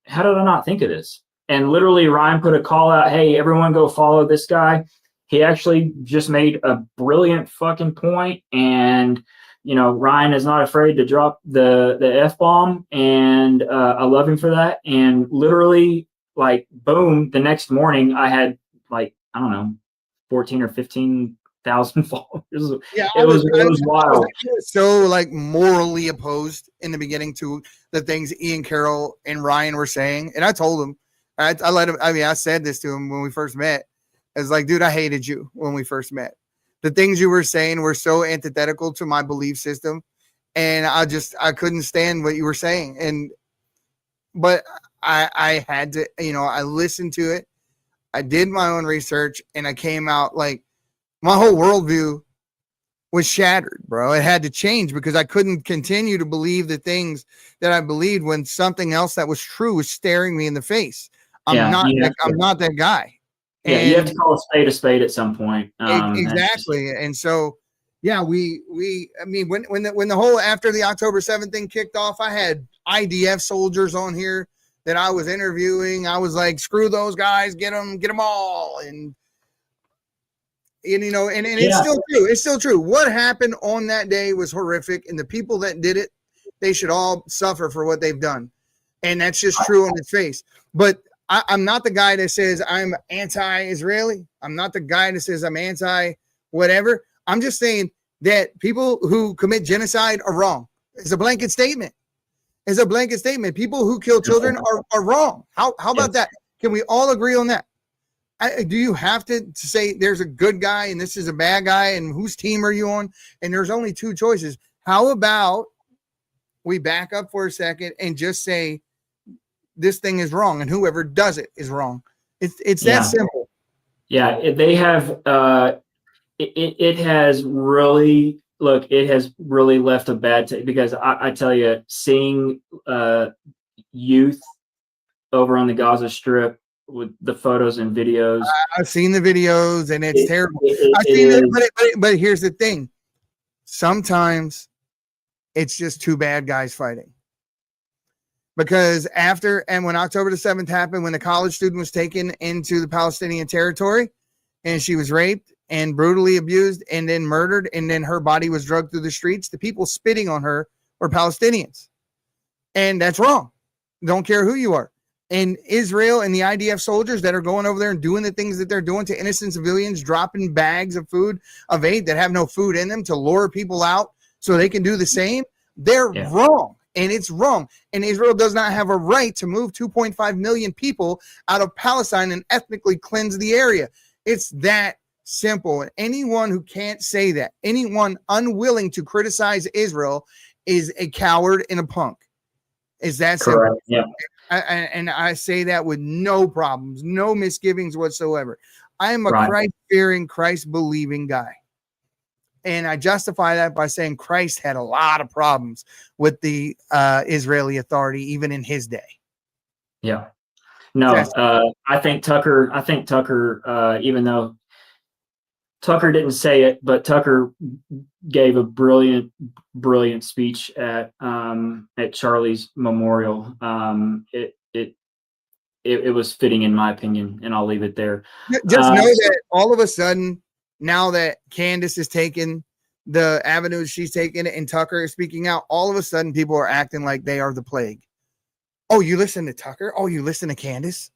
how did I not think of this? And literally, Ryan put a call out, hey, everyone go follow this guy. He actually just made a brilliant fucking point, and Ryan is not afraid to drop the F-bomb, and I love him for that. And literally, like, boom, the next morning I had, like, I don't know, 14 or 15,000 followers. Yeah, it was wild. I was so, like, morally opposed in the beginning to the things Ian Carroll and Ryan were saying, and I told him, I let him. I mean, I said this to him when we first met. I was like, dude, I hated you when we first met. The things you were saying were so antithetical to my belief system, and I couldn't stand what you were saying. But I had to, I listened to it. I did my own research, and I came out like my whole worldview was shattered, bro. It had to change because I couldn't continue to believe the things that I believed when something else that was true was staring me in the face. I'm not that guy. Yeah, you have to call a spade at some point. Exactly. And so, yeah, I mean, when the whole after the October 7th thing kicked off, I had IDF soldiers on here that I was interviewing. I was like, screw those guys, get them all. And it's still true. It's still true. What happened on that day was horrific. And the people that did it, they should all suffer for what they've done. And that's just true on its face. But I'm not the guy that says I'm anti-Israeli. I'm not the guy that says I'm anti-whatever. I'm just saying that people who commit genocide are wrong. It's a blanket statement. It's a blanket statement. People who kill children are wrong. How about that? Can we all agree on that? Do you have to say there's a good guy and this is a bad guy, and whose team are you on? And there's only two choices. How about we back up for a second and just say, this thing is wrong, and whoever does it is wrong. It's that simple. Yeah, they have. It has really left a bad taste, because I tell you, seeing youth over on the Gaza Strip with the photos and videos. I've seen the videos, and it's terrible. I've seen it, but here's the thing: sometimes it's just two bad guys fighting. Because when October the 7th happened, when the college student was taken into the Palestinian territory, and she was raped and brutally abused and then murdered, and then her body was dragged through the streets, the people spitting on her were Palestinians. And that's wrong. Don't care who you are. And Israel and the IDF soldiers that are going over there and doing the things that they're doing to innocent civilians, dropping bags of food, of aid that have no food in them to lure people out so they can do the same, they're wrong. And it's wrong. And Israel does not have a right to move 2.5 million people out of Palestine and ethnically cleanse the area. It's that simple. And anyone who can't say that, anyone unwilling to criticize Israel is a coward and a punk. Is that simple? Correct. Yeah. And I say that with no problems, no misgivings whatsoever. I am a Right. Christ-fearing, Christ-believing guy. And I justify that by saying Christ had a lot of problems with the Israeli Authority, even in his day. Yeah. No, I think Tucker, even though Tucker didn't say it, but Tucker gave a brilliant speech at Charlie's memorial. It was fitting, in my opinion, and I'll leave it there. Just know that all of a sudden, now that Candace is taking the avenues she's taking and Tucker is speaking out, all of a sudden people are acting like they are the plague. Oh, you listen to Tucker? Oh, you listen to Candace?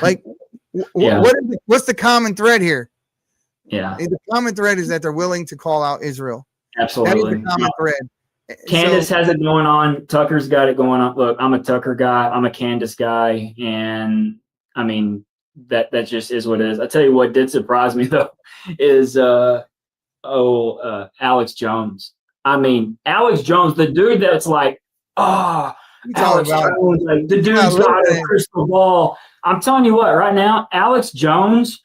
Like, what's the common thread here? Yeah. The common thread is that they're willing to call out Israel. Absolutely. That is the common thread. Candace has it going on. Tucker's got it going on. Look, I'm a Tucker guy. I'm a Candace guy. And I mean, that just is what it is. I tell you what did surprise me though is Alex Jones. I mean, Alex Jones, the dude that's like, Alex Jones, like the dude's got a crystal ball. I'm telling you what, right now, Alex Jones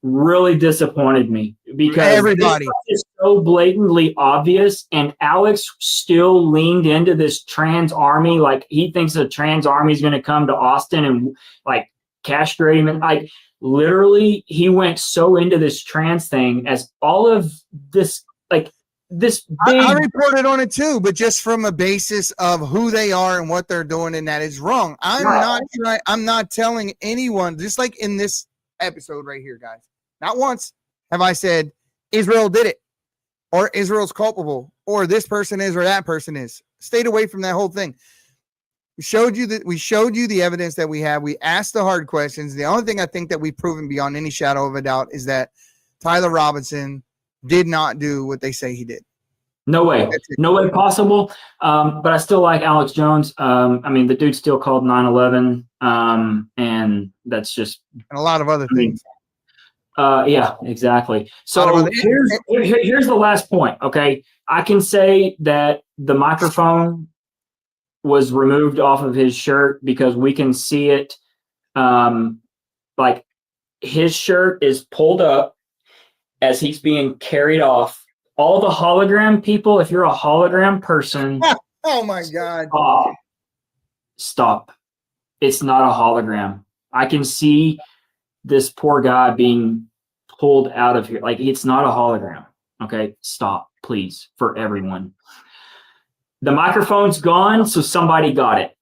really disappointed me because everybody is so blatantly obvious, and Alex still leaned into this trans army. Like he thinks the trans army is going to come to Austin and like castrate him, and like literally he went so into this trans thing as all of this like this big. I reported on it too, but just from a basis of who they are and what they're doing, and that is wrong. I'm not telling anyone, just like in this episode right here, guys. Not once have I said Israel did it, or Israel's culpable, or this person is, or that person is. Stayed away from that whole thing. We showed you the evidence that we have. We asked the hard questions. The only thing I think that we've proven beyond any shadow of a doubt is that Tyler Robinson did not do what they say he did. No way possible. But I still like Alex Jones. I mean, the dude still called 9/11, and that's just and a lot of other things. Yeah, exactly. So here's the last point. Okay, I can say that the microphone was removed off of his shirt because we can see it. Like his shirt is pulled up as he's being carried off. All the hologram people, if you're a hologram person, oh my God, stop. It's not a hologram. I can see this poor guy being pulled out of here. Like it's not a hologram. Okay, stop, please, for everyone. The microphone's gone, so somebody got it.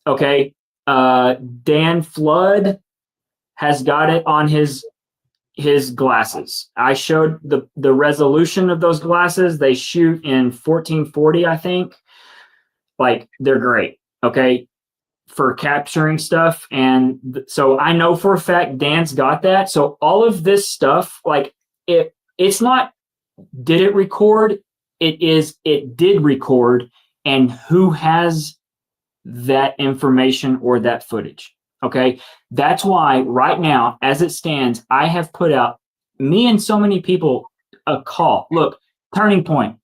Okay, Dan Flood has got it on his glasses. I showed the resolution of those glasses. They shoot in 1440, I think. Like they're great. Okay, for capturing stuff. And so I know for a fact Dan's got that. So all of this stuff, like it's not, did it record? It did record. And who has that information or that footage? Okay. That's why right now, as it stands, I have put out me and so many people a call. Look, Turning Point.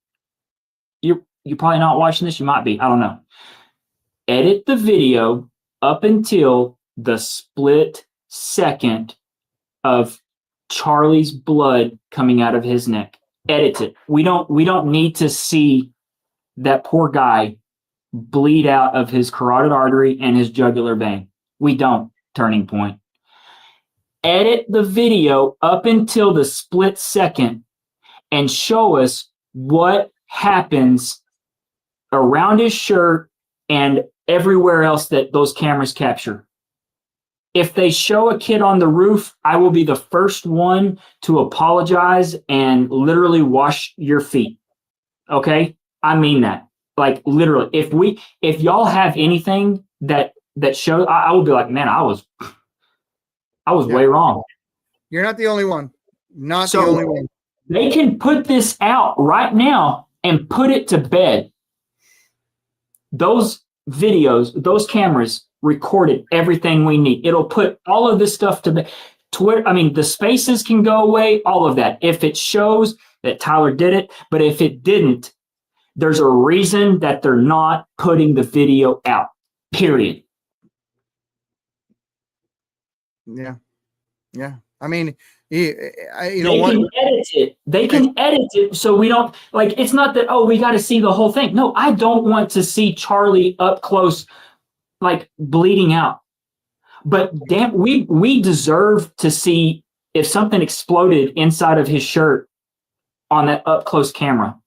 You're probably not watching this. You might be. I don't know. Edit the video up until the split second of Charlie's blood coming out of his neck. Edit it. We don't need to see that poor guy bleed out of his carotid artery and his jugular vein. We don't. Turning Point. Edit the video up until the split second and show us what happens around his shirt and everywhere else that those cameras capture. If they show a kid on the roof, I will be the first one to apologize and literally wash your feet. Okay? I mean that. Like literally, if y'all have anything that that shows, I would be like, man, I was way wrong. You're not the only one. Not the only one. They can put this out right now and put it to bed. Those videos, those cameras recorded everything we need. It'll put all of this stuff to bed. Twitter, I mean, the spaces can go away, all of that. If it shows that Tyler did it, but if it didn't, there's a reason that they're not putting the video out, period. Yeah. Yeah. I mean, They can edit it. They can edit it so we don't, like, it's not that, oh, we got to see the whole thing. No, I don't want to see Charlie up close, like, bleeding out. But damn, we deserve to see if something exploded inside of his shirt on that up close camera.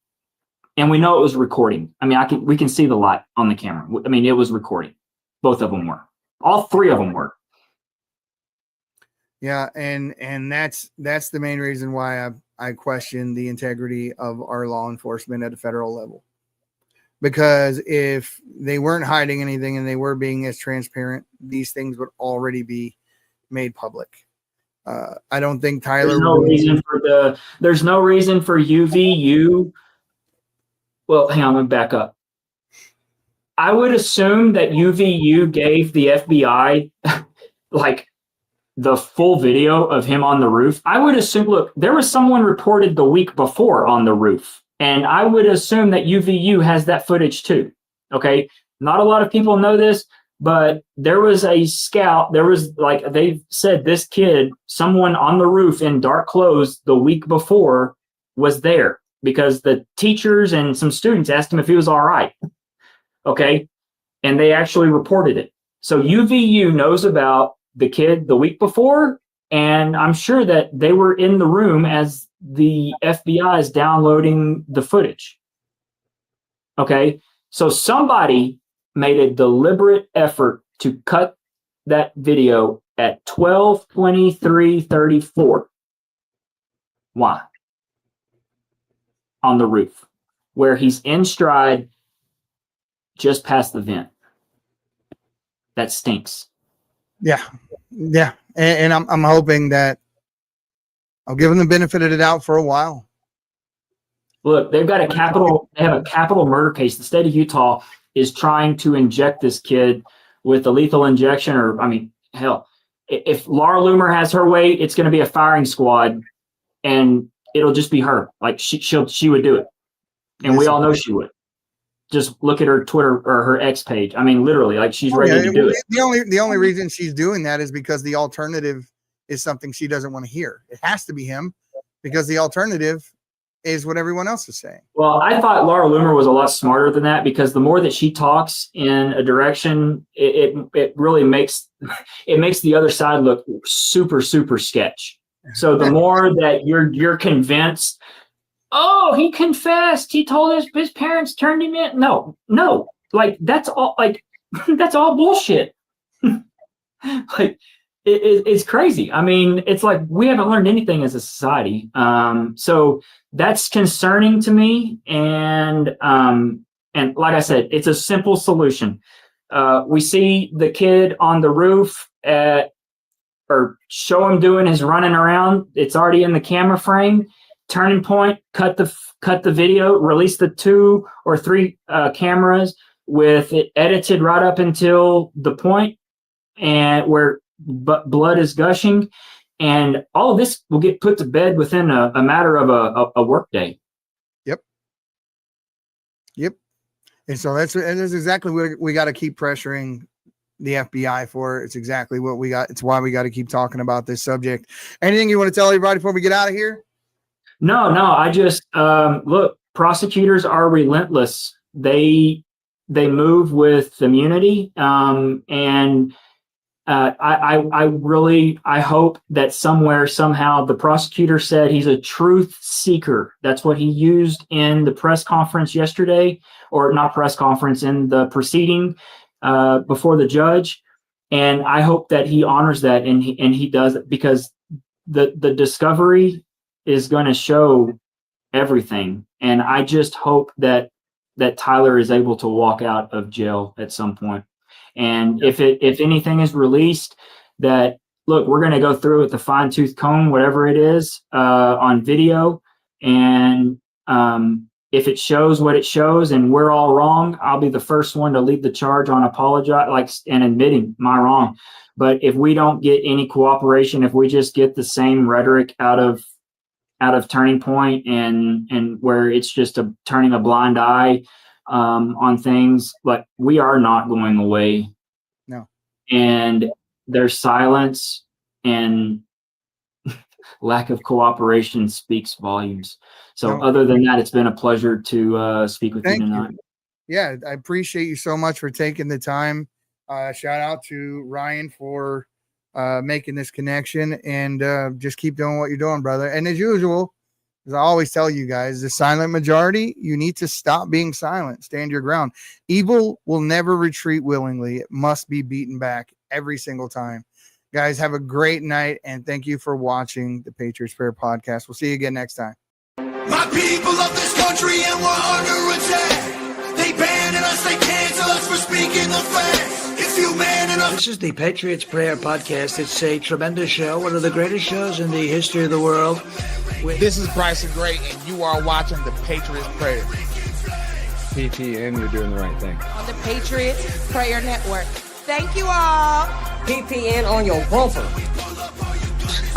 And we know it was recording. I mean, we can see the light on the camera. I mean, it was recording. Both of them were. All three of them were. Yeah, and that's the main reason why I question the integrity of our law enforcement at a federal level. Because if they weren't hiding anything and they were being as transparent, these things would already be made public. I don't think Tyler. There's no reason for UVU. Well, hang on, let me back up. I would assume that UVU gave the FBI like the full video of him on the roof. I would assume, look, there was someone reported the week before on the roof, and I would assume that UVU has that footage too. Okay. Not a lot of people know this, but there was a scout. There was, like, they said this kid, someone on the roof in dark clothes the week before was there because the teachers and some students asked him if he was all right. Okay. And they actually reported it. So UVU knows about the kid the week before, and I'm sure that they were in the room as the FBI is downloading the footage. Okay, so somebody made a deliberate effort to cut that video at 12:23:34. Why? On the roof, where he's in stride just past the vent. That stinks. Yeah. Yeah. And I'm hoping that I'll give them the benefit of the doubt for a while. Look, they have a capital murder case. The state of Utah is trying to inject this kid with a lethal injection, or, I mean, hell, if Laura Loomer has her way, it's going to be a firing squad and it'll just be her. Like she would do it. And we all know she would. Just look at her Twitter or her X page. I mean, literally, like, she's ready to do it. The only reason she's doing that is because the alternative is something she doesn't want to hear. It has to be him because the alternative is what everyone else is saying. Well, I thought Laura Loomer was a lot smarter than that, because the more that she talks in a direction, it really makes the other side look super, super sketch. So the more that you're convinced, oh, he confessed, he told his parents turned him in. No, like, that's all bullshit. Like, it's crazy. I mean, it's like we haven't learned anything as a society. So that's concerning to me. And like I said, it's a simple solution. We see the kid on the roof or show him doing his running around. It's already in the camera frame. Turning point, cut the video, release the 2 or 3 cameras with it edited right up until the point and where blood is gushing, and all of this will get put to bed within a matter of a work day. Yep. And so that's exactly what we got to keep pressuring the FBI for. It's exactly what we got. It's why we got to keep talking about this subject. Anything you want to tell everybody before we get out of here? No. I just look. Prosecutors are relentless. They move with immunity, and I hope that somewhere, somehow, the prosecutor said he's a truth seeker. That's what he used in the press conference yesterday, or not press conference, in the proceeding before the judge. And I hope that he honors that, and he does it, because the discovery is going to show everything. And I just hope that Tyler is able to walk out of jail at some point. And if anything is released that, look, we're going to go through with the fine tooth comb, whatever it is, on video. And if it shows what it shows and we're all wrong, I'll be the first one to lead the charge on apologize, and admitting my wrong. But if we don't get any cooperation, if we just get the same rhetoric out of Turning Point and where it's just turning a blind eye on things, like, we are not going away. No. And there's silence and lack of cooperation speaks volumes. So other than that, it's been a pleasure to speak with you tonight. Yeah, I appreciate you so much for taking the time. Shout out to Ryan for making this connection, and just keep doing what you're doing, brother. And as usual, as I always tell you guys, the silent majority, you need to stop being silent. Stand your ground. Evil will never retreat willingly. It must be beaten back every single time. Guys, have a great night, and thank you for watching the Patriots Prayer Podcast. We'll see you again next time. My people of this country, and we're under attack. They banning us, they cancel us for speaking the facts. If you man enough. This is the Patriots Prayer Podcast. It's a tremendous show, one of the greatest shows in the history of the world. This is Bryson Gray, and you are watching the Patriots Prayer. PPN, you're doing the right thing. On the Patriots Prayer Network. Thank you all. PPN on your bumper.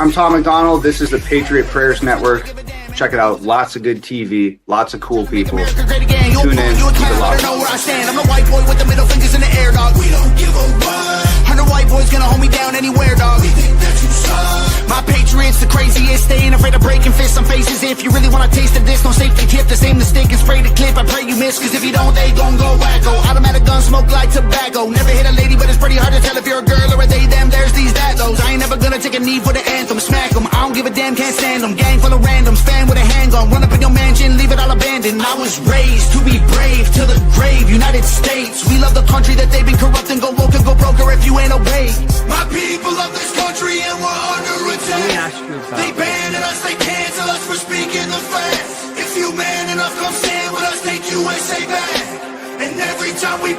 I'm Tom McDonald. This is the Patriot Prayers Network. Check it out. Lots of good TV. Lots of cool people. Tune in. Keep it locked. Know where I stand. I'm the white boy with the middle fingers in the air, dog. We don't give a what. 100 white boys gonna hold me down anywhere, dog. We think that you suck. My Patriots the craziest. They ain't afraid of breaking fists on faces. If you really wanna taste of this, don't safety tip. The same mistake and spray the clip. I pray you miss, cause if you don't, they gon' go wacko. Automatic gun smoke like tobacco. Never hit a lady, but it's pretty hard to tell if you're a girl or a they, them. There's these, that, those. I ain't never gonna take a knee for the anthem. Smack them. I don't give a damn, can't stand them. Gang full of randoms. Fan with a handgun. Run up in your mansion, leave it all abandoned. I was raised to be brave to the grave. United States, we love the country that they've been corrupting. Go woke and go broker if you ain't obeyed. My people of this country, and we're under attack. They banning us, they cancel us for speaking the facts. If you man enough, come stand with us, take USA back. And every time we